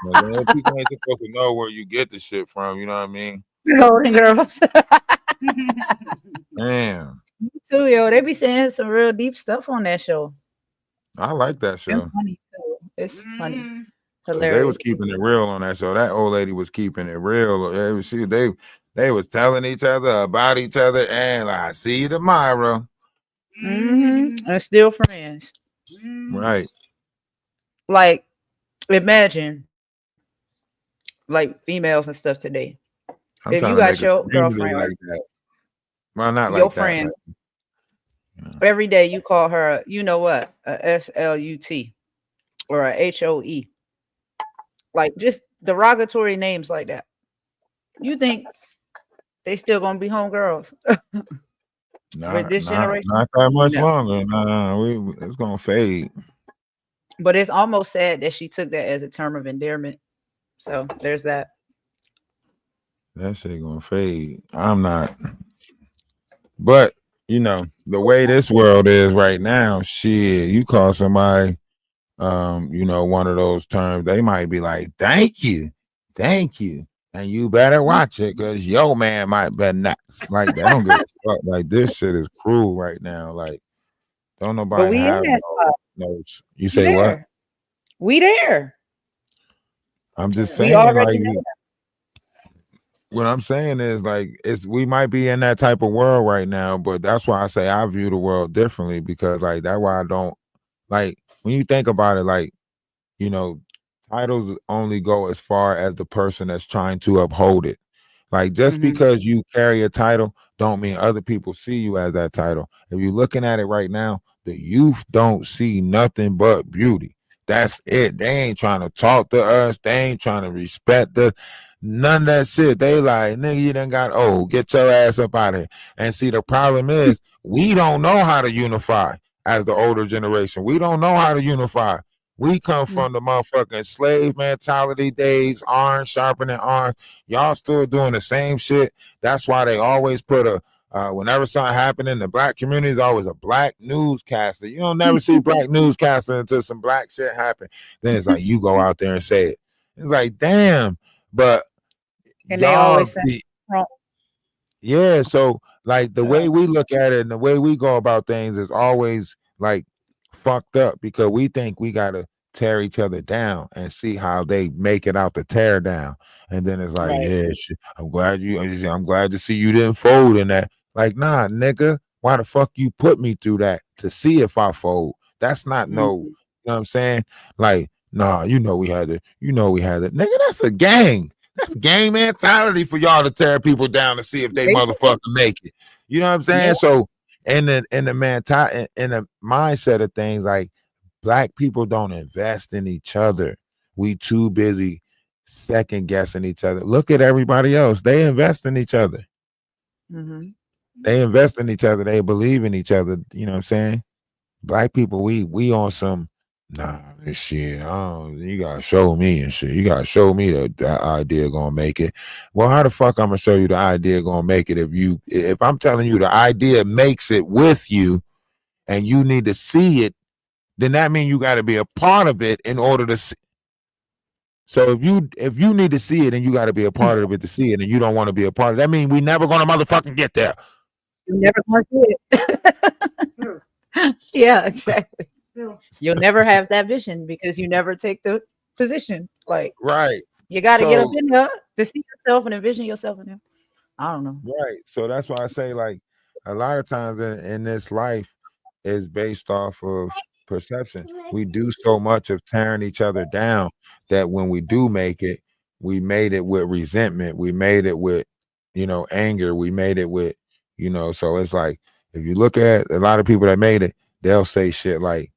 People ain't supposed to know where you get the shit from. You know what I mean? Golden Girls. Damn, Me too, yo. They be saying some real deep stuff on that show. I like that It's show funny too. It's funny. because they was Hilarious. keeping it real on that show. That old lady was keeping it real. They was telling each other about each other, and like, I see you tomorrow. And still friends. Right. Like, imagine like females and stuff today. I'm If trying you to got make a your community girlfriend, right? like that. Well, not Your like that. friend, Like, every day you call her, you know what, a SLUT or a HOE, like just derogatory names like that. You think they still gonna be homegirls with this generation? not that much No. longer. No, it's gonna fade. But it's almost sad that she took that as a term of endearment. So there's that. That shit gonna fade. I'm not. But the way this world is right now, shit, you call somebody, one of those terms, they might be like, thank you, and you better watch it because your man might be nuts. Like they don't give a fuck. Like this shit is cruel right now. Like don't But nobody we in have that spot. no. You We say what? there. We there. I'm just We saying, like already there. what I'm saying is like we might be in that type of world right now, but that's why I say I view the world differently because like that's why I don't like when you think about it, like, you know, titles only go as far as the person that's trying to uphold it. Like just Mhm. because you carry a title don't mean other people see you as that title. If you're looking at it right now, the youth don't see nothing but beauty. That's it. They ain't trying to talk to us. They ain't trying to respect the none of that shit. They like, nigga, you done got old. Get your ass up out of here. And see, the problem is we don't know how to unify as the older generation. We don't know how to unify. We come from the motherfucking slave mentality days, arms sharpening arms. Y'all still doing the same shit. That's why they always put whenever something happened in the black community, is always a black newscaster. You don't never see black newscaster until some black shit happen. Then it's like you go out there and say it. It's like, damn, but And they y'all always say be wrong. yeah, so like the way we look at it and the way we go about things is always like fucked up because we think we gotta tear each other down and see how they make it out the tear down. And then it's like, Right. yeah, shit, I'm glad to see you didn't fold in that. Like, nah, nigga, why the fuck you put me through that to see if I fold? That's not no, Mhm. you know what I'm saying? Like, nah, we had it. Nigga, that's a gang. That's gang mentality for y'all to tear people down to see if they They motherfucking make it. You know what I'm saying? Yeah. So in the mindset of things, like black people don't invest in each other. We too busy second guessing each other. Look at everybody else. They invest in each other. Mhm. They invest in each other. They believe in each other. You know what I'm saying? Black people, we on some this shit. You gotta show me and shit. You gotta show me that idea gonna make it. Well, how the fuck I'm gonna show you the idea gonna make it if I'm telling you the idea makes it with you and you need to see it, then that means you gotta be a part of it in order to see. So if you need to see it and you gotta be a part of it to see it and you don't want to be a part of it, that means we never gonna motherfucking get there. You're never gonna see it. Yeah, exactly. You'll never have that vision because you never take the position. Like, Right. you got to get up So in there to see yourself and envision yourself in there. I don't know. right. So that's why I say, like, a lot of times in this life is based off of perception. We do so much of tearing each other down that when we do make it, we made it with resentment. We made it with, anger. We made it with, so it's like, if you look at a lot of people that made it, they'll say shit like,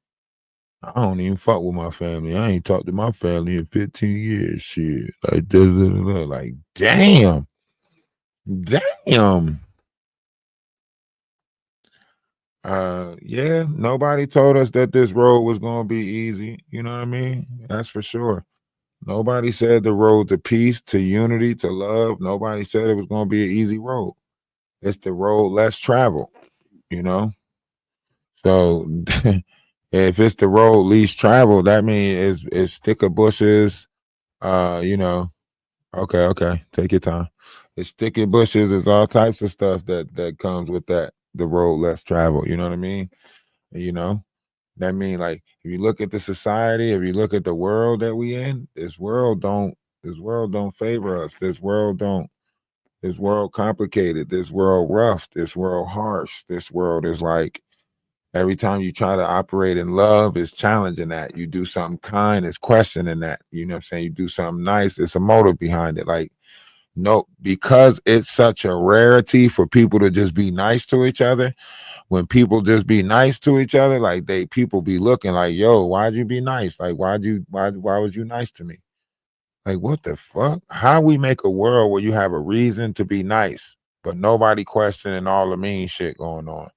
I don't even fuck with my family. I ain't talked to my family in 15 years. Shit. Like, like, damn. Yeah, nobody told us that this road was gonna be easy. You know what I mean? That's for sure. Nobody said the road to peace, to unity, to love. Nobody said it was gonna be an easy road. It's the road less traveled, you know. So if it's the road least traveled, that means it's sticker bushes. Okay, take your time. It's sticky bushes. There's all types of stuff that comes with that. The road less traveled. You know what I mean? That mean, like, if you look at the society, if you look at the world that we in, this world don't favor us. This world complicated. This world rough. This world harsh. This world is like, every time you try to operate in love, it's challenging that. You do something kind, it's questioning that. You know what I'm saying? You do something nice, it's a motive behind it. Like, no, because it's such a rarity for people to just be nice to each other. When people just be nice to each other, like, people be looking like, yo, why'd you be nice? Like, why was you nice to me? Like, what the fuck? How we make a world where you have a reason to be nice, but nobody questioning all the mean shit going on?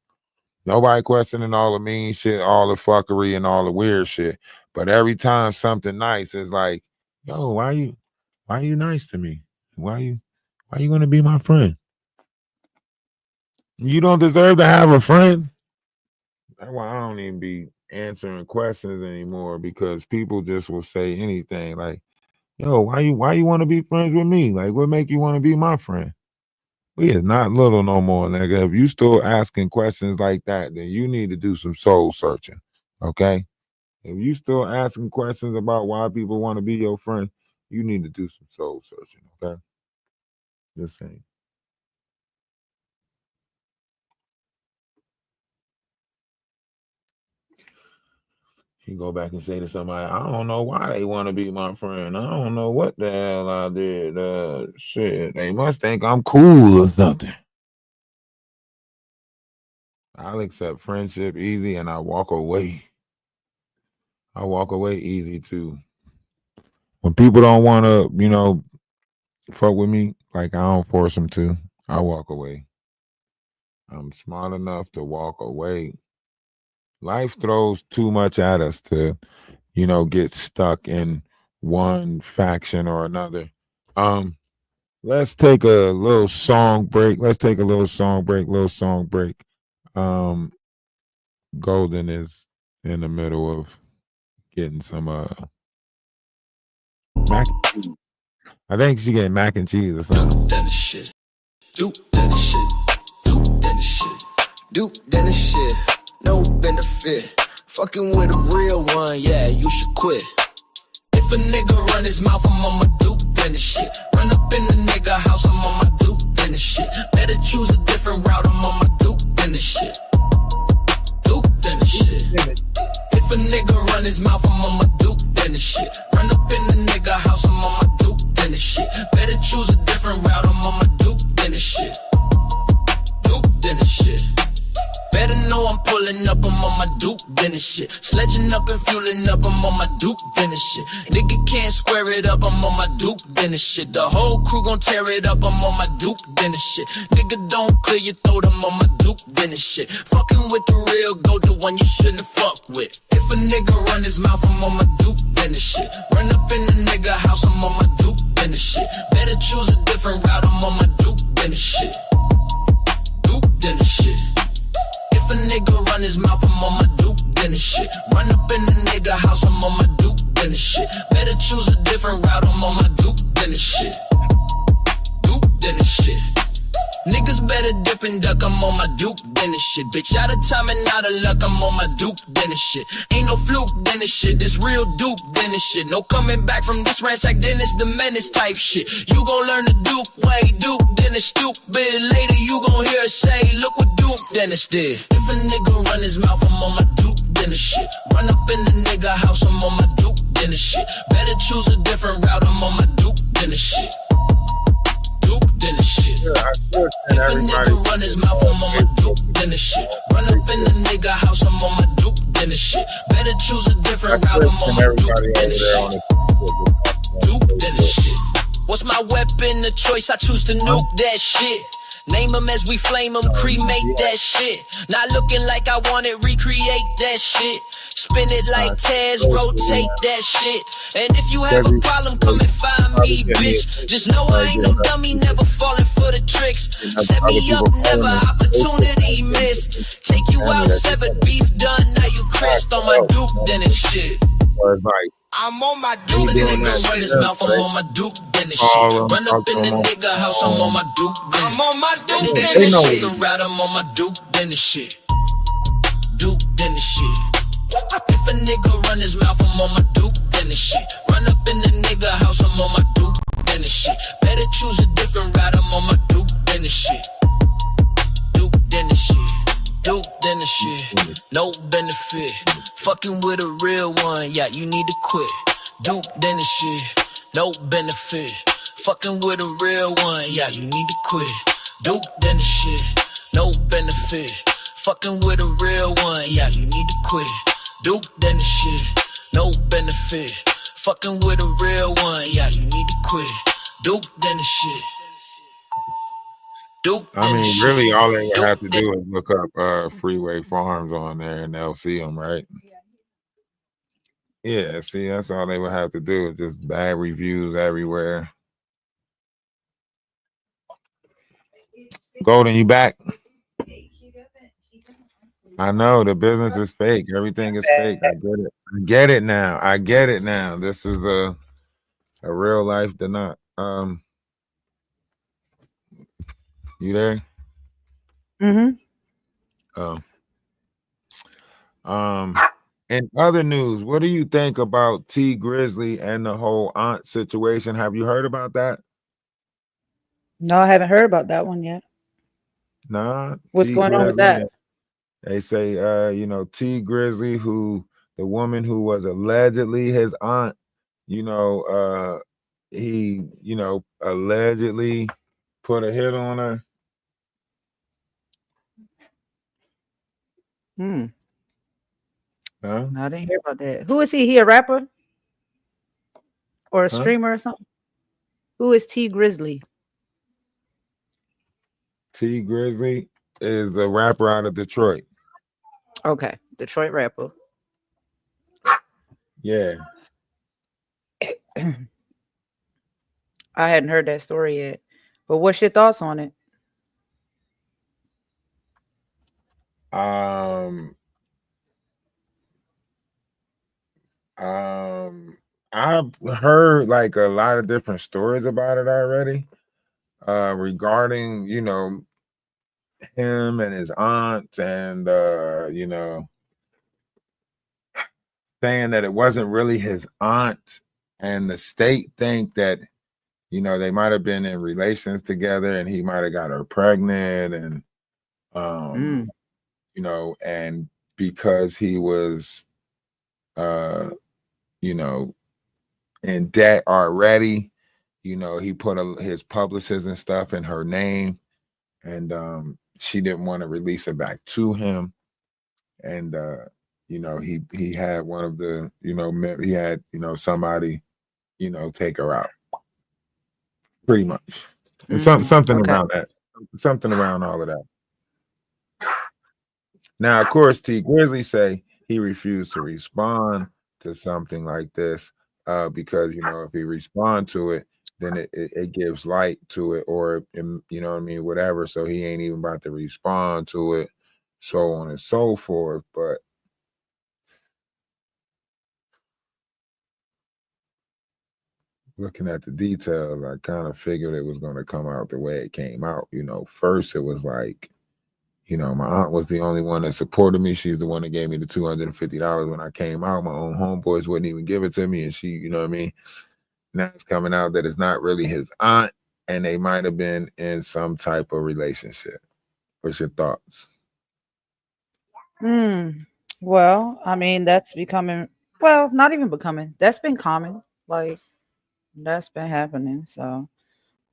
Nobody questioning all the mean shit, all the fuckery and all the weird shit. But every time something nice is like, yo, why you nice to me? Why you gonna be my friend? You don't deserve to have a friend. That's why I don't even be answering questions anymore, because people just will say anything like, yo, why you want to be friends with me? Like, what make you want to be my friend? We is not little no more, nigga. If you still asking questions like that, then you need to do some soul searching. Okay? If you still asking questions about why people want to be your friend, you need to do some soul searching. Okay? Just saying. You go back and say to somebody, I don't know why they want to be my friend. I don't know what the hell I did. Shit, they must think I'm cool or something. I'll accept friendship easy and I walk away. I walk away easy too. When people don't want to, fuck with me, like, I don't force them to. I walk away. I'm smart enough to walk away. Life throws too much at us to, get stuck in one faction or another. Let's take a little song break. Golden is in the middle of getting some mac and cheese. I think she getting mac and cheese or something. Then the shit. No benefit. Fucking with a real one, yeah, you should quit. If a nigga run his mouth, I'm on my Duke, then the shit. Run up in the nigga house, I'm on my Duke, then the shit. Better choose a different route, I'm on my Duke, then the shit. Duke, then the shit. If a nigga run his mouth, I'm on my Duke, then the shit. Run up in the nigga house, I'm on my Duke, then the shit. Better choose a different route, I'm on my Duke, then the shit. Duke, then the shit. then shit. Sledging up and fueling up, I'm on my Duke, then shit. Nigga can't square it up, I'm on my Duke, then shit. The whole crew gon' tear it up, I'm on my Duke, then shit. Nigga don't clear your throat, I'm on my Duke, then shit. Fucking with the real goat, the one you shouldn't fuck with. If a nigga run his mouth, I'm on my Duke, then shit. Run up in the nigga house, I'm on my Duke, then shit. Better choose a different route, I'm on my Duke, then shit. Duke, then shit. If a nigga run his mouth, I'm on my Duke, then shit. Run up in the nigga house, I'm on my Duke, then shit. Better choose a different route, I'm on my Duke, then shit. Duke, then shit. Niggas better dip and duck, I'm on my Duke, then shit. Bitch, out of time and out of luck, I'm on my Duke, then shit. Ain't no fluke, then shit. This real Duke, then shit. No coming back from this ransack, then it's the menace type shit. You gon' learn the Duke way, Duke, then it's stupid. Later you gon' hear us say, look what Duke, then it's did. If a nigga run his mouth, I'm on my Duke, then shit. Run up in the nigga house, I'm on my Duke, then shit. Better choose a different route, I'm on my Duke, then shit. Duke, then shit. If a nigga run his mouth, I'm on my Duke, then shit. Run up in the nigga house, I'm on my Duke, then shit. Better choose a different route, I'm on my Duke, then shit. Duke, then shit. What's my weapon of choice? I choose to nuke that shit. Name them as we flame them, cremate that shit. Not looking like I want it, recreate that shit. Spin it like Taz, rotate that shit. And if you have a problem, come and find me, bitch. Just know I ain't no dummy, never falling for the tricks. Set me up, never opportunity missed. Take you out, severed beef done, now you Chris on my Duke, then it's shit. I'm on my Duke, the nigga run his mouth, I'm on my Duke, then it's shit. Run up in the nigga house, I'm on my Duke, then I'm on my Duke, then it's shit. Route, I'm on my Duke, then it's shit. Duke, then it's shit. If a nigga run his mouth, I'm on my Duke, then it's shit. Run up in the nigga house, I'm on my Duke, then it's shit. Better choose a different route, I'm on my Duke, then it's shit. Duke, then it's shit. Duke, then it's shit. No benefit. Fucking with a real one, yeah, you need to quit. Duke, then it's shit. No benefit. Fucking with a real one, yeah, you need to quit. Duke, then it's shit. No benefit. Fucking with a real one, yeah, you need to quit. Duke, then it's shit. No benefit. Fucking with a real one, yeah, you need to quit. Duke, then it's shit. Duke, I mean, really, all they would have to do is look up Freeway Farms on there, and they'll see them, right? Yeah, see, that's all they would have to do. Is just bad reviews everywhere. Golden, you back? I know the business is fake. Everything is fake. I get it. I get it now. I get it now. This is a real life denial. You there? Mm-hmm. In other news, what do you think about T Grizzly and the whole aunt situation? Have you heard about that? No, I haven't heard about that one yet. Nah. What's going on with that? They say, T Grizzly, who the woman who was allegedly his aunt, he, allegedly put a hit on her. Huh? No, I didn't hear about that. Who is he? He a rapper or a streamer or something? Who is T Grizzly? T Grizzly is a rapper out of Detroit. Okay, Detroit rapper. Yeah. I hadn't heard that story yet. But what's your thoughts on it? I've heard like a lot of different stories about it already, regarding, him and his aunt, and saying that it wasn't really his aunt, and the state think that, they might have been in relations together and he might have got her pregnant, and and because he was in debt already, he put his publicist and stuff in her name, and she didn't want to release it back to him, and he had one of the, he had, somebody, take her out, pretty much. And something Okay. around that, something around all of that. Now, of course, T Grizzly say he refused to respond to something like this, because if he respond to it, then it gives light to it, or what I mean, whatever. So he ain't even about to respond to it, so on and so forth. But looking at the details, I kind of figured it was going to come out the way it came out. First it was like, my aunt was the only one that supported me. She's the one that gave me the $250 when I came out. My own homeboys wouldn't even give it to me. And she, you know what I mean? Now it's coming out that it's not really his aunt, and they might have been in some type of relationship. What's your thoughts? Well, I mean, that's becoming, well, not even becoming. That's been common. Like, that's been happening. So,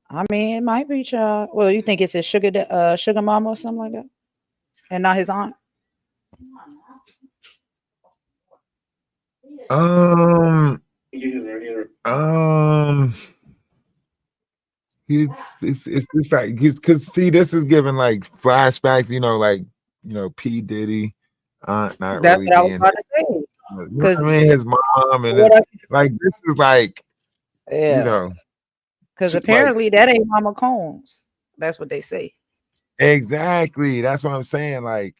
I mean, it might be child. Well, you think it's his sugar mama or something like that, and not his aunt? Um, um, it's just like, because see, this is giving like flashbacks, like, P. Diddy, aunt not That's really what I was being, about to say. you know what Because I mean, his mom, and what? like this is like, you Yeah. know, Because like apparently that ain't Mama Combs. That's what they say. exactly. That's what I'm saying. Like,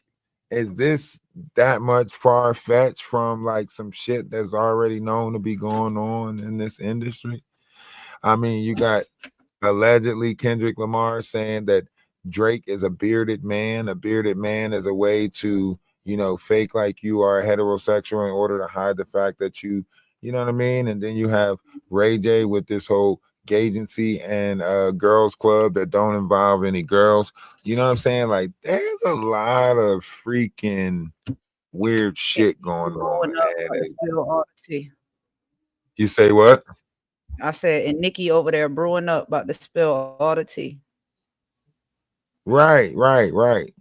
is this that much far fetched from like some shit that's already known to be going on in this industry? I mean, you got allegedly Kendrick Lamar saying that Drake is a bearded man. A bearded man is a way to, fake like you are heterosexual in order to hide the fact that you know what I mean? And then you have Ray J with this whole gay agency and girls club that don't involve any girls. You know what I'm saying? Like, there's a lot of freaking weird And shit going blowing on. up And about to spill all the tea. you say what? I said, and Nikki over there brewing up about to spill all the tea. Right, right, right,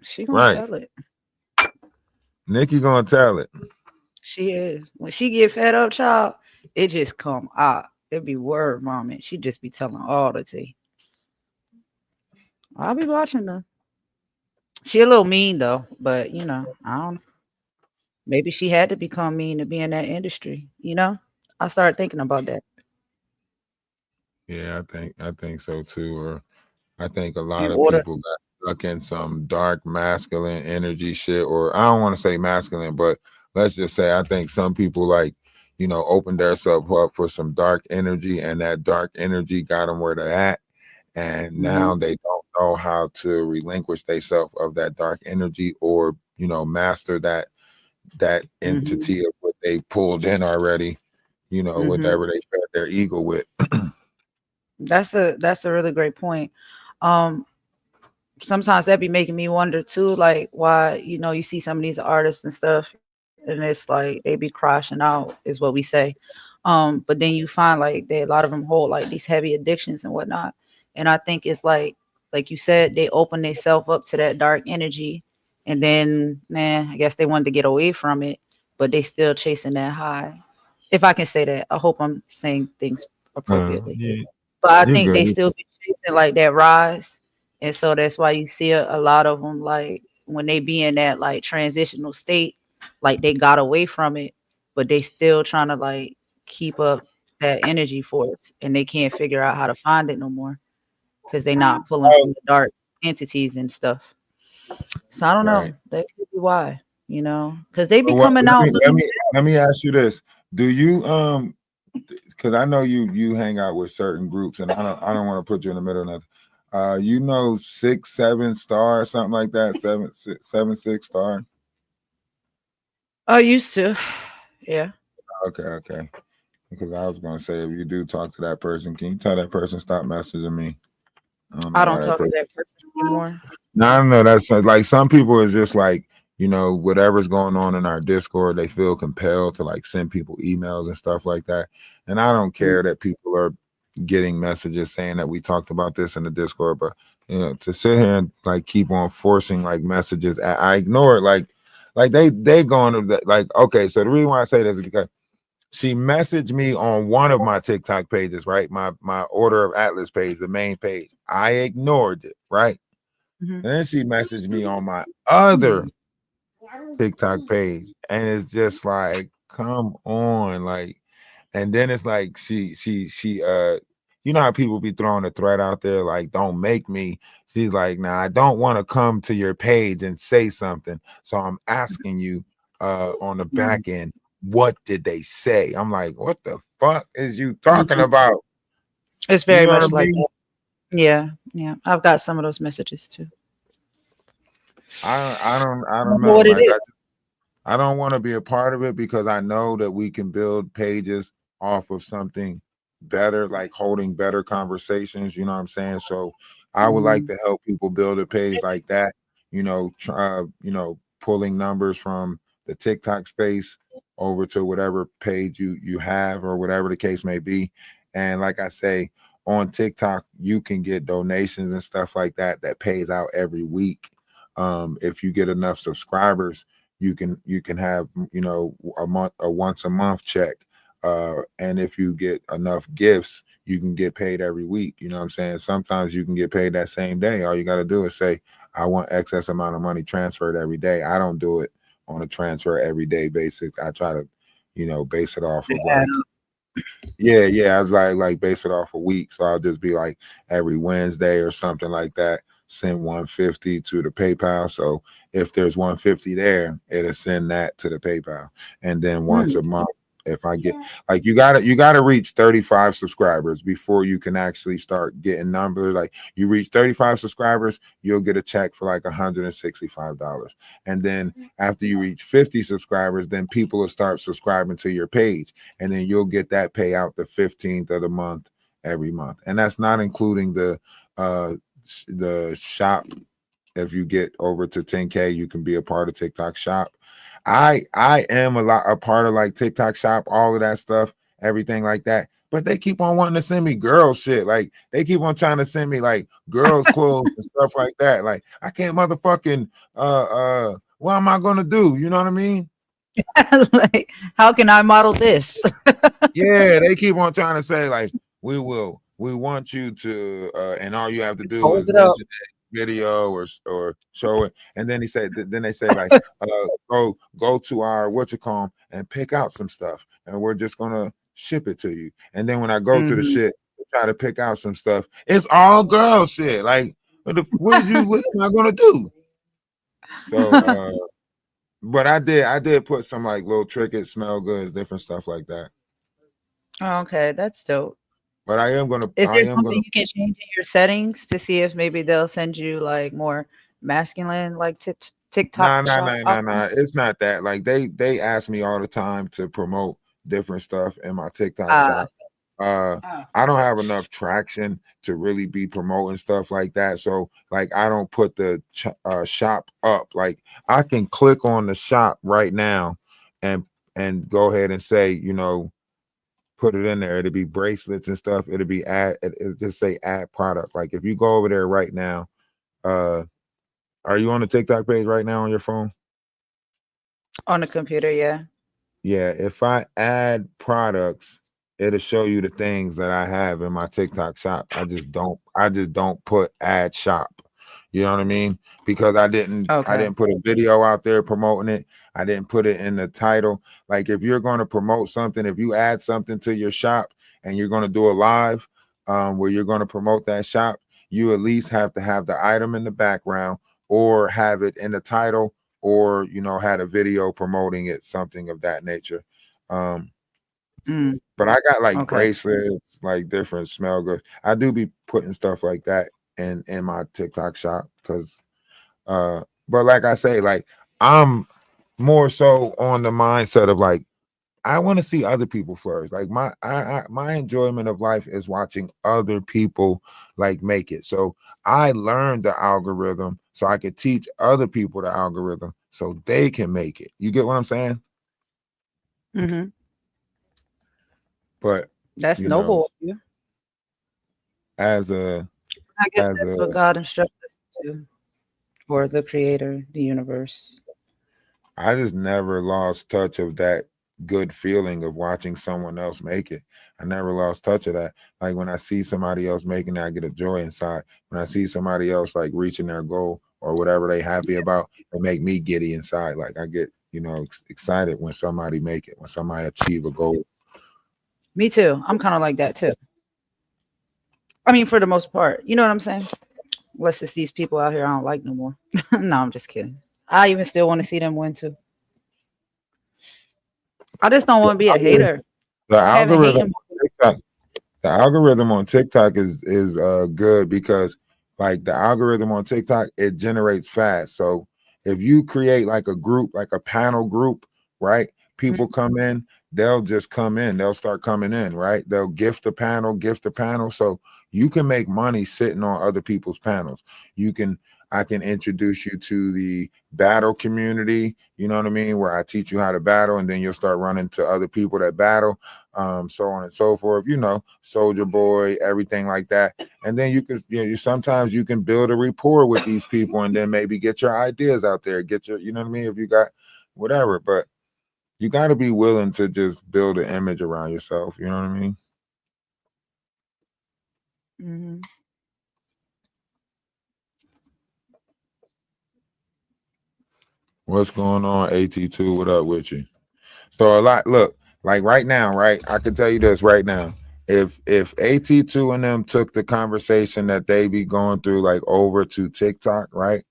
She gonna right. tell it. Nikki gonna tell it. She is. When she get fed up, child, it just come out. It be word vomit. She just be telling all the tea. I'll be watching her. She a little mean though, but I don't. Maybe she had to become mean to be in that industry. I started thinking about that. Yeah, I think so too. Or I think a In lot of order. people got stuck in some dark masculine energy shit. Or I don't want to say masculine, but let's just say I think some people like, opened themselves up for some dark energy, and that dark energy got them where they're at. And now Hmm. they don't know how to relinquish themselves of that dark energy, or, master that Hmm. entity of what they pulled in already, Hmm. whatever they fed their ego with. That's a really great point. Um, Sometimes that be making me wonder too, like why you see some of these artists and stuff, and it's like they be crashing out, is what we say. But then you find like a lot of them hold like these heavy addictions and whatnot, and I think it's like you said, they open themselves up to that dark energy, and then I guess they wanted to get away from it, but they still chasing that high. If I can say that, I hope I'm saying things appropriately. Yeah, But I you think good. they still be chasing like that rise, and so that's why you see a lot of them like when they be in that like transitional state, like they got away from it, but they still trying to like keep up that energy force, and they can't figure out how to find it no more because they not pulling from Oh, the dark entities and stuff. So I don't right. know. That could be why, because they So be what, coming let out me let looking. me let me ask you this: do you because I know you hang out with certain groups, and I don't want to put you in the middle of nothing. 6 7 star, something like that, 7 6 star. I used to, yeah. Okay, okay. Because I was gonna say, if you do talk to that person, can you tell that person stop messaging me? I don't know I why don't that talk to person. that person anymore. No, I don't know. That's like some people is just like, whatever's going on in our Discord, they feel compelled to like send people emails and stuff like that. And I don't Mm. care that people are getting messages saying that we talked about this in the Discord, but to sit here and like keep on forcing like messages, I ignore it. Like Like they going to like, okay, so the reason why I say this is because she messaged me on one of my TikTok pages, right? My Order of Atlas page, the main page. I ignored it, right? Mhm. Then she messaged me on my other TikTok page, and it's just like, come on, like, and then it's like she you know how people be throwing a threat out there like, don't make me. She's like, nah, I don't want to come to your page and say something, so I'm asking you on the back end, what did they say? I'm like, what the fuck is you talking Mhm. about? It's You very know what I much like mean? that. Yeah, yeah. I've got some of those messages too. I I don't don't know know. what it Like is. I don't want to be a part of it because I know that we can build pages off of something better, like holding better conversations. You know what I'm saying? So I would like Mhm. to help people build a page like that. Pulling numbers from the TikTok space over to whatever page you have or whatever the case may be. And like I say, on TikTok, you can get donations and stuff like that that pays out every week. If you get enough subscribers, you can have a once a month check, and if you get enough gifts you can get paid every week. You know what I'm saying? Sometimes you can get paid that same day. All you got to do is say, I want excess amount of money transferred every day. I don't do it on a transfer every day basis. I try to base it off of Yeah. like, yeah, I was like base it off a week. So I'll just be like every Wednesday or something like that, send 150 to the PayPal. So if there's 150 there, it'll send that to the PayPal. And then once Mm. a month, if I get like you gotta reach 35 subscribers before you can actually start getting numbers. Like you reach 35 subscribers, you'll get a check for like $165. And then after you reach 50 subscribers, then people will start subscribing to your page, and then you'll get that payout the 15th of the month every month. And that's not including the shop. If you get over to 10K, you can be a part of TikTok shop. I am a part of like TikTok shop, all of that stuff, everything like that. But they keep on wanting to send me girl shit. Like they keep on trying to send me like girls clothes and stuff like that. Like I can't motherfucking what am I gonna do? You know what I mean? Like, how can I model this? Yeah, they keep on trying to say like we want you to and all you have to Just do hold is it up. mention that video or show it. And then then they say like go to our what you call 'em and pick out some stuff and we're just gonna ship it to you. And then when I go to the Mhm. shit try to pick out some stuff, it's all girl shit. Like what am I gonna do? So but I did put some like little trinkets, smell goods, different stuff like that. Okay, that's dope. But Is I there am something gonna you can change in your settings to see if maybe they'll send you like more masculine like TikTok Nah, nah, shop nah, nah, offers? nah. It's not that. Like they ask me all the time to promote different stuff in my TikTok Ah, shop. Uh I don't have enough traction to really be promoting stuff like that. So like I don't put the shop up. Like I can click on the shop right now and go ahead and say, put it in there. It'll be bracelets and stuff. It'll be it'll just say add product. Like if you go over there right now, uh are you on the TikTok page right now on your phone? on the computer, yeah. Yeah, if I add products, it'll show you the things that I have in my TikTok shop. I just don't put add shop. You know what I mean? Because I Okay. didn't put a video out there promoting it. I didn't put it in the title. Like if you're going to promote something, if you add something to your shop and you're going to do a live where you're going to promote that shop, you at least have to have the item in the background or have it in the title or had a video promoting it, something of that nature. um Mm, but I got like okay. bracelets, like different smell goods. I do be putting stuff like that in my TikTok shop because but like I say, like I'm more so on the mindset of like I want to see other people flourish. Like my enjoyment of life is watching other people like make it. So I learned the algorithm so I could teach other people the algorithm so they can make it. You get what I'm saying? Mhm. But That's you know, noble of you. as a I guess as that's a what God instructs us to do for the creator, the universe. I just never lost touch of that good feeling of watching someone else make it. I never lost touch of that. Like when I see somebody else making it, I get a joy inside. When I see somebody else like reaching their goal or whatever they happy about, it make me giddy inside. Like I get, excited when somebody make it, when somebody achieve a goal. Me too. I'm kind of like that too. I mean, for the most part, you know what I'm saying? Unless it's these people out here I don't like no more. No, I'm just kidding. I even still want to see them win too. I just don't want to be a hater. The Having algorithm hating. on TikTok, the algorithm on TikTok is good because like the algorithm on TikTok it generates fast. So if you create like a group, like a panel group, right? People come in, they'll just come in, they'll start coming in, right? They'll gift the panel. So you can make money sitting on other people's panels. You can I can introduce you to the battle community, you know what I mean, where I teach you how to battle, and then you'll start running to other people that battle, so on and so forth, Soldier Boy, everything like that. And then you can, you sometimes you can build a rapport with these people and then maybe get your ideas out there, get your, you know what I mean, if you got whatever, but you got to be willing to just build an image around yourself, you know what I mean? Mm-hmm. What's going on, AT2? What up with you? So a lot, look, like right now, right? I can tell you this right now. If AT2 and them took the conversation that they be going through like over to TikTok, right?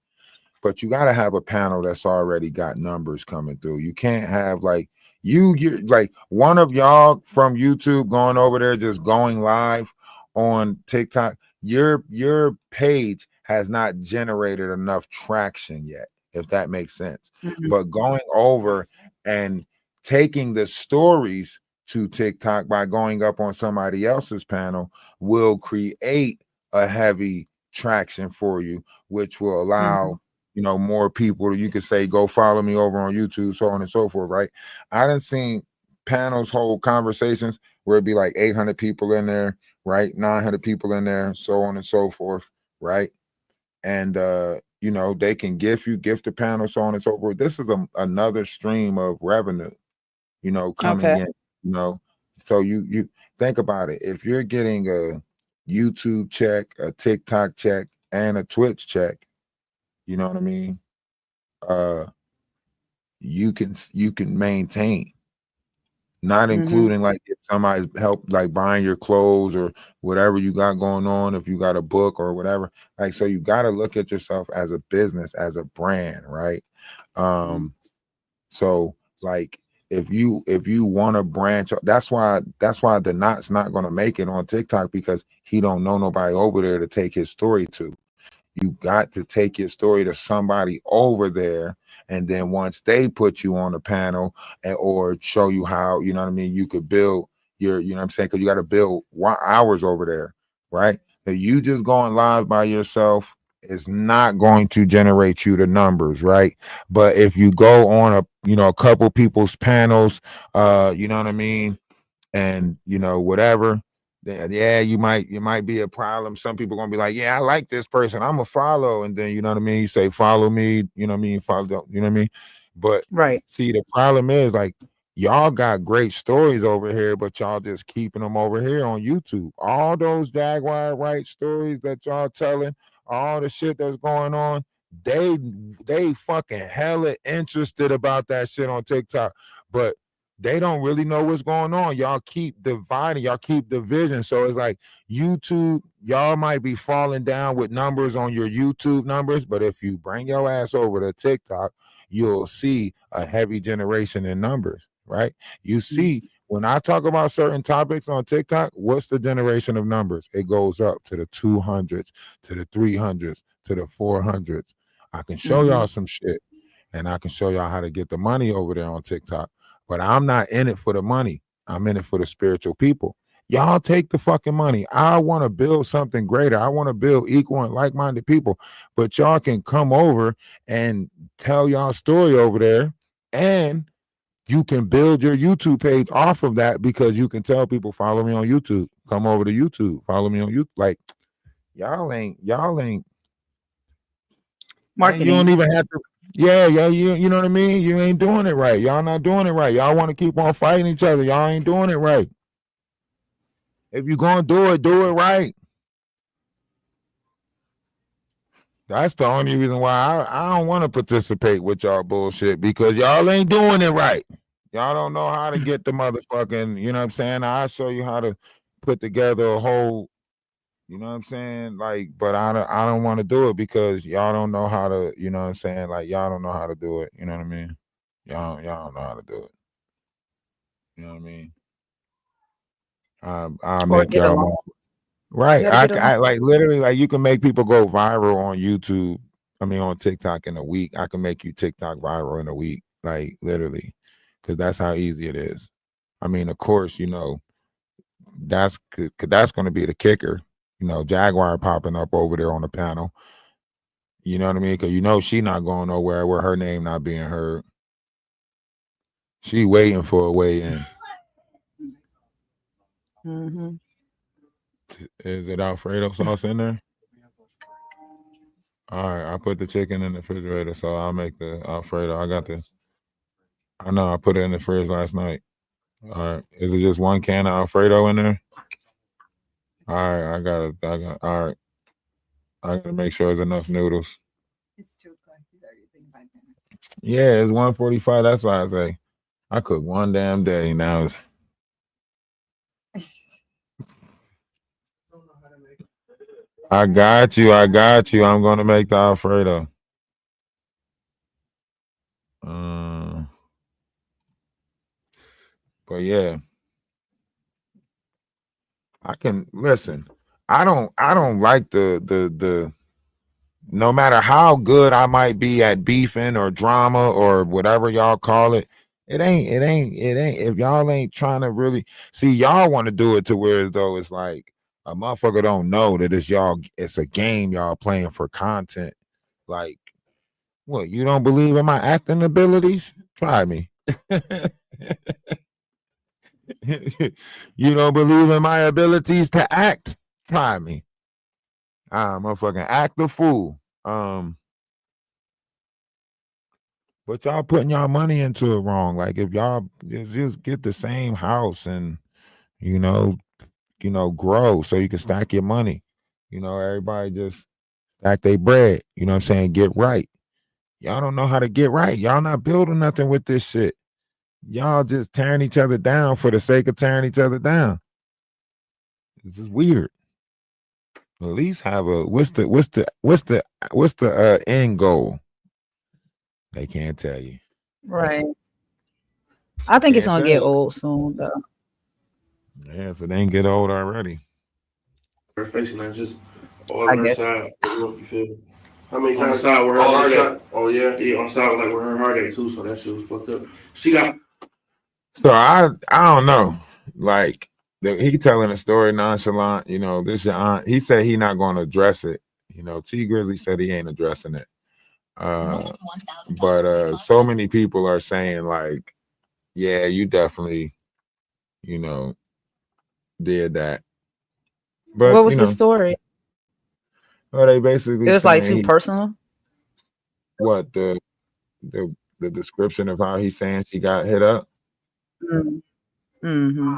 But you got to have a panel that's already got numbers coming through. You can't have like you're like one of y'all from YouTube going over there just going live on TikTok. Your page has not generated enough traction yet, if that makes sense. Mm-hmm. But going over and taking the stories to TikTok by going up on somebody else's panel will create a heavy traction for you, which will allow more people. You could say, go follow me over on YouTube, so on and so forth, right? I done seen panels hold conversations where it'd be like 800 people in there, right? 900 people in there, so on and so forth, right? And they can gift the panel, so on and so forth. This is another stream of revenue, coming Okay. in, so you think about it. If you're getting a YouTube check, a TikTok check, and a Twitch check, you know what I mean? You can maintain, not Mm-hmm. including like if somebody's help like buying your clothes or whatever you got going on, if you got a book or whatever. Like, so you got to look at yourself as a business, as a brand, right? So like if you want to branch, that's why the Knot's not going to make it on TikTok, because he don't know nobody over there to take his story to. You got to take your story to somebody over there, and then once they put you on the panel or show you how, you know what I mean, you could build your, you know what I'm saying, because you got to build hours over there, right? If you just going live by yourself, it's not going to generate you the numbers, right? But if you go on a couple people's panels, you know what I mean, and whatever, yeah, you might be a problem. Some people gonna be like, yeah, I like this person, I'm a follow, and then you know what I mean, you say follow me, you know what I mean, follow, you know what I mean. But Right. see, the problem is like y'all got great stories over here, but y'all just keeping them over here on YouTube. All those Jaguar right stories that y'all telling, all the shit that's going on, they fucking hella interested about that shit on TikTok, but they don't really know what's going on. Y'all keep dividing, y'all keep division. So it's like YouTube, y'all might be falling down with numbers on your YouTube numbers, but if you bring your ass over to TikTok, you'll see a heavy generation in numbers, right? You see, when I talk about certain topics on TikTok, what's the generation of numbers? It goes up to the 200s, to the 300s, to the 400s. I can show y'all some shit, and I can show y'all how to get the money over there on TikTok. But I'm not in it for the money. I'm in it for the spiritual people. Y'all take the fucking money. I want to build something greater. I want to build equal and like-minded people. But y'all can come over and tell y'all story over there, and you can build your YouTube page off of that, because you can tell people, follow me on YouTube. Come over to YouTube. Follow me on YouTube. Like, y'all ain't and you don't Marketing. even have to Yeah, you know what I mean? You ain't doing it right. Y'all not doing it right. Y'all want to keep on fighting each other. Y'all ain't doing it right. If you gonna do it right. That's the only reason why I don't want to participate with y'all bullshit, because y'all ain't doing it right. Y'all don't know how to get the motherfucking, you know what I'm saying? I'll show you how to put together a whole, you know what I'm saying? Like, but I don't want to do it because y'all don't know how to, you know what I'm saying? Like, y'all don't know how to do it. You know what I mean? Y'all don't know how to do it. You know what I mean? I'll Or make get y'all along. more. Right. You gotta get I along. like literally, like, you can make people go viral on YouTube. I mean, on TikTok in a week. I can make you TikTok viral in a week. Like, literally. Because that's how easy it is. I mean, of course, you know, that's going to be the kicker. You know, Jaguar popping up over there on the panel. You know what I mean? Because you know she not going nowhere with her name not being heard. She waiting for a way in. Mm-hmm. Is it Alfredo sauce in there? All right, I put the chicken in the refrigerator, so I'll make the Alfredo. I know I put it in the fridge last night. All right, is it just one can of Alfredo in there? All right, all right. I gotta make sure there's enough noodles. It's 2 o'clock. He's already thinking 5 minutes. Yeah, it's 1:45. That's why I say I cook one damn day now. I got you. I'm gonna make the Alfredo. But yeah, I can listen. I don't like the no matter how good I might be at beefing or drama or whatever y'all call it, it ain't if y'all ain't trying to really see, y'all want to do it to where as though it's like a motherfucker don't know that it's a game y'all playing for content. Like, what, you don't believe in my acting abilities? Try me. You don't believe in my abilities to act? Try me. I'm a fucking act the fool. But y'all putting y'all money into it wrong. Like, if y'all just get the same house and you know, grow so you can stack your money. You know, everybody just stack their bread. You know what I'm saying? Get right. Y'all don't know how to get right. Y'all not building nothing with this shit. Y'all just tearing each other down for the sake of tearing each other down. This is weird. At least have a what's the end goal? They can't tell you. Right. I think it's Can't gonna tell get you. old soon, though. Yeah, if it ain't get old already. Her face and that just all I on her guess. side. You feel me? How many times? On the side where her heart at? Oh yeah. Yeah, on the side like where her heart at too. So that shit was fucked up. She got. So I don't know. Like, he telling a story nonchalant. You know, this your aunt. He said he not going to address it. You know, T Grizzly said he ain't addressing it. But so many people are saying like, yeah, you definitely, you know, did that. But What you was the know, story? well, they It basically was like saying too personal. what the the description of how he's saying she got hit up. Mm-hmm.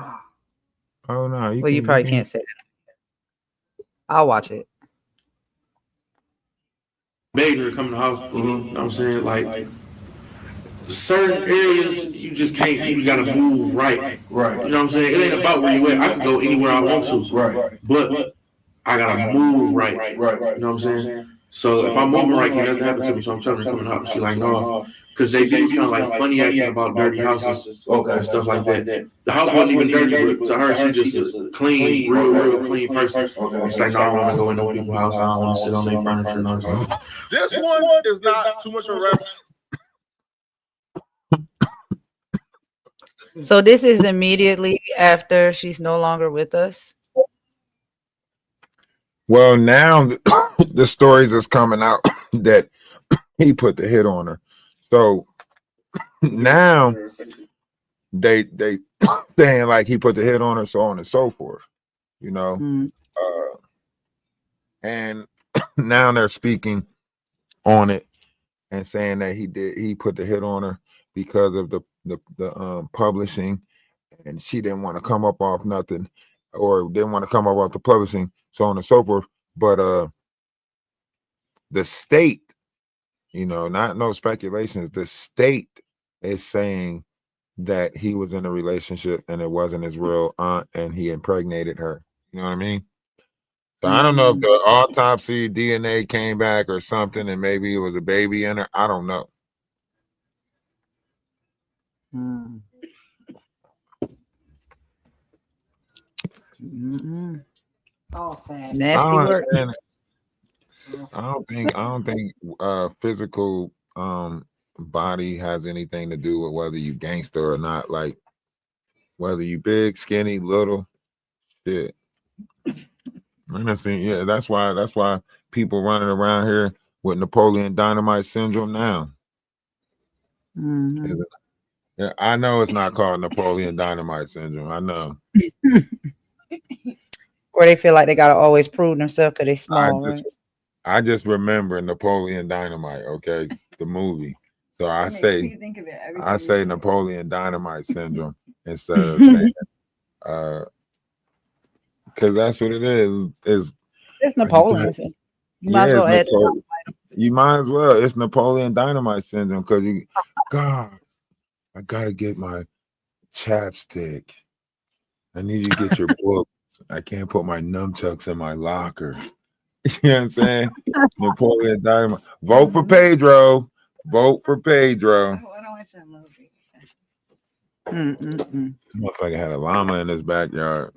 Oh no, Well, you probably can't say that. I'll watch it. Begging her to come to the house. You know what I'm saying? Like certain areas you just can't, you gotta move right. Right. You know what I'm saying? It ain't about where you at. I can go anywhere I want to. Right. But I gotta move right. Right. You know what I'm saying? So if I'm moving right, can't nothing happen to me. So I'm telling her to come in the house. She like, no. Because they do kind of like funny acting about dirty houses and stuff like that. The house wasn't even dirty, but to her, she just a clean, real clean person. It's like, no, I don't want to go in no people's house. I don't want to sit on their furniture and all this stuff. This one is not too much of a rap. So this is immediately after she's no longer with us. Well, now the stories is coming out that he put the hit on her. So now they saying like he put the hit on her, so on and so forth. You know, and now they're speaking on it, and saying that he put the hit on her because of the publishing, and she didn't want to come up off nothing, or didn't want to come up off the publishing, so on and so forth. But the state, not no speculations, the state is saying that he was in a relationship and it wasn't his real aunt and he impregnated her. You know what I mean? So I don't know if the autopsy DNA came back or something and maybe it was a baby in her. I don't know. All sad. I Nasty don't work. understand it. I don't think physical body has anything to do with whether you gangster or not. Like whether you big, skinny, little, shit. Yeah, that's why people running around here with Napoleon Dynamite syndrome now. Yeah, I know it's not called Napoleon Dynamite syndrome. I know. Or they feel like they gotta always prove themselves because they small, right? I just remember Napoleon Dynamite, okay, the movie. So I say Napoleon Dynamite syndrome instead of saying because that's what it is. It's Napoleon. You might as well add you might as well. It's Napoleon Dynamite syndrome because God, I gotta get my chapstick. I need you to get your books. I can't put my nunchucks in my locker. You know what I'm saying? Napoleon Dynamite. Vote for Pedro. Vote for Pedro. I want to watch that movie. Motherfucker had a llama in his backyard.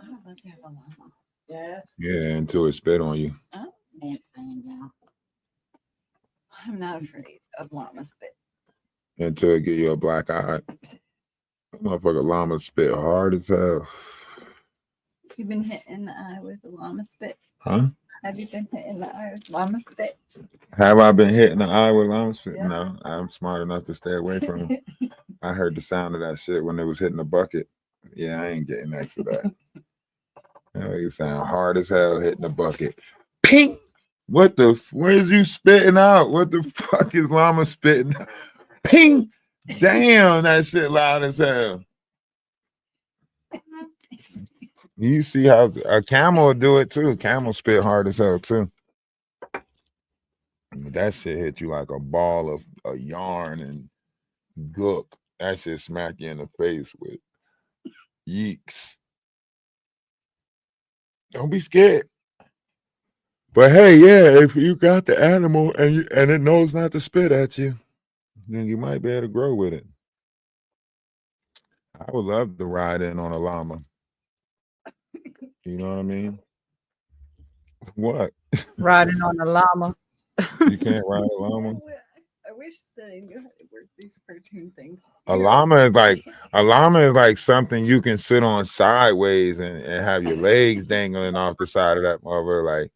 Oh, let's have a llama. Yeah. Yeah, until it spit on you. Oh, I'm not afraid of llama spit. Until it give you a black eye. Motherfucker llama spit hard as hell. You've been hit in the eye with a llama spit? Huh? Have you been hit in the eye with llama spit? Have I been hit in the eye with llama spit? Yeah. No, I'm smart enough to stay away from it. I heard the sound of that shit when it was hitting the bucket. Yeah, I ain't getting next to that. It sound hard as hell hitting the bucket. Ping! Where's you spitting out? What the fuck is llama spitting out? Ping! Damn, that shit loud as hell. You see how a camel will do it too. Camel spit hard as hell too. That shit hit you like a ball of a yarn and gook. That shit smack you in the face with yeeks. Don't be scared. But hey, yeah, if you got the animal and it knows not to spit at you, then you might be able to grow with it. I would love to ride in on a llama. You know what I mean? What? Riding on a llama. You can't ride a llama? I wish that I knew how to work these cartoon things. A llama is like something you can sit on sideways and have your legs dangling off the side of that mother. Like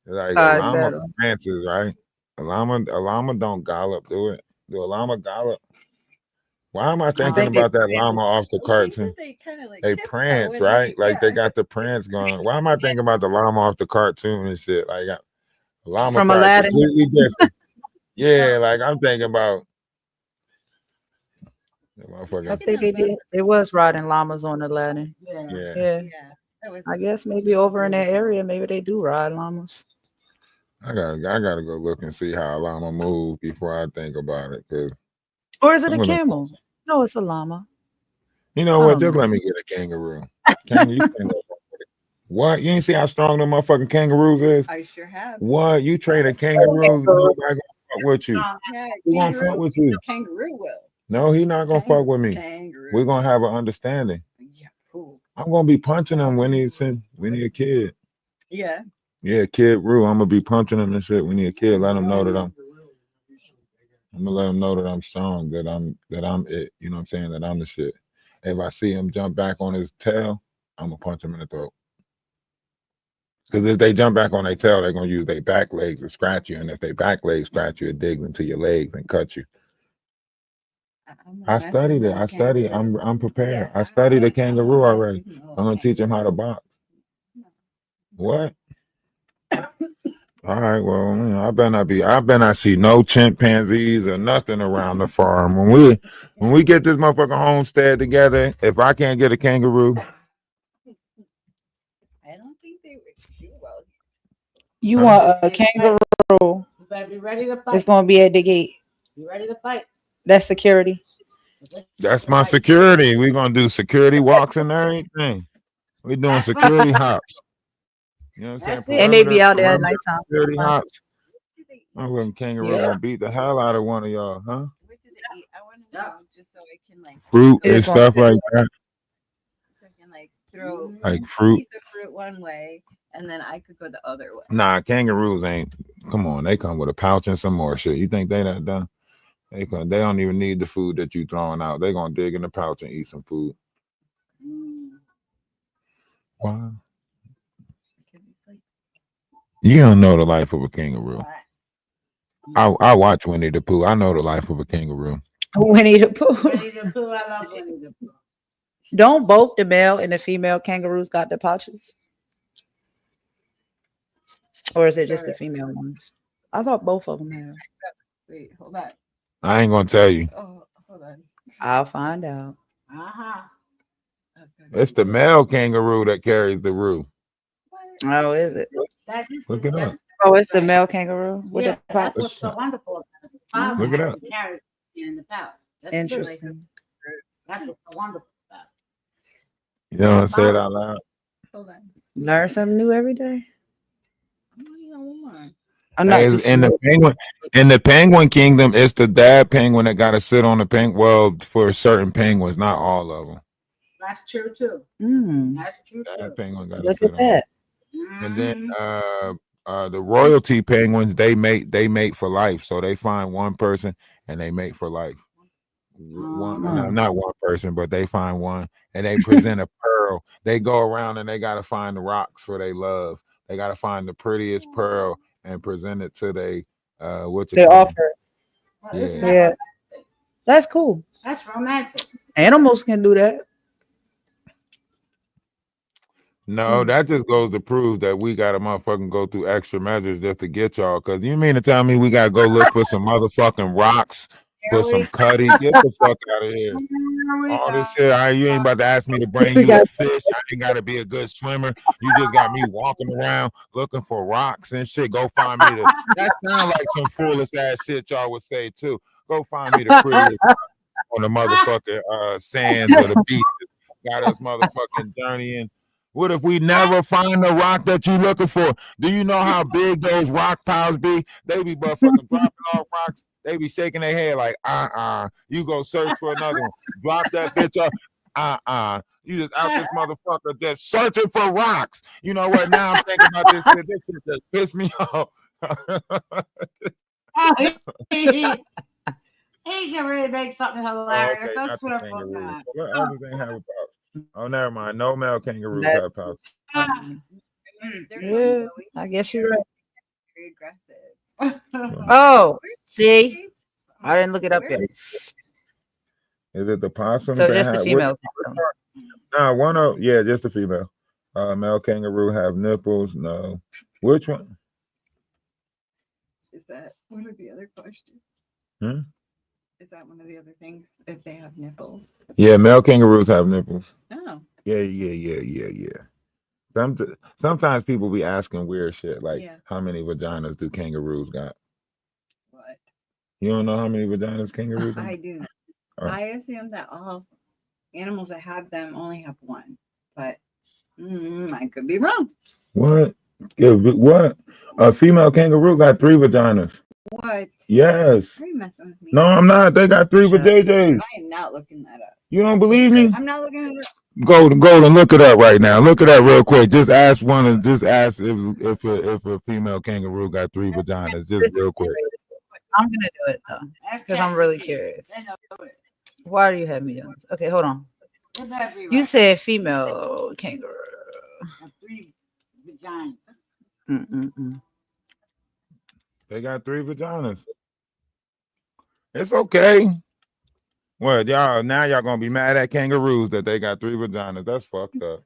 a llama prances, right? A llama don't gallop, do it? Do a llama gallop? Why am I thinking about that llama off the cartoon? They prance, right? Like they got the prance going on. Why am I thinking about the llama off the cartoon and shit? Like a llama from Aladdin. Completely different. Yeah, like I'm thinking about. I think they did. They was riding llamas on Aladdin. Yeah. I guess maybe over in that area, maybe they do ride llamas. I gotta go look and see how a llama move before I think about it. Or is it a camel? No, it's a llama. You know what? Just let me get a kangaroo. What? You ain't see how strong the motherfucking kangaroos is? I sure have. What? You trade a kangaroo, nobody gonna fuck with you. Yeah, Who gonna fuck with you? Kangaroo will. No, he not gonna fuck with me. Kangaroo. We're gonna have an understanding. Yeah, cool. I'm gonna be punching him when he's a kid. Yeah. Yeah, kid rule. I'm gonna be punching him and shit when he's a kid. Let him know that I'm gonna let him know that I'm strong, that I'm it. You know what I'm saying? That I'm the shit. If I see him jump back on his tail, I'm gonna punch him in the throat. Because if they jump back on their tail, they're gonna use their back legs to scratch you, and if their back legs scratch you, it digs into your legs and cut you. I studied it. I'm prepared. I studied a kangaroo already. I'm gonna teach him how to box. What? All right, well, I better not see no chimpanzees or nothing around the farm. When we get this motherfucking homestead together, if I can't get a kangaroo, I don't think they would do well. You Huh? want a kangaroo? You better be ready to fight. It's gonna be at the gate. Be ready to fight. That's security. that's my security. We're gonna do security walks and everything. We're doing That's security right. hops. You know what I'm That's saying? it. And they be out there at Perimeter nighttime. security hops. Do they eat? I'm with kangaroo Yeah. gonna beat the hell out of one of y'all, huh? What do they eat? I want to know just so I can like Fruit It's and gonna stuff like that. so I can like throw Like a fruit. piece of fruit one way and then I could go the other way. Nah, kangaroos ain't. Come on, they come with a pouch and some more shit. You think they that done? They don't even need the food that you throwing out. They gonna dig in the pouch and eat some food. Why? Because it's like You don't know the life of a kangaroo. I watch Winnie the Pooh. I know the life of a kangaroo. Winnie the Pooh. Winnie the Pooh. I love Winnie the Pooh. Don't both the male and the female kangaroos got the pouches? Or is it just the female ones? I thought both of them have. wait, hold on. I ain't gonna tell you. Oh, hold on. I'll find out. Uh-huh. That's gonna It's the male kangaroo that carries the roo. Oh, is it? That is Look it up. Oh, it's the male kangaroo with Yeah, the that's pouch. what's so wonderful about it. The father Look it has up. to carry it in the pouch. That's Interesting. That's what's so wonderful about it. You don't wanna say it out loud. Hold on. Learn something new every day. Oh, I'm not too In the penguin kingdom, it's the dad penguin that gotta sit on the penguin. Well, for certain penguins, not all of them. That's true too. Mm, That's true Dad too. penguin gotta look sit at on. that. And then Mhm. the royalty penguins, they mate for life. So they find one person and they mate for life. Not one person, but they find one and they present a pearl. They go around and they gotta find the rocks for they love. They gotta find the prettiest pearl and present it to they what you They call offer. Well, isn't Yeah. that Yeah. romantic? That's cool. That's romantic. Animals can do that. No, that just goes to prove that we gotta motherfucking go through extra measures just to get y'all. Cause you mean to tell me we gotta go look for some motherfucking rocks for Here some we cutty? Get the fuck out of here. Here we All go. this shit, you ain't about to ask me to bring We you a got fish. I ain't gotta be a good swimmer. You just got me walking around looking for rocks and shit. Go find me the that sound like some foolish ass shit y'all would say too. Go find me the prettiest on the motherfucking sands of the beach. Got us motherfucking journeying. What if we never find the rock that you looking for? Do you know how big those rock piles be? They be motherfucking dropping off rocks. They be shaking their head like, You go search for another one. Drop that bitch up. You just out this motherfucker just searching for rocks. You know what? Now I'm thinking about this shit. This shit just pissed me off. He can really make something hilarious. Okay, I not the swear for kangaroo. God. What other thing have a pouch? Oh, never mind. No male kangaroos That's have pouch. they're yeah. fun, I guess you're right. very aggressive. Oh, see, I didn't look it up yet. Is it the possums So that just the have females. just the female. Male kangaroo have nipples. No. Which one? Is that one of the other questions? Hmm? Is that one of the other things if they have nipples? Yeah, male kangaroos have nipples. Oh. Yeah. Sometimes people be asking weird shit like, Yeah. how many vaginas do kangaroos got? What? You don't know how many vaginas kangaroos have? I do not. Oh. I assume that all animals that have them only have one, but I could be wrong. What? Yeah, what? A female kangaroo got 3 vaginas. What? Yes. Are you messing with me? No, I'm not. They got 3 vajayjays. I am not looking that up. You don't believe me? I'm not looking it up. Go and look it up right now. Look it up real quick. Just ask if a female kangaroo got 3 vaginas. Just real quick. I'm gonna do it though because I'm really curious. Why do you have me doing this? Okay, hold on. You said female kangaroo. 3 vaginas. They got 3 vaginas. It's okay. Well, y'all gonna be mad at kangaroos that they got 3 vaginas. That's fucked up.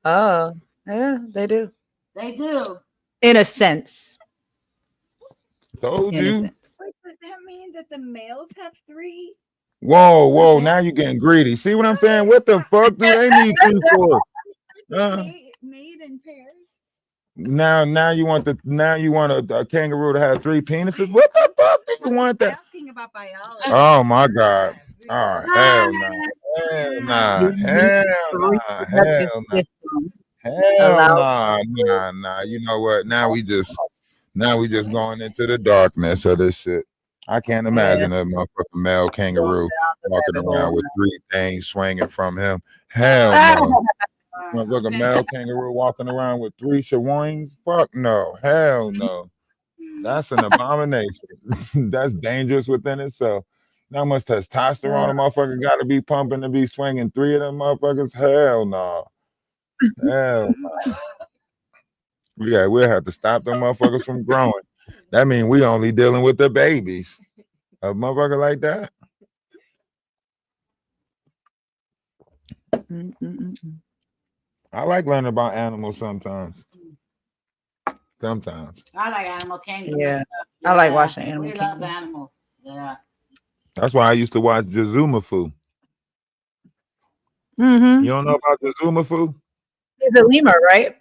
Oh, yeah, they do. They do. In a sense. Told In a you. sense. Wait, does that mean that the males have 3? Whoa, now you getting greedy. See what I'm saying? What the fuck do they need 3 for? Made in pairs. Now you want a kangaroo to have 3 penises? What the fuck do you want that? Asking about biology. Oh my god. Oh hell no. Hell nah. You need Hell a nah. reproductive Hell nah. system. Hell Allow nah. You know what? Now we just going into the darkness of this shit. I can't imagine a motherfucking male kangaroo walking around with 3 things swinging from him. Hell no. Motherfucking male kangaroo walking around with 3 shawings? Fuck no. Hell no. That's an abomination. That's dangerous within itself. How much testosterone a motherfucker got to be pumping to be swinging 3 of them motherfuckers? Hell no. Hell no. Yeah, we'll have to stop them motherfuckers from growing. That means we only dealing with the babies. A motherfucker like that. I like learning about animals sometimes. Sometimes. I like Animal Kingdom. Yeah. I like watching Animal We love Kingdom. animals. Yeah. That's why I used to watch Jazumafu. Mm-hmm. You don't know about Jazumafu? It's a lemur, right?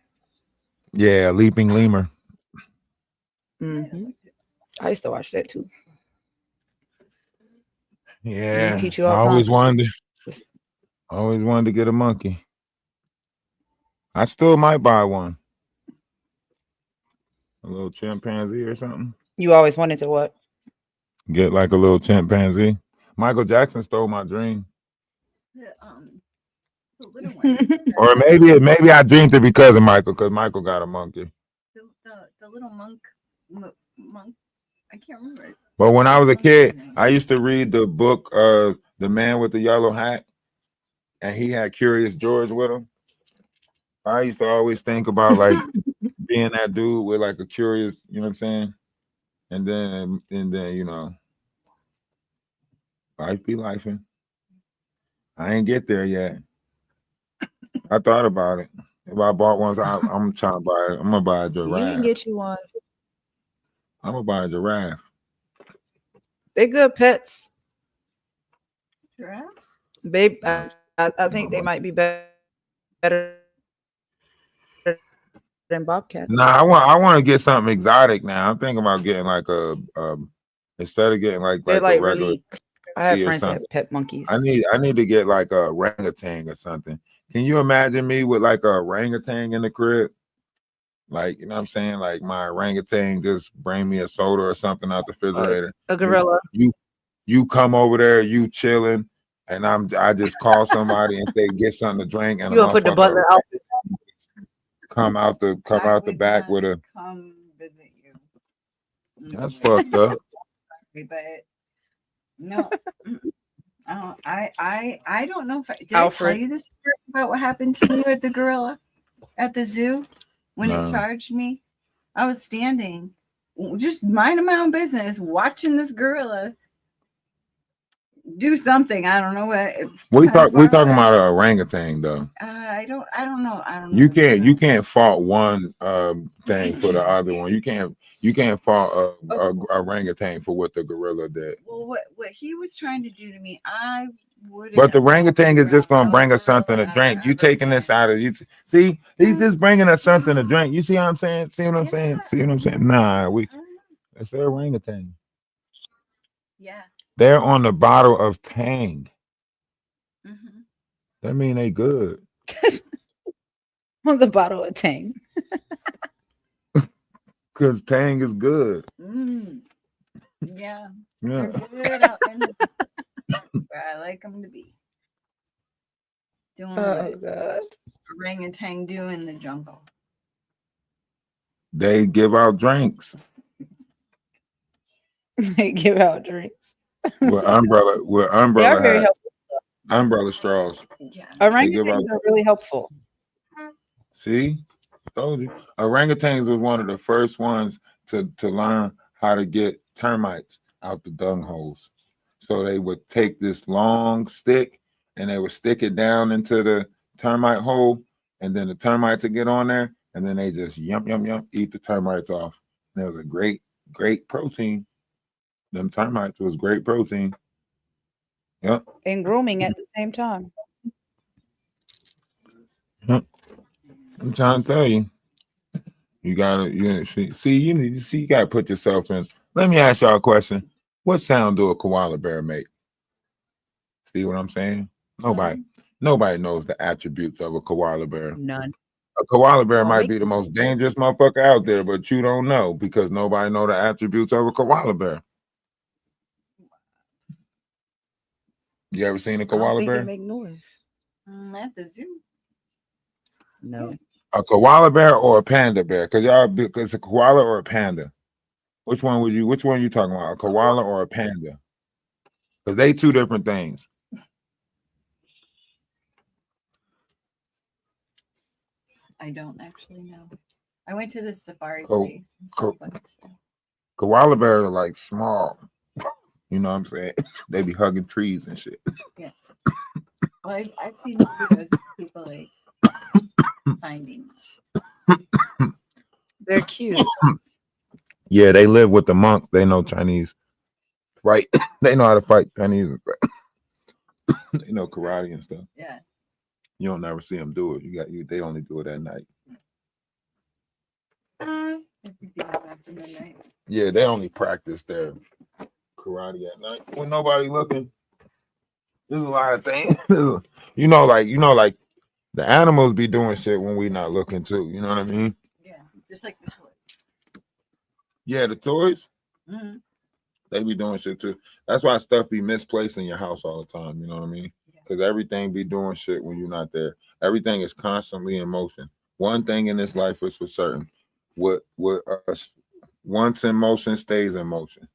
Yeah, leaping lemur. Mm-hmm. I used to watch that too. Yeah, They teach you I all always kinds. wanted to get a monkey. I still might buy one. A little chimpanzee or something. You always wanted to what? Get like a little chimpanzee. Michael Jackson stole my dream. The little ones. Or maybe I dreamed it because of Michael, because Michael got a monkey. The little monk. I can't remember it. But when I was a kid, I used to read the book The Man with the Yellow Hat, and he had Curious George with him. I used to always think about like being that dude with like a curious, you know what I'm saying? And then you know, life be lifing. I ain't get there yet. I thought about it. If I bought one, I'm trying to buy it. I'm gonna buy a You can giraffe. get you one. I'm gonna buy a giraffe. They're good pets. Giraffes? Babe, I think they might be better than bobcats. Nah, I want to get something exotic now. I'm thinking about getting like a instead of getting like They're a like regular really. I have or friends that something. have pet monkeys. I need to get like a orangutan or something. Can you imagine me with like a orangutan in the crib? Like, you know what I'm saying? Like my orangutan just bring me a soda or something out the refrigerator. A gorilla. You come over there, you chilling, and I just call somebody and say get something to drink, and You gonna put the butler outfit come out the back with a. Come visit you. That's fucked up. But no, I don't know if did Alfred. I tell you this story about what happened to me with the gorilla at the zoo when No. it charged me. I was standing, just minding my own business, watching this gorilla do something. I don't know what. We talking about an orangutan though. I don't know. You can't fault one thing for the other one. You can't fault a orangutan for what the gorilla did. Well, what he was trying to do to me, I would. But the orangutan is just gonna bring us something to drink. You taking this out of you? See, he's just bringing us something to drink. You see what I'm saying? See what I'm saying? See what I'm saying? Nah, it's an orangutan. Yeah. They're on the bottle of Tang. Mm-hmm. That mean they good. on the bottle of Tang. Because Tang is good. Yeah. Yeah. Good out in the- That's where I like them to be. Doing what God. orangutan do in the jungle. They give out drinks. They give out drinks. With umbrella They are very hats, helpful. umbrella straws. Yeah. Orangutans are really helpful. See, told you. Orangutans was one of the first ones to learn how to get termites out the dung holes. So they would take this long stick and they would stick it down into the termite hole, and then the termites would get on there, and then they just yum, eat the termites off. And it was a great protein. Them termites was great protein. Yep. And grooming at the same time. Yep. I'm trying to tell you. You gotta you gotta put yourself in. Let me ask y'all a question. What sound do a koala bear make? See what I'm saying? Nobody knows the attributes of a koala bear. None. A koala bear might make be the most dangerous motherfucker out there, but you don't know because nobody know the attributes of a koala bear. You ever seen a I don't koala think bear? it make noise. At the zoo. No. A koala bear or a panda bear? Because a koala or a panda. Which one you talking about? A koala or a panda? Because they two different things. I don't actually know. I went to the safari Co- place and co- stuff like that. Koala bears are like small. You know what I'm saying? They be hugging trees and shit. Yeah. Well, I've seen videos of people like finding. They're cute. Yeah, they live with the monks. They know Chinese. Right? They know how to fight Chinese. They know karate and stuff. Yeah. You don't never see them do it. They only do it at night. After midnight. Yeah, they only practice their karate at night when nobody looking. There's a lot of things. like the animals be doing shit when we not looking too. You know what I mean? Yeah, just like the toys. Yeah, the toys, Mm-hmm. they be doing shit too. That's why stuff be misplaced in your house all the time. You know what I mean? Because everything be doing shit when you're not there. Everything is constantly in motion. One thing in this life is for certain. What once in motion stays in motion.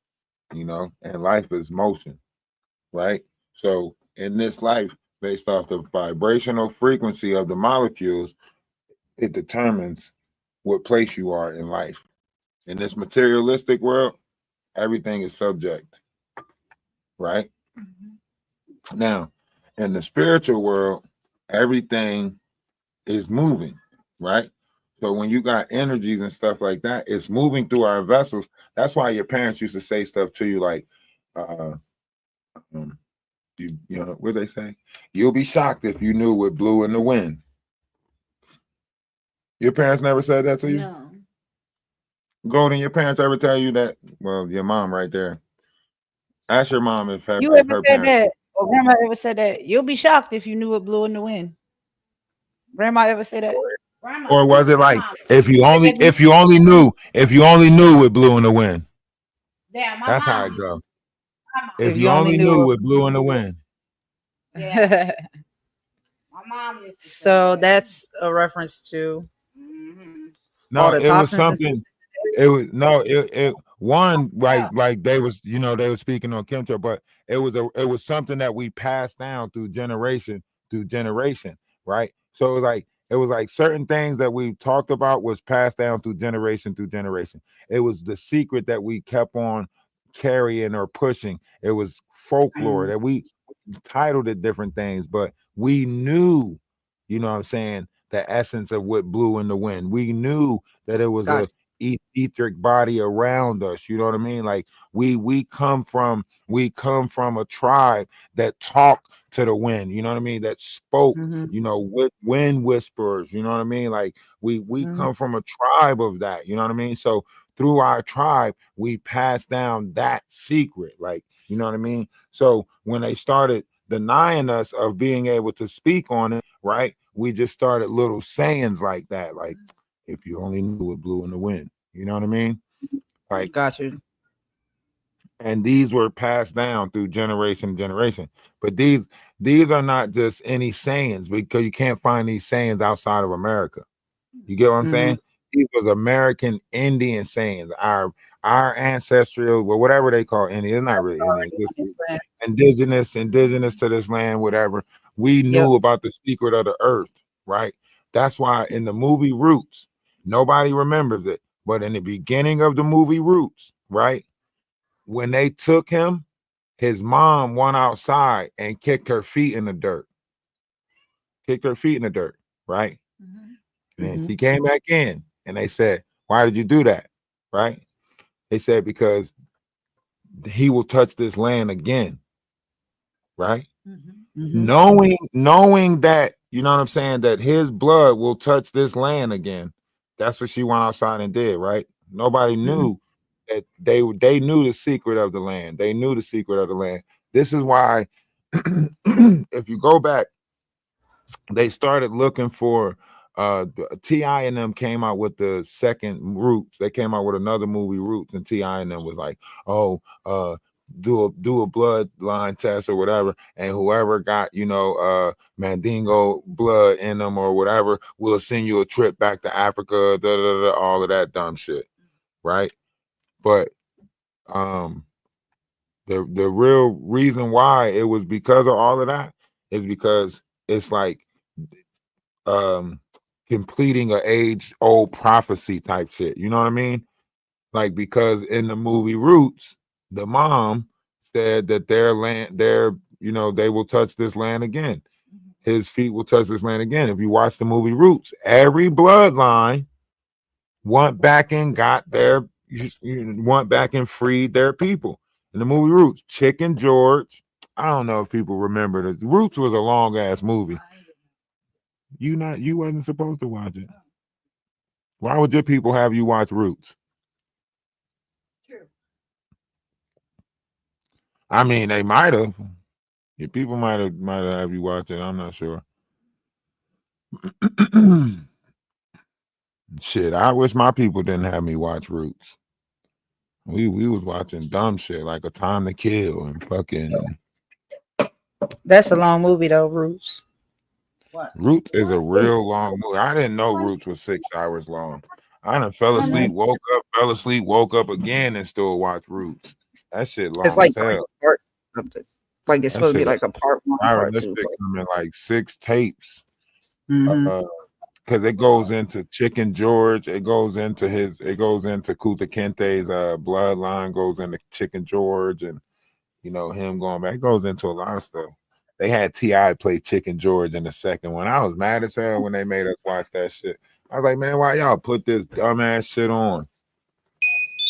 You know, and life is motion, right? So in this life, based off the vibrational frequency of the molecules, it determines what place you are in life. In this materialistic world, everything is subject, right? Mm-hmm. Now, in the spiritual world, everything is moving, right? So when you got energies and stuff like that, it's moving through our vessels. That's why your parents used to say stuff to you like, you know what they say? You'll be shocked if you knew what blew in the wind. Your parents never said that to you? No. Golden, your parents ever tell you that? Well, your mom right there. Ask your mom if her, You if ever her said parents. that? Or grandma ever said that? You'll be shocked if you knew what blew in the wind. Grandma ever say that? Grandma, Or was it like mom. if you only knew what blew in the wind? Yeah, my That's mom. how it goes. If you only knew what blew in the wind. Yeah. My mom used to say So that. that's a reference to No, all the it was toxins and something. It was no, it one Yeah. like they was speaking on chemtrail, but it was something that we passed down through generation, right? So it was like certain things that we talked about was passed down through generation. It was the secret that we kept on carrying or pushing. It was folklore that we titled it different things, but we knew, you know what I'm saying, the essence of what blew in the wind. We knew that it was Gotcha. a etheric body around us. You know what I mean? Like we come from a tribe that talked to the wind. You know what I mean? That spoke. Mhm. You know, with wind whisperers. You know what I mean? Like we Mhm. come from a tribe of that. You know what I mean? So through our tribe, we pass down that secret. Like you know what I mean? So when they started denying us of being able to speak on it, right? We just started little sayings like that, like if you only knew what blew in the wind, you know what I mean? Like, Got you. and these were passed down through generation to generation. But these are not just any sayings because you can't find these sayings outside of America. You get what I'm saying? These was American Indian sayings. Our ancestral, well, whatever they call Indian, it's not really Indian, just indigenous to this land, whatever. We knew about the secret of the earth, right? That's why in the movie Roots, nobody remembers it, but in the beginning of the movie Roots, right? When they took him, his mom went outside and kicked her feet in the dirt. Right? And then she came back in and they said, why did you do that? Right? They said, because he will touch this land again. Right? Knowing that, you know what I'm saying, that his blood will touch this land again. That's what she went outside and did, right? Nobody knew that they knew the secret of the land. They knew the secret of the land. This is why if you go back, they started looking for T.I. and them came out with the second Roots. They came out with another movie, Roots, and T.I. and them was like, oh, do a bloodline test or whatever, and whoever got, you know, Mandingo blood in them or whatever, we'll send you a trip back to Africa, all of that dumb shit, right? But the real reason why it was because of all of that is because it's like completing a age old prophecy type shit. You know what I mean? Like, because in the movie Roots, the mom said that you know, they will touch this land again. His feet will touch this land again. If you watch the movie Roots, every bloodline went back and got their went back and freed their people. In the movie Roots, Chicken George. I don't know if people remember this. Roots was a long ass movie. You wasn't supposed to watch it. Why would your people have you watch Roots? True. I mean, they might have. Your people might have you watch it. I'm not sure. Shit, I wish my people didn't have me watch Roots. We was watching dumb shit like A Time to Kill and fucking. That's a long movie though, Roots. Roots is a real long movie. I didn't know Roots was 6 hours long. I done fell asleep, woke up again, and still watch Roots. That shit long It's like as hell. part of this. Like it's That supposed to be shit like a part one, part two. stylistic coming like 6 tapes. Mhm. Because it goes into Chicken George, it goes into Kuta Kente's bloodline, goes into Chicken George, and you know him going back. It goes into a lot of stuff. They had T.I. play Chicken George in the second one. I was mad as hell when they made us watch that shit. I was like, man, why y'all put this dumbass shit on?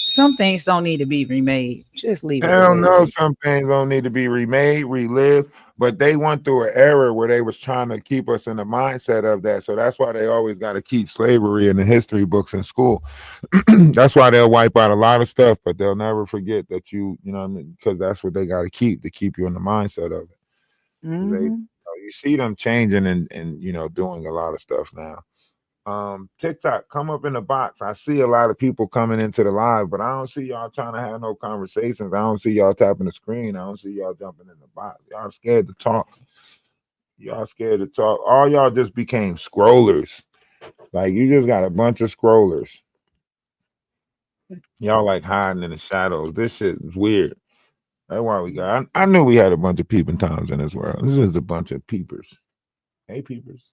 Some things don't need to be remade. Just leave it the Hell way no, it is. some things don't need to be remade, relived, but they went through an era where they was trying to keep us in the mindset of that. So that's why they always got to keep slavery in the history books in school. That's why they'll wipe out a lot of stuff, but they'll never forget that you know what I mean? Because that's what they got to keep you in the mindset of it. You see them changing and you know doing a lot of stuff now. TikTok, come up in the box. I see a lot of people coming into the live, but I don't see y'all trying to have no conversations. I don't see y'all tapping the screen. I don't see y'all jumping in the box. Y'all scared to talk. All y'all just became scrollers. Like, you just got a bunch of scrollers. Y'all like hiding in the shadows. This shit is weird. That's why we got. I knew we had a bunch of peeping toms in this world. This is a bunch of peepers. Hey, peepers.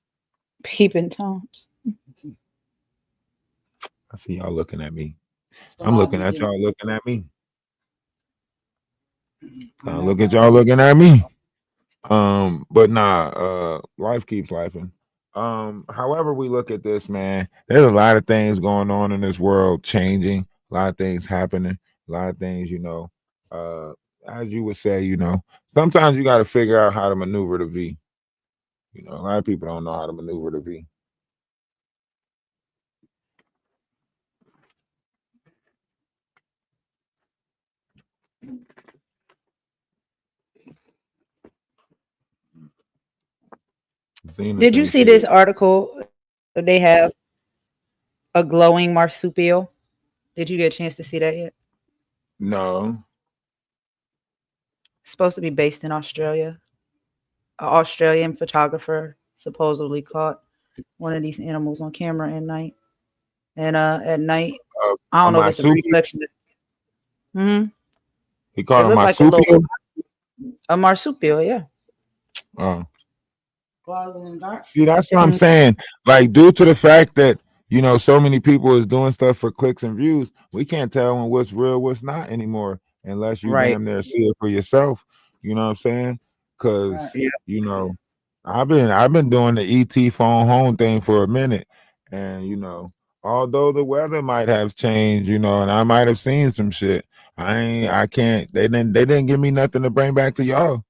Peeping toms. I see y'all looking at me. I'm looking at y'all looking at me. Look at y'all looking at me. But nah, life keeps lifing. However we look at this, man, there's a lot of things going on in this world, changing, a lot of things happening, a lot of things, you know. As you would say, you know, sometimes you got to figure out how to maneuver the V. You know, a lot of people don't know how to maneuver the V. Did you see this article? They have a glowing marsupial. Did you get a chance to see that yet? No. It's supposed to be based in Australia. An Australian photographer supposedly caught one of these animals on camera at night. And at night, I don't know if it's a reflection. He caught it a looked marsupial. A marsupial, yeah. Oh. See, that's what I'm saying. Like, due to the fact that you know so many people is doing stuff for clicks and views, we can't tell when what's real, what's not anymore, unless you Right. damn near see it for yourself. You know what I'm saying? Because you know, I've been doing the ET phone home thing for a minute, and although the weather might have changed, and I might have seen some shit, I can't. They didn't give me nothing to bring back to y'all,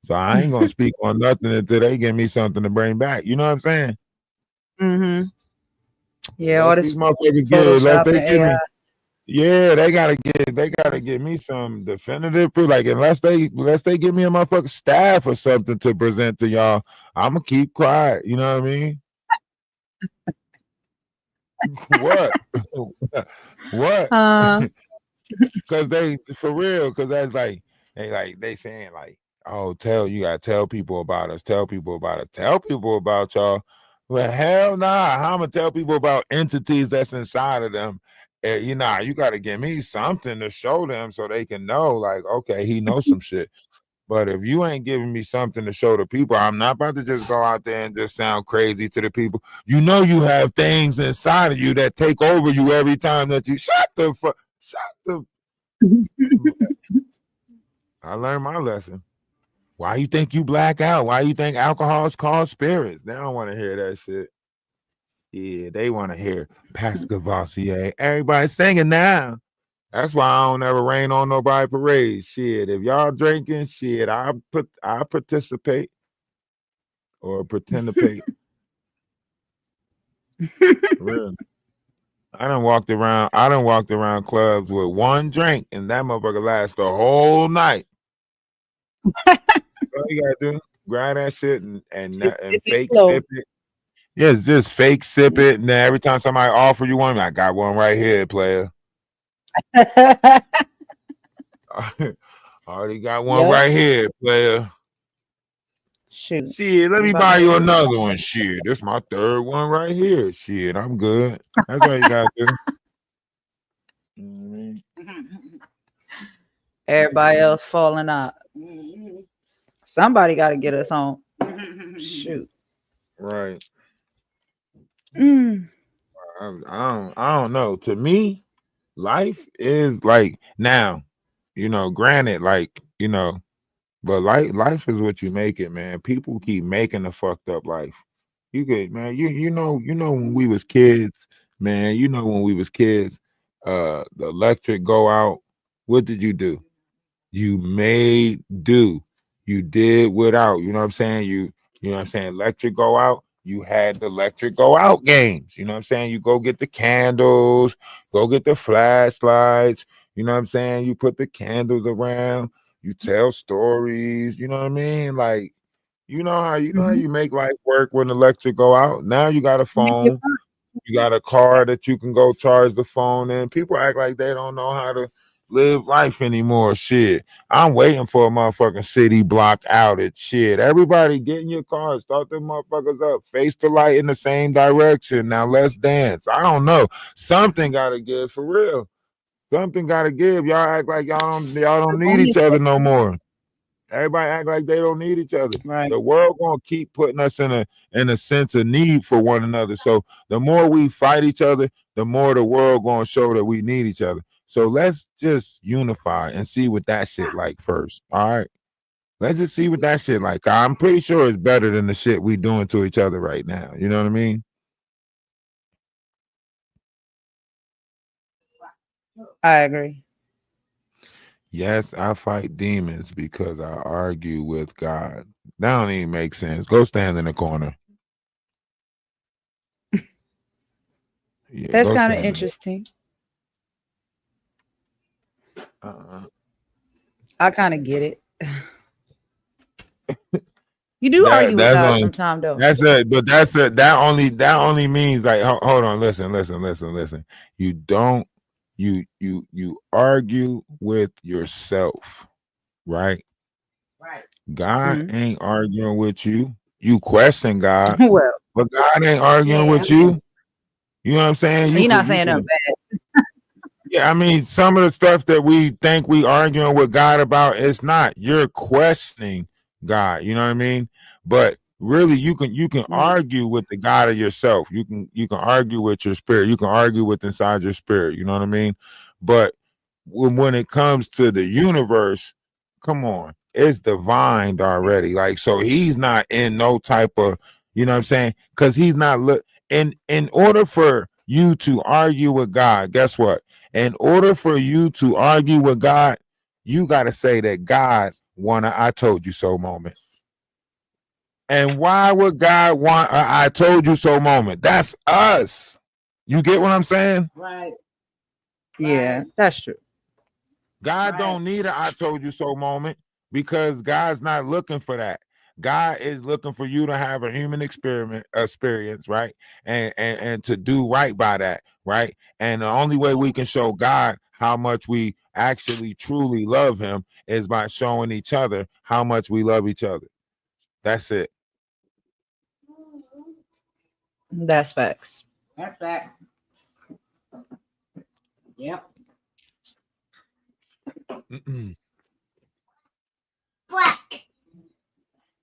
so I ain't gonna speak on nothing until they give me something to bring back. You know what I'm saying? Mm-hmm. Yeah, all Unless this these motherfuckers unless Photoshop they and give AI. me, yeah, they gotta give me some definitive proof. Like unless they give me a motherfucking staff or something to present to y'all, I'm gonna keep quiet. You know what I mean? What? What? Uh, Cause they for real, cause that's they saying like, oh, you gotta tell people about us, tell people about us, tell people about y'all. Well, hell nah. How I'm gonna tell people about entities that's inside of them? You gotta give me something to show them so they can know, like, okay, he knows some shit. But if you ain't giving me something to show the people, I'm not about to just go out there and just sound crazy to the people. You have things inside of you that take over you every time that you shut the fuck. Shut the. I learned my lesson. Why you think you black out? Why you think alcohol's called spirits? They don't want to hear that shit. Yeah, they want to hear Pastor Cavassier. Everybody singing now. That's why I don't ever rain on nobody parade. Shit, if y'all drinking, shit, I participate or pretend to pay. Real. I done walked around clubs with one drink and that motherfucker lasts the whole night. All you gotta do, grab that shit and If you fake slow. sip it. Yeah, just fake sip it, and then every time somebody offer you one, I got one right here, player. Already got one Yep. right here, player. Shoot. Shit, let You me about to buy have you to- another one. Shit, this my third one right here. Shit, I'm good. That's all you gotta do. You know what I mean? Everybody else falling out. Somebody got to get us on. Shoot. Right. Mm. I don't know. To me, life is like now, granted, but life is what you make it, man. People keep making the fucked up life. You could, man, you know when we was kids, man, when we was kids, the electric go out, what did you do? You made do. You did without. You know what I'm saying? You know what I'm saying? Electric go out. You had the electric go out games. You know what I'm saying? You go get the candles, go get the flashlights. You know what I'm saying? You put the candles around. You tell stories. You know what I mean? Like you know how Mhm. you make life work when the electric go out. Now you got a Make it phone. You got a car that you can go charge the phone in. People act like they don't know how to live life anymore. Shit. I'm waiting for a motherfucking city block outage. Shit. Everybody get in your car, start them motherfuckers up, face the light in the same direction. Now let's dance. I don't know. Something gotta give for real. Something gotta give. Y'all act like y'all don't need each other no more. Everybody act like they don't need each other. Right. The world gonna keep putting us in a sense of need for one another. So the more we fight each other, the more the world gonna show that we need each other. So let's just unify and see what that shit like first. All right. Let's just see what that shit like. I'm pretty sure it's better than the shit we doing to each other right now. You know what I mean? I agree. Yes, I fight demons because I argue with God. That don't even make sense. Go stand in the corner. Yeah, That's go kind of stand in the interesting. uh-uh. I kind of get it. You do That argue with that's God only sometime, though. that's it, but that's it. That only means like hold on, listen. You don't you argue with yourself, right? God Mhm. ain't arguing with you. You question God, Well, but God ain't arguing Yeah. with you. You know what I'm saying? you're not saying nothing bad. Yeah, I mean, some of the stuff that we think we arguing with God about, it's not. You're questioning God. You know what I mean? But really, you can Mhm. argue with the God of yourself. You can argue with your spirit. You can argue with inside your spirit. You know what I mean? But when it comes to the universe, come on. it's divined already. Like, so he's not in no type of, you know what I'm saying? Because he's not in order for you to argue with God, guess what? In order for you to argue with God, you got to say that God want a I told you so moment. And why would God want a I told you so moment? That's us. You get what I'm saying? Right. Yeah, that's true. God Right. don't need a I told you so moment because God's not looking for that. God is looking for you to have a human experience, right? And to do right by that, right? And the only way we can show God how much we actually truly love him is by showing each other how much we love each other. That's it. That's facts. That's that. Yep. Black.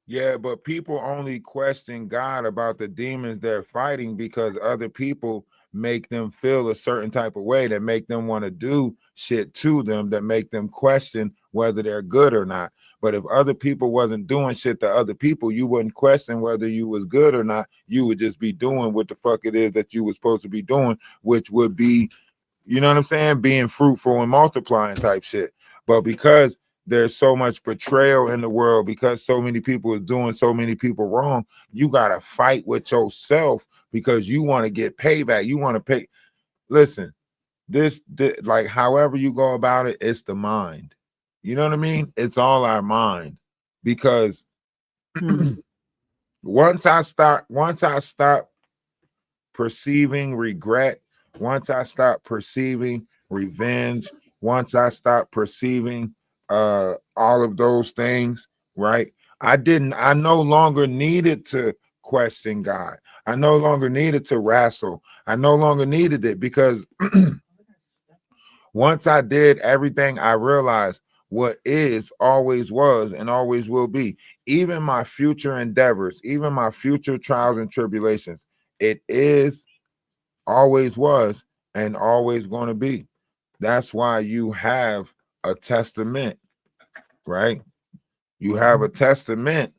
Yeah, but people only question God about the demons they're fighting because other people make them feel a certain type of way that make them want to do shit to them, that make them question whether they're good or not. But if other people wasn't doing shit to other people, you wouldn't question whether you was good or not. You would just be doing what the fuck it is that you was supposed to be doing, which would be, you know what I'm saying, being fruitful and multiplying type shit. But because there's so much betrayal in the world, because so many people is doing so many people wrong, you gotta fight with yourself because you want to get payback. You want to pay. Listen, this like however you go about it, it's the mind. You know what I mean? It's all our mind. Because once I stop perceiving regret, once I stop perceiving revenge, once I stop perceiving all of those things, right? I no longer needed to question God. I no longer needed to wrestle. I no longer needed it because once I did everything, I realized what is always was and always will be. Even my future endeavors, even my future trials and tribulations, it is, always was, and always going to be. That's why you have a testament, right? You have a testament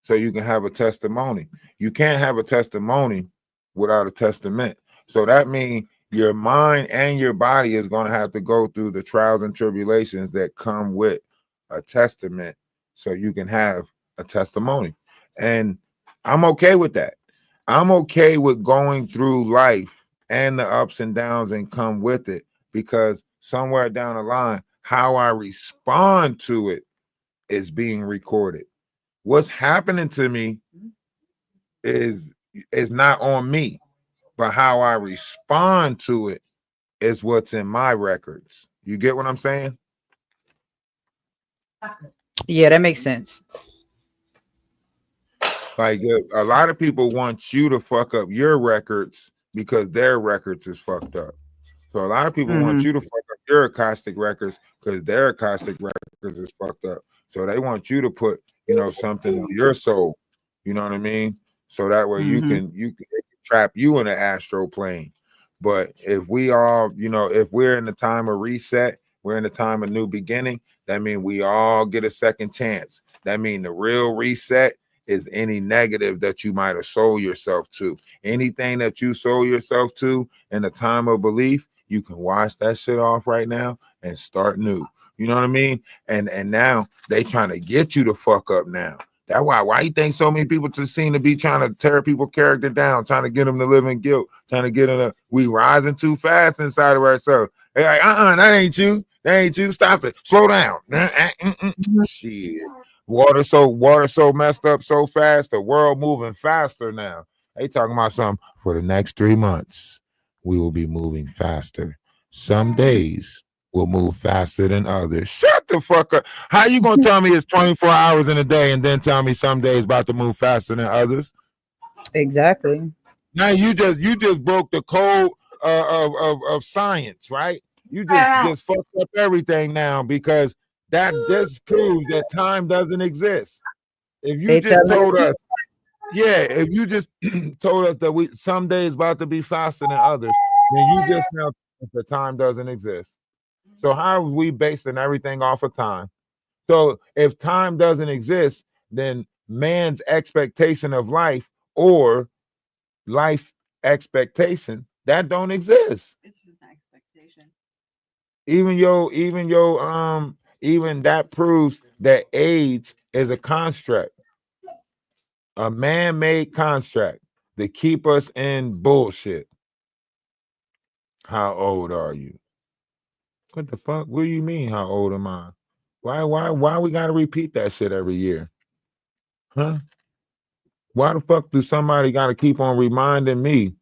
so you can have a testimony. You can't have a testimony without a testament. So that means your mind and your body is going to have to go through the trials and tribulations that come with a testament so you can have a testimony. And I'm okay with that. I'm okay with going through life and the ups and downs and come with it because somewhere down the line, how I respond to it is being recorded. What's happening to me is not on me, but how I respond to it is what's in my records. You get what I'm saying? Yeah, that makes sense. Like a lot of people want you to fuck up your records because their records is fucked up. So a lot of people want you to fuck up your acoustic records because their acoustic records is fucked up. So they want you to put, something on your soul. You know what I mean? So that way you can trap you in the astral plane. But if we all, if we're in the time of reset, we're in the time of new beginning, that means we all get a second chance. That means the real reset is any negative that you might have sold yourself to. Anything that you sold yourself to in the time of belief, you can wash that shit off right now and start new. You know what I mean? And now they trying to get you to fuck up now. That's why you think so many people just seem to be trying to tear people's character down, trying to get them to live in guilt, trying to get them we rising too fast inside of ourselves. They're like, that ain't you. That ain't you. Stop it. Slow down. Shit. Water so messed up so fast, the world moving faster now. They talking about something for the next 3 months. We will be moving faster. Some days will move faster than others. Shut the fuck up. How you gonna tell me it's 24 hours in a day and then tell me some days about to move faster than others? Exactly. Now you just broke the code of science, right? You just fucked up everything now because that just proves that time doesn't exist. If you They just tell told us, yeah, if you just told us that we some days about to be faster than others, then you just now think the time doesn't exist. So how are we basing everything off of time? So if time doesn't exist, then man's expectation of life or life expectation that don't exist. It's just an expectation. Even that proves that age is a construct, a man-made construct to keep us in bullshit. How old are you? What the fuck? What do you mean? How old am I? Why we gotta repeat that shit every year? Huh? Why the fuck do somebody gotta keep on reminding me?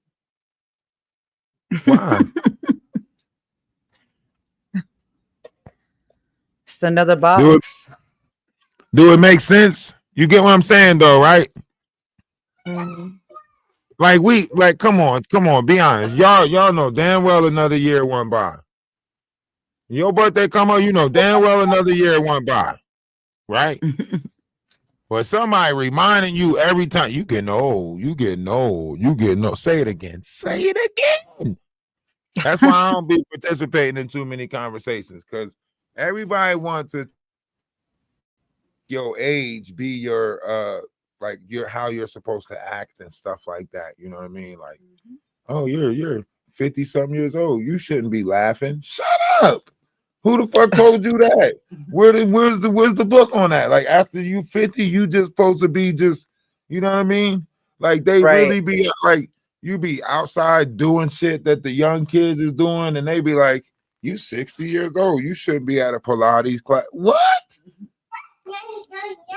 Why? It's another do box. it make sense? You get what I'm saying though, right? Mhm. Like come on, be honest. Y'all know damn well another year went by. Your birthday come up, you know damn well another year went by, right? But somebody reminding you every time you getting old, you getting old, you getting old. Say it again. Say it again. That's why I don't be participating in too many conversations because everybody wants to your age be your like your how you're supposed to act and stuff like that. You know what I mean? Like, oh, you're 50 something years old. You shouldn't be laughing. Shut up. Who the fuck told you that? Where's the book on that? Like after you 50, you just supposed to be just, you know what I mean? Like they really be like you be outside doing shit that the young kids is doing, and they be like, you 60 years old, you shouldn't be at a Pilates class. What?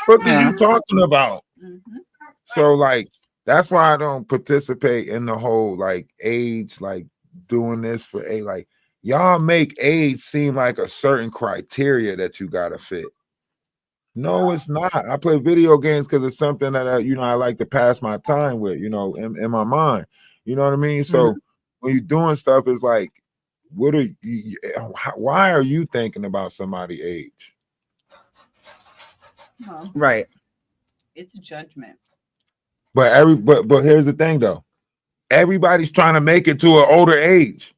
What are you talking about? So like that's why I don't participate in the whole like age, like doing this for a like y'all make age seem like a certain criteria that you gotta fit. No, it's not. I play video games because it's something that I like to pass my time with, in my mind. You know what I mean? So when you're doing stuff, it's like, what are you? Why are you thinking about somebody's age? Well, Right. it's a judgment. But here's the thing though. Everybody's trying to make it to an older age.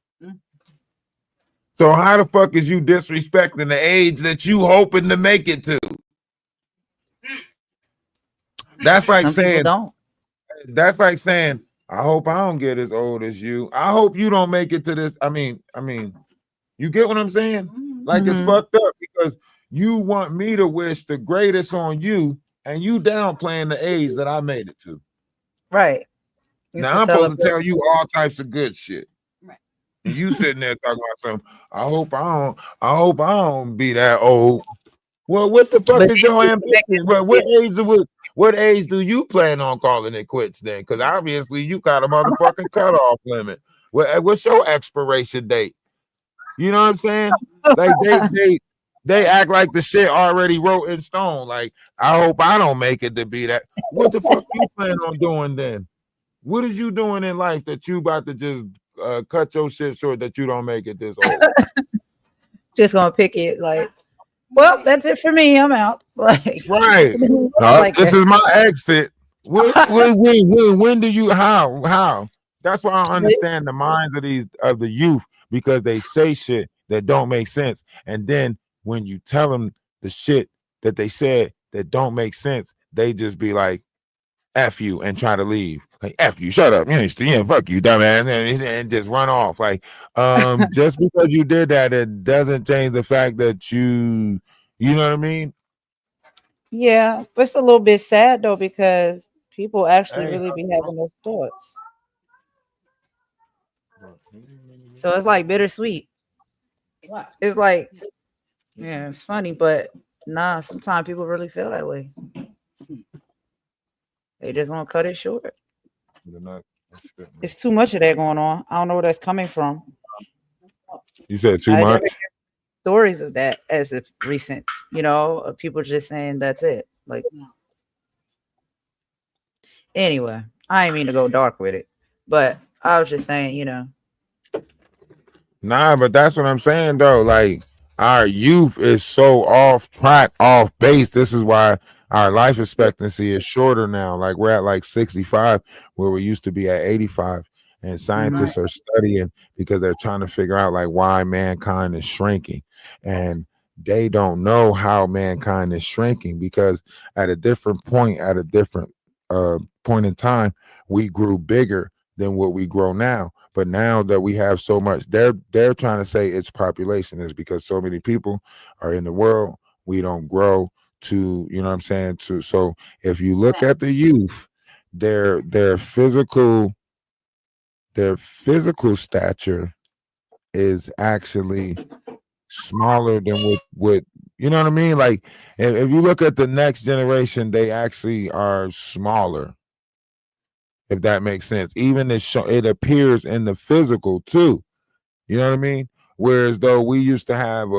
So how the fuck is you disrespecting the age that you hoping to make it to? That's like Some people don't. That's like saying, I hope I don't get as old as you. I hope you don't make it to this. I mean, you get what I'm saying? Like it's fucked up because you want me to wish the greatest on you and you downplaying the age that I made it to. Right. Now I'm supposed to tell you all types of good shit. Right. And you sitting there talking about something. I hope I don't be that old. Well, what the fuck is your ambition? Well, what age do you plan on calling it quits then? Because obviously you got a motherfucking cutoff limit. What's your expiration date? You know what I'm saying? Like they act like the shit already wrote in stone. Like, I hope I don't make it to be that. What the fuck you plan on doing then? What is you doing in life that you about to just cut your shit short that you don't make it this old? Just gonna pick it like, well, that's it for me. I'm out. Like, right. Like this that. is my exit. When do you how? That's why I understand the minds of the youth because they say shit that don't make sense, and then when you tell them the shit that they said that don't make sense, they just be like, F you and try to leave. Like, F you, shut up. Yeah, fuck you, dumbass, and just run off. Like, just because you did that, it doesn't change the fact that you know what I mean? Yeah, but it's a little bit sad though because people actually really be having those thoughts. So it's like bittersweet. It's like, yeah, it's funny, but nah, sometimes people really feel that way. They just want to cut it short. It's too much of that going on. I don't know where that's coming from. You said too I much? never hear stories of that as of recent, of people just saying that's it. Like, anyway, I ain't mean to go dark with it, but I was just saying, Nah, but that's what I'm saying though. Like our youth is so off track, off base. This is why our life expectancy is shorter now. Like we're at like 65, where we used to be at 85. And scientists are studying because they're trying to figure out like why mankind is shrinking. And they don't know how mankind is shrinking, because at a different point, at a different point in time, we grew bigger than what we grow now. But now that we have so much, they're trying to say it's population is because so many people are in the world. We don't grow to, you know what I'm saying? To so if you look at the youth, their physical stature is actually smaller than what you know what I mean? Like if you look at the next generation, they actually are smaller, if that makes sense. Even it appears in the physical too. You know what I mean? Whereas though we used to have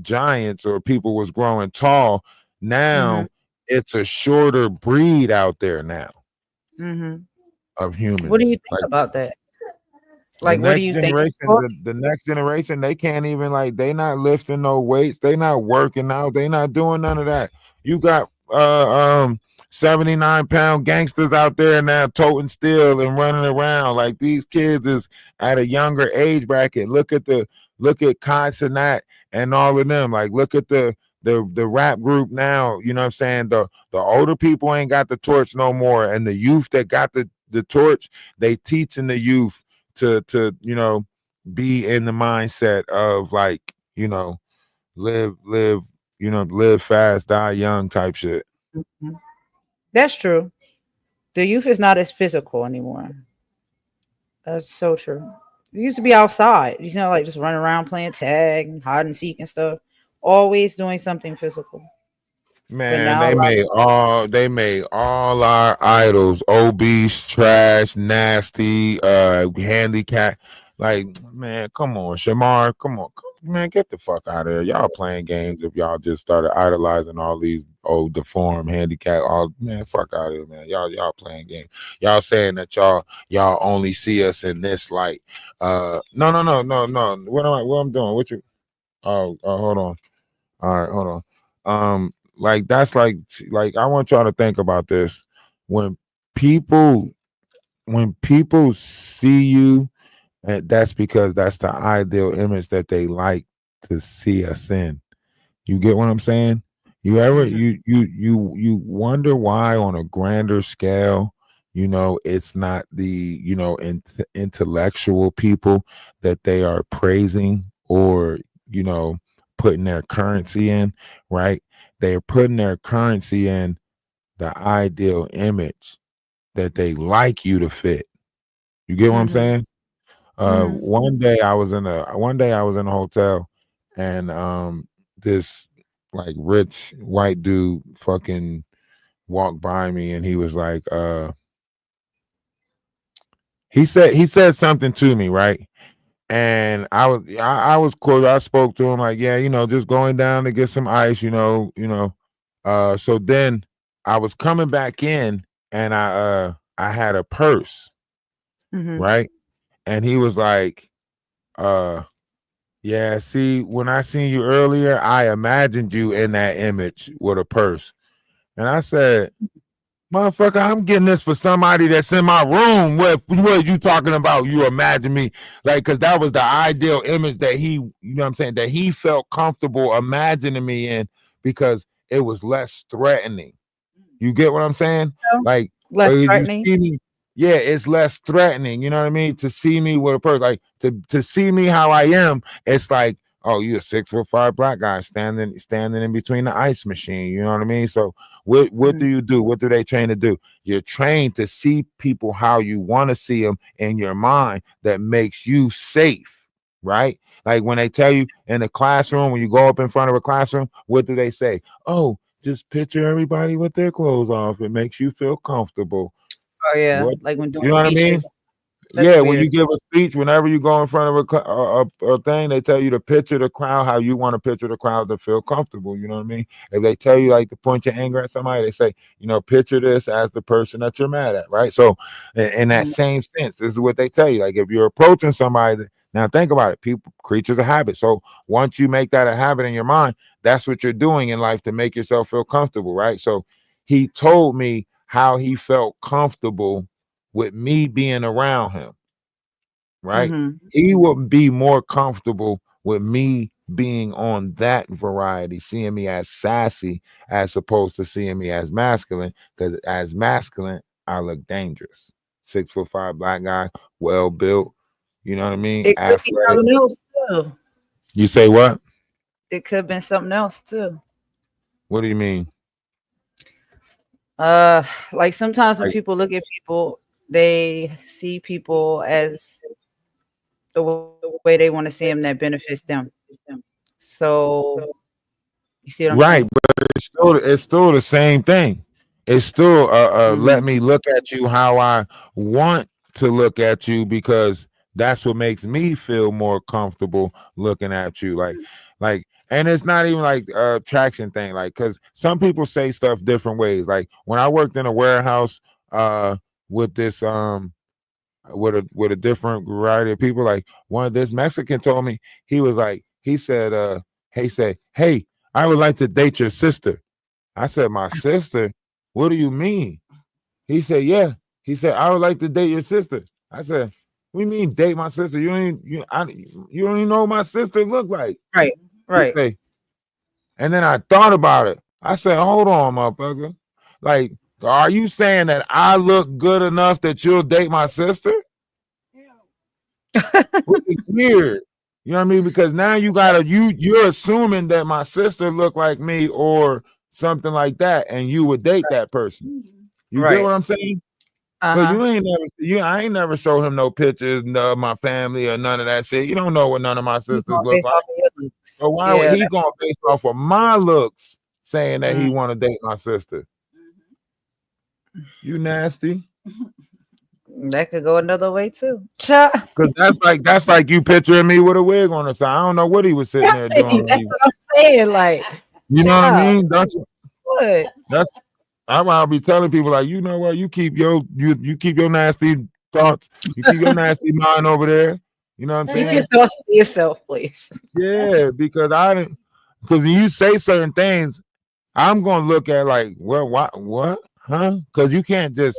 giants or people was growing tall, Mm-hmm. now it's a shorter breed out there now Mm-hmm. of What do you humans. think Like about that? the Like, what do next you think? generation, the next generation, they can't even like they not lifting no weights, they not working out, they not doing none of that. You got 79-pound gangsters out there now toting steel and running around. Like these kids is at a younger age bracket. Look at Kai Cenat and all of them. Like look at the rap group now. You know what I'm saying? The older people ain't got the torch no more, and the youth that got the torch, they teaching the youth to be in the mindset of like live live fast, die young type shit. Mhm. That's true. The youth is not as physical anymore. That's so true. We used to be outside, like just running around playing tag and hide and seek and stuff, always doing something physical. But Man, now, like, they made all our idols obese, trash, nasty, handicapped. Like, man, come on, Shamar, man, get the fuck out of here. Y'all playing games if y'all just started idolizing all these old deformed, handicapped, all man, fuck out of here, man. Y'all playing games. Y'all saying that y'all only see us in this light. No. What I'm doing? What you hold on. All right, hold on. Like that's like I want y'all to think about this. When people when people see you, and that's because that's the ideal image that they like to see us in. You get what I'm saying? You ever mhm, you wonder why on a grander scale, it's not the, intellectual people that they are praising or, putting their currency in, right? They're putting their currency in the ideal image that they like you to fit. You get what I'm mhm, saying? mhm, One day I was in a hotel, and this like rich white dude fucking walked by me, and he was like he said something to me, right? And I was cool. I spoke to him like, yeah, just going down to get some ice, so then I was coming back in, and I had a purse, mhm. right? And he was like, uh yeah, see, when I seen you earlier, I imagined you in that image with a purse. And I said, motherfucker, I'm getting this for somebody that's in my room. What are you talking about? You imagine me. Like, cause that was the ideal image that he, what I'm saying, that he felt comfortable imagining me in, because it was less threatening. You get what I'm saying? So, Like, less as you threatening. see me, yeah, it's less threatening. You know what I mean? To see me with a person, like to see me how I am, it's like, oh, you a 6'5" black guy standing in between the ice machine. You know what I mean? So what do Mhm, you do? What do they train to do? You're trained to see people how you want to see them in your mind, that makes you safe, right? Like when they tell you in the classroom, when you go up in front of a classroom, what do they say? Oh, just picture everybody with their clothes off. It makes you feel comfortable. Oh yeah, What like when doing you know what I mean? speeches. That's Yeah, when you weird. give a speech, whenever you go in front of a thing, they tell you to picture the crowd how you want to picture the crowd to feel comfortable. You know what I mean? If they tell you like to point your anger at somebody, they say, picture this as the person that you're mad at, right? So, in that Mhm, same sense, this is what they tell you. Like if you're approaching somebody, now think about it. People, creatures of habit. So once you make that a habit in your mind, that's what you're doing in life to make yourself feel comfortable, right? So he told me how he felt comfortable with me being around him, right? mhm, He would be more comfortable with me being on that variety, seeing me as sassy as opposed to seeing me as masculine. Because as masculine, I look dangerous. 6'5" black guy, well built. You know what I mean? It could be Athletic. something else too. You say what? It could have been something else too. What do you mean? Like sometimes when Like, people look at people, they see people as the way they want to see them that benefits them. So you see what I'm right, saying? but it's still the same thing. It's still let me look at you how I want to look at you because that's what makes me feel more comfortable looking at you. Like, and it's not even like a attraction thing. Like, because some people say stuff different ways. Like when I worked in a warehouse, with this with a different variety of people. Like one of this Mexican told me he said hey, I would like to date your sister. I said, my sister? What do you mean? He said, yeah. He said, I would like to date your sister. I said, what do you mean date my sister? You don't even know what my sister look like. Right, He right. say, and then I thought about it. I said, hold on, motherfucker. Like, are you saying that I look good enough that you'll date my sister? Which is weird. You know what I mean? Because now you're assuming that my sister looked like me or something like that, and you would date that person. You get Right. what I'm saying? But Uh-huh. I ain't never show him no pictures of my family or none of that shit. You don't know what none of my You sisters going look based like. off of your looks. So why would Yeah. he going based off of my looks saying that he Mm. want to date my sister? You nasty. That could go another way too. Cha. Cause that's like you picturing me with a wig on the side. I don't know what he was sitting there doing. That's what I'm saying. Like, You know what I child, mean? what? That's I'll be telling people like, you know what, you keep your nasty thoughts, you keep your nasty mind over there. You know what I'm Keep your saying? thoughts to yourself, please. Yeah, because because when you say certain things, I'm gonna look at like, well, what, huh? Because you can't just.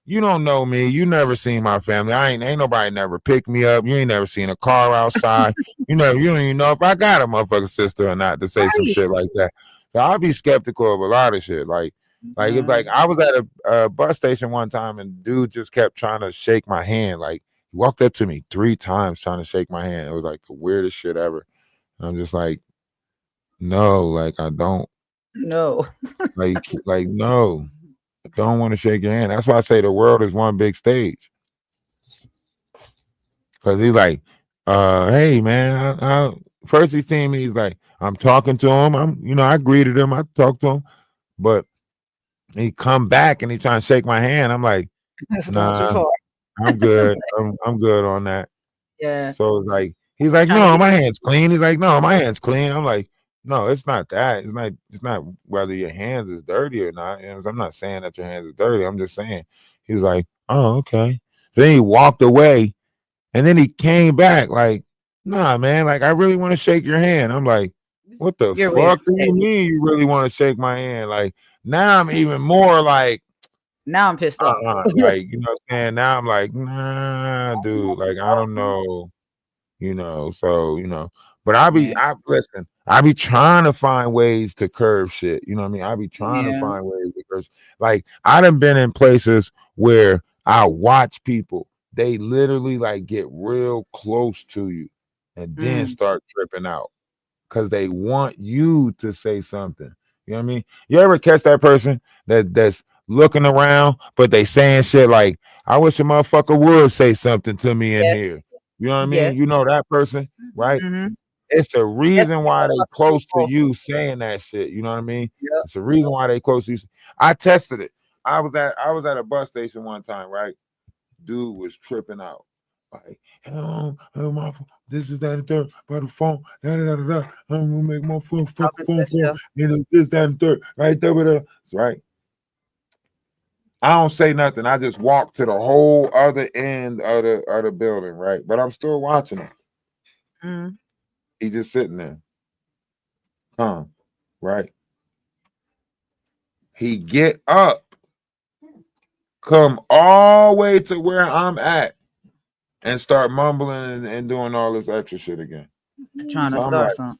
You don't know me. You never seen my family. Ain't nobody never picked me up. You ain't never seen a car outside. You don't even know if I got a motherfucking sister or not to say some Right. shit like that. So I'll be skeptical of a lot of shit. It's like I was at a bus station one time and dude just kept trying to shake my hand. Like he walked up to me 3 times trying to shake my hand. It was like the weirdest shit ever. And I'm just like, no, like I don't No. like no. Don't want to shake your hand. That's why I say the world is one big stage. Cause he's like, hey man, first he seen me, he's like, I'm talking to him. I greeted him, I talked to him, but he come back and he trying to shake my hand. I'm like, That's going too nah, far. I'm good. I'm good on that. Yeah. So it's like, he's like, Trying to no, get my hand's clean. He's like, no, my hand's clean. I'm like, no, it's not that. It's not whether your hands is dirty or not. I'm not saying that your hands is dirty. I'm just saying. He was like, oh, okay. Then he walked away and then he came back like, nah, man, like I really want to shake your hand. I'm like, what the You're weird. fuck do you mean you really want to shake my hand? Like now I'm even more like, Now I'm pissed off. like, you know what I'm saying? Now I'm like, nah, dude, like I don't know, so but Yeah. I be trying to find ways to curve shit. You know what I mean? I be trying to Yeah. find ways to curve. Like I done been in places where I watch people, they literally like get real close to you and then Mm. start tripping out because they want you to say something. You know what I mean? You ever catch that person that's looking around, but they saying shit like, I wish a motherfucker would say something to me in Yes. here. You know what I mean? Yes. You know that person, right? Mm-hmm. It's a That's reason what why I'm they about to close to say. you saying that shit. You know what I mean? Yep. It's a reason why they close to you. I tested it. I was at a bus station one time, right? Dude was tripping out. Like, hello, my phone. This is that and third by the phone. I'm gonna make my phone fucking Talking to phone call. yourself. And it's this, that, and third. Right there. Right. I don't say nothing. I just walk to the whole other end of the building, right? But I'm still watching him. Mm. He just sitting there. Calm, right? He get up, come all the way to where I'm at, and start mumbling and doing all this extra shit again. trying to So I'm start like, something.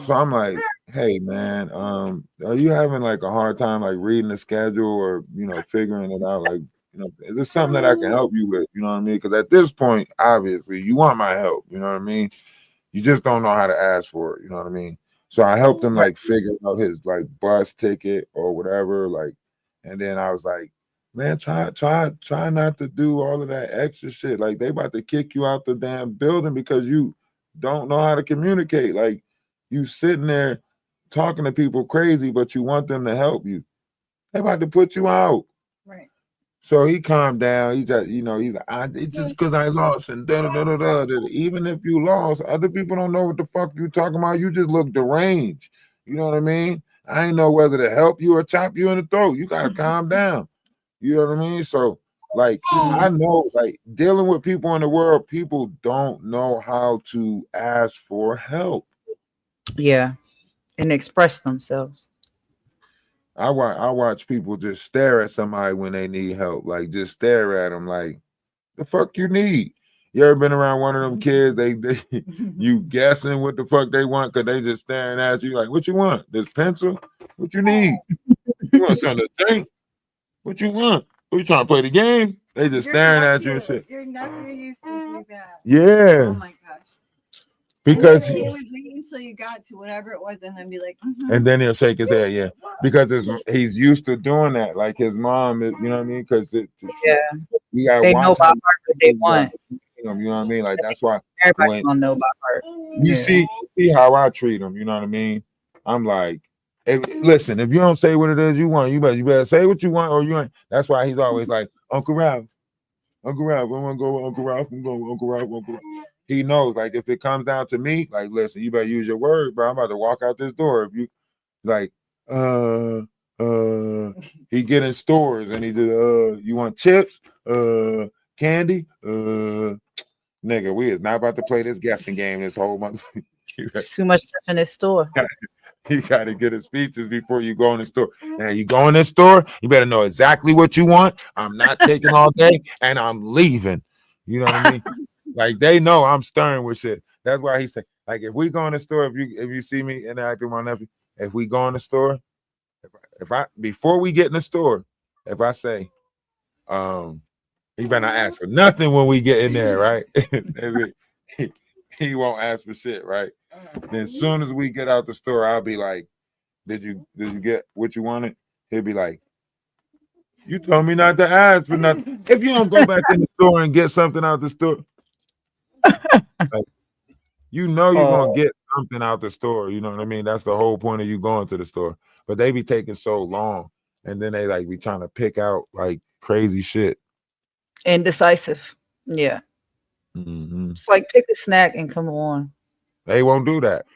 so I'm like, hey man, are you having like a hard time like reading the schedule or figuring it out? Like, is this something that I can help you with? You know what I mean? Because at this point, obviously, you want my help. You know what I mean? You just don't know how to ask for it. You know what I mean? So I helped him like figure out his like bus ticket or whatever. Like, and then I was like, man, try not to do all of that extra shit. Like they about to kick you out the damn building because you don't know how to communicate. Like you sitting there talking to people crazy, but you want them to help you. They about to put you out. Right. So he calmed down. He just, he's like, it's just because I lost and da da da da da. Even if you lost, other people don't know what the fuck you talking about. You just look deranged. You know what I mean? I ain't know whether to help you or chop you in the throat. You gotta calm down. You know what I mean? So, like, I know, like, dealing with people in the world, people don't know how to ask for help. Yeah, and express themselves. I watch people just stare at somebody when they need help. Like, just stare at them like, the fuck you need? You ever been around one of them kids? They you guessing what the fuck they want because they just staring at you like, what you want? This pencil? What you need? You want something to drink? What you want? What you trying to play the game? They just staring at you and shit. Your nephew used to do that. Yeah. Oh my gosh. Because he would wait until you got to whatever it was and then be like, and then he'll shake his head, yeah. Because he's used to doing that. Like his mom, you know what I mean? Because Yeah, you gotta they know watch by him. heart what they want. You know what I mean? Like that's why Everybody gonna know by heart. you Yeah. see how I treat them, you know what I mean? I'm like, listen, if you don't say what it is you want, you better say what you want or you ain't. That's why he's always like, Uncle Ralph, I want to go with Uncle Ralph. I'm going with Uncle Ralph, Uncle Ralph. He knows, like, if it comes down to me, like, listen, you better use your words, bro. I'm about to walk out this door. If you like, he get in stores and he do, you want chips, candy, nigga, we is not about to play this guessing game this whole month. It's too much stuff in this store. You got to get his speeches before you go in the store. And you go in this store, you better know exactly what you want. I'm not taking all day and I'm leaving. You know what I mean? Like they know I'm stern with shit. That's why he said, like, if we go in the store, if you see me interacting with my nephew, if we go in the store, if I before we get in the store, if I say, he better not ask for nothing when we get in there, right? he won't ask for shit, right? Then as soon as we get out the store, I'll be like, did you get what you wanted? He'll be like, you told me not to ask for nothing. If you don't go back in the store and get something out the store, like, you know you're gonna get something out the store. You know what I mean? That's the whole point of you going to the store. But they be taking so long, and then they like be trying to pick out like crazy shit. Indecisive. Yeah. Mm-hmm. It's like pick a snack and come on. They won't do that.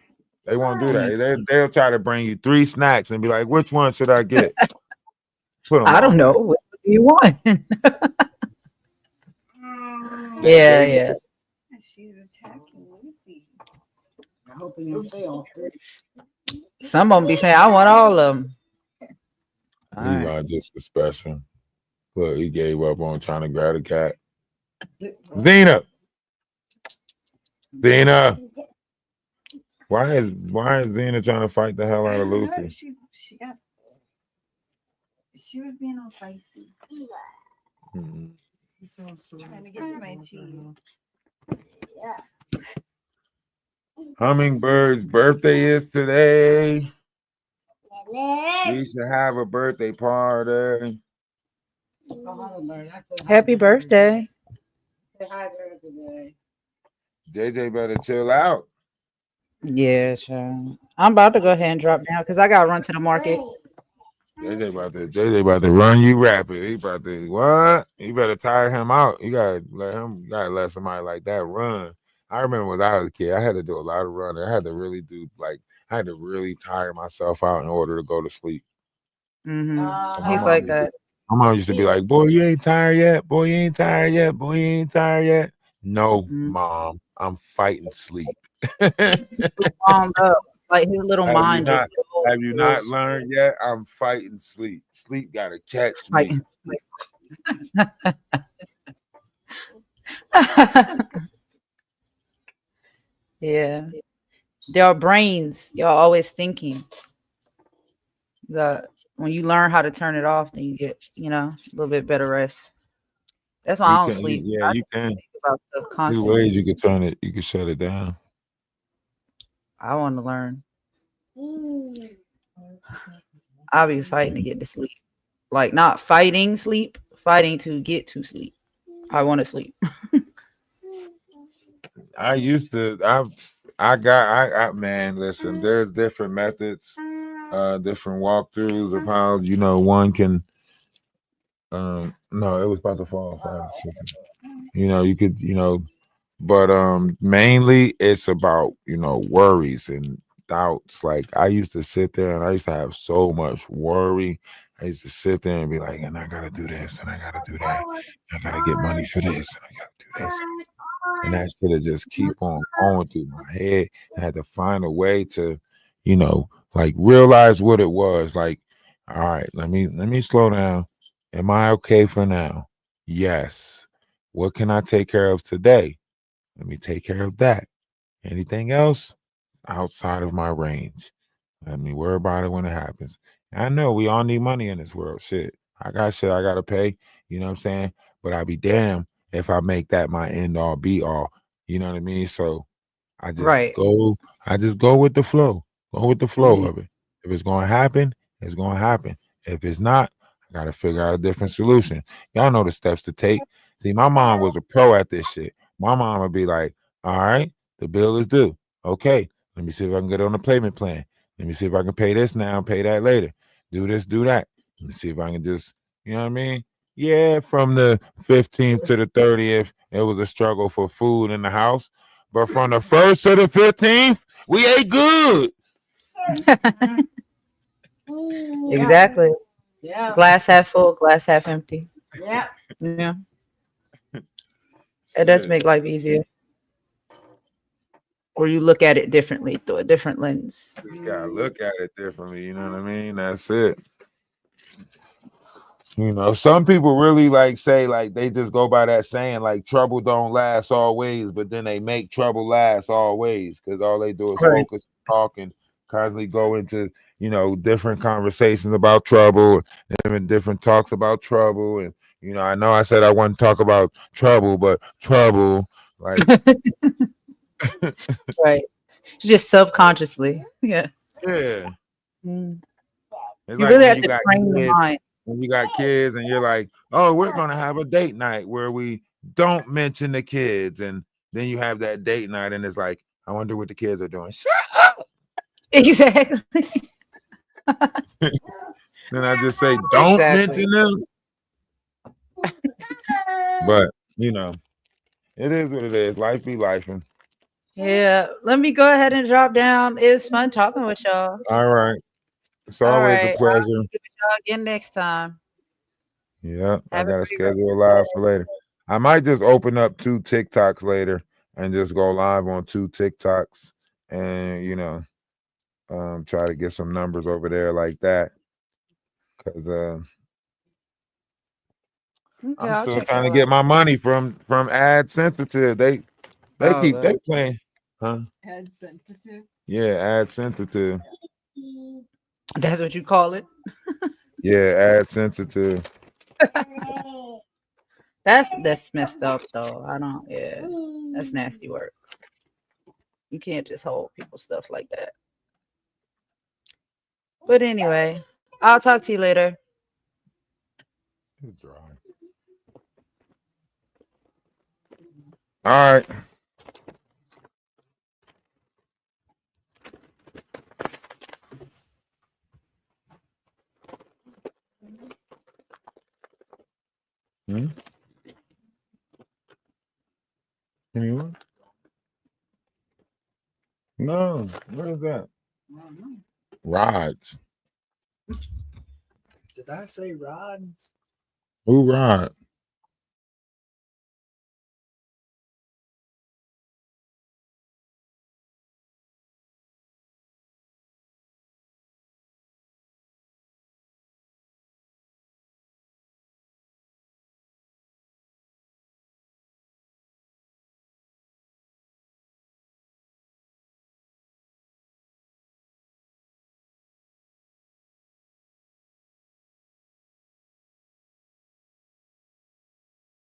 They won't do that. They'll try to bring you 3 snacks and be like, which one should I get? Put them I don't know. What do you want? Yeah. She's attacking Lucy. I hope you don't say all three. Some of them be saying, I want all of them. Levi just a special. Look, he gave up on trying to grab the cat. Zena. Why is Zena trying to fight the hell out of Lucy? She was being all feisty. Mm-hmm. Trying to get to my cheese. Yeah. Hummingbird's birthday is today. We should have a birthday party. Happy birthday. JJ better chill out. Yeah, sure. I'm about to go ahead and drop down because I gotta run to the market. JJ about to run you rapid. He about to what? You better tire him out. You gotta let somebody like that run. I remember when I was a kid, I had to do a lot of running. I had to really tire myself out in order to go to sleep. Mm-hmm. He's like that. My mom used to be like, boy, you ain't tired yet. Boy, you ain't tired yet. Boy, you ain't tired yet. No, Mom, I'm fighting sleep. Like his little mind just goes. Have you not learned yet? I'm fighting sleep. Sleep gotta catch me. Yeah. Their brains, y'all always thinking. When you learn how to turn it off, then you get, a little bit better rest. That's why You I don't can, sleep. yeah, I you just can. think about stuff Two constantly. ways you can turn it. You can shut it down. I want to learn. I'll be fighting to get to sleep. Like not fighting sleep, fighting to get to sleep. I want to sleep. I used to. I man. Listen, there's different methods, different walkthroughs of how one can. No, it was about to fall. Sorry. You could but mainly it's about worries and doubts. Like I used to sit there and I used to have so much worry. I used to sit there and be like, and I gotta do this and I gotta do that. I gotta get money for this and I gotta do this. And that should have just keep on going through my head. I had to find a way to, like realize what it was. Like, all right, let me slow down. Am I okay for now? Yes. What can I take care of today? Let me take care of that. Anything else outside of my range. Let me worry about it when it happens. And I know we all need money in this world. Shit I gotta pay. You know what I'm saying? But I'll be damned if I make that my end all be all. You know what I mean? So I just Right. go, I just go with the flow. Go with the flow Mhm. of it. If it's gonna happen, it's gonna happen. If it's not, I gotta figure out a different solution. Y'all know the steps to take. See, my mom was a pro at this shit. My mom would be like, all right, the bill is due. Okay, let me see if I can get on the payment plan. Let me see if I can pay this now, pay that later. Do this, do that. Let me see if I can just, you know what I mean? Yeah, from the 15th to the 30th, it was a struggle for food in the house. But from the 1st to the 15th, we ate good. Exactly. Yeah. Glass half full, glass half empty. Yeah. Yeah. It does make life easier. Or you look at it differently through a different lens. You gotta look at it differently, you know what I mean? That's it. Some people really say they just go by that saying like trouble don't last always, but then they make trouble last always because all they do is Right. focus, talk, and constantly go into different conversations about trouble and different talks about trouble. And I know I said I want to talk about trouble, but trouble like Right. Just subconsciously. Yeah. yeah. Mm. It's You like really when have you to got train your kids, mind. and you're like, oh, we're gonna have a date night where we don't mention the kids, and then you have that date night, and it's like, I wonder what the kids are doing. Shut up. Exactly. Then I just say, don't Exactly. mention them. But it is what it is. Life be life. Yeah. Let me go ahead and drop down. It was fun talking with y'all. All right. It's All always a right. I'll pleasure. see y'all again next time. Yeah, I Have a got to great rest schedule a of live for later. I might just open up 2 TikToks later and just go live on 2 TikToks and try to get some numbers over there like that. Cause Okay, I'm I'll still check trying to y'all get out. my money from ad sensitive. They Oh, keep they good. playing, huh? Head sensitive. Yeah, ad sensitive. That's what you call it. Yeah, ad sensitive. That's messed up though. I don't. Yeah, that's nasty work. You can't just hold people's stuff like that. But anyway, I'll talk to you later. It's dry. All right. Hmm? Anyone? No. What is that? Rods. Did I say rods? Who rod?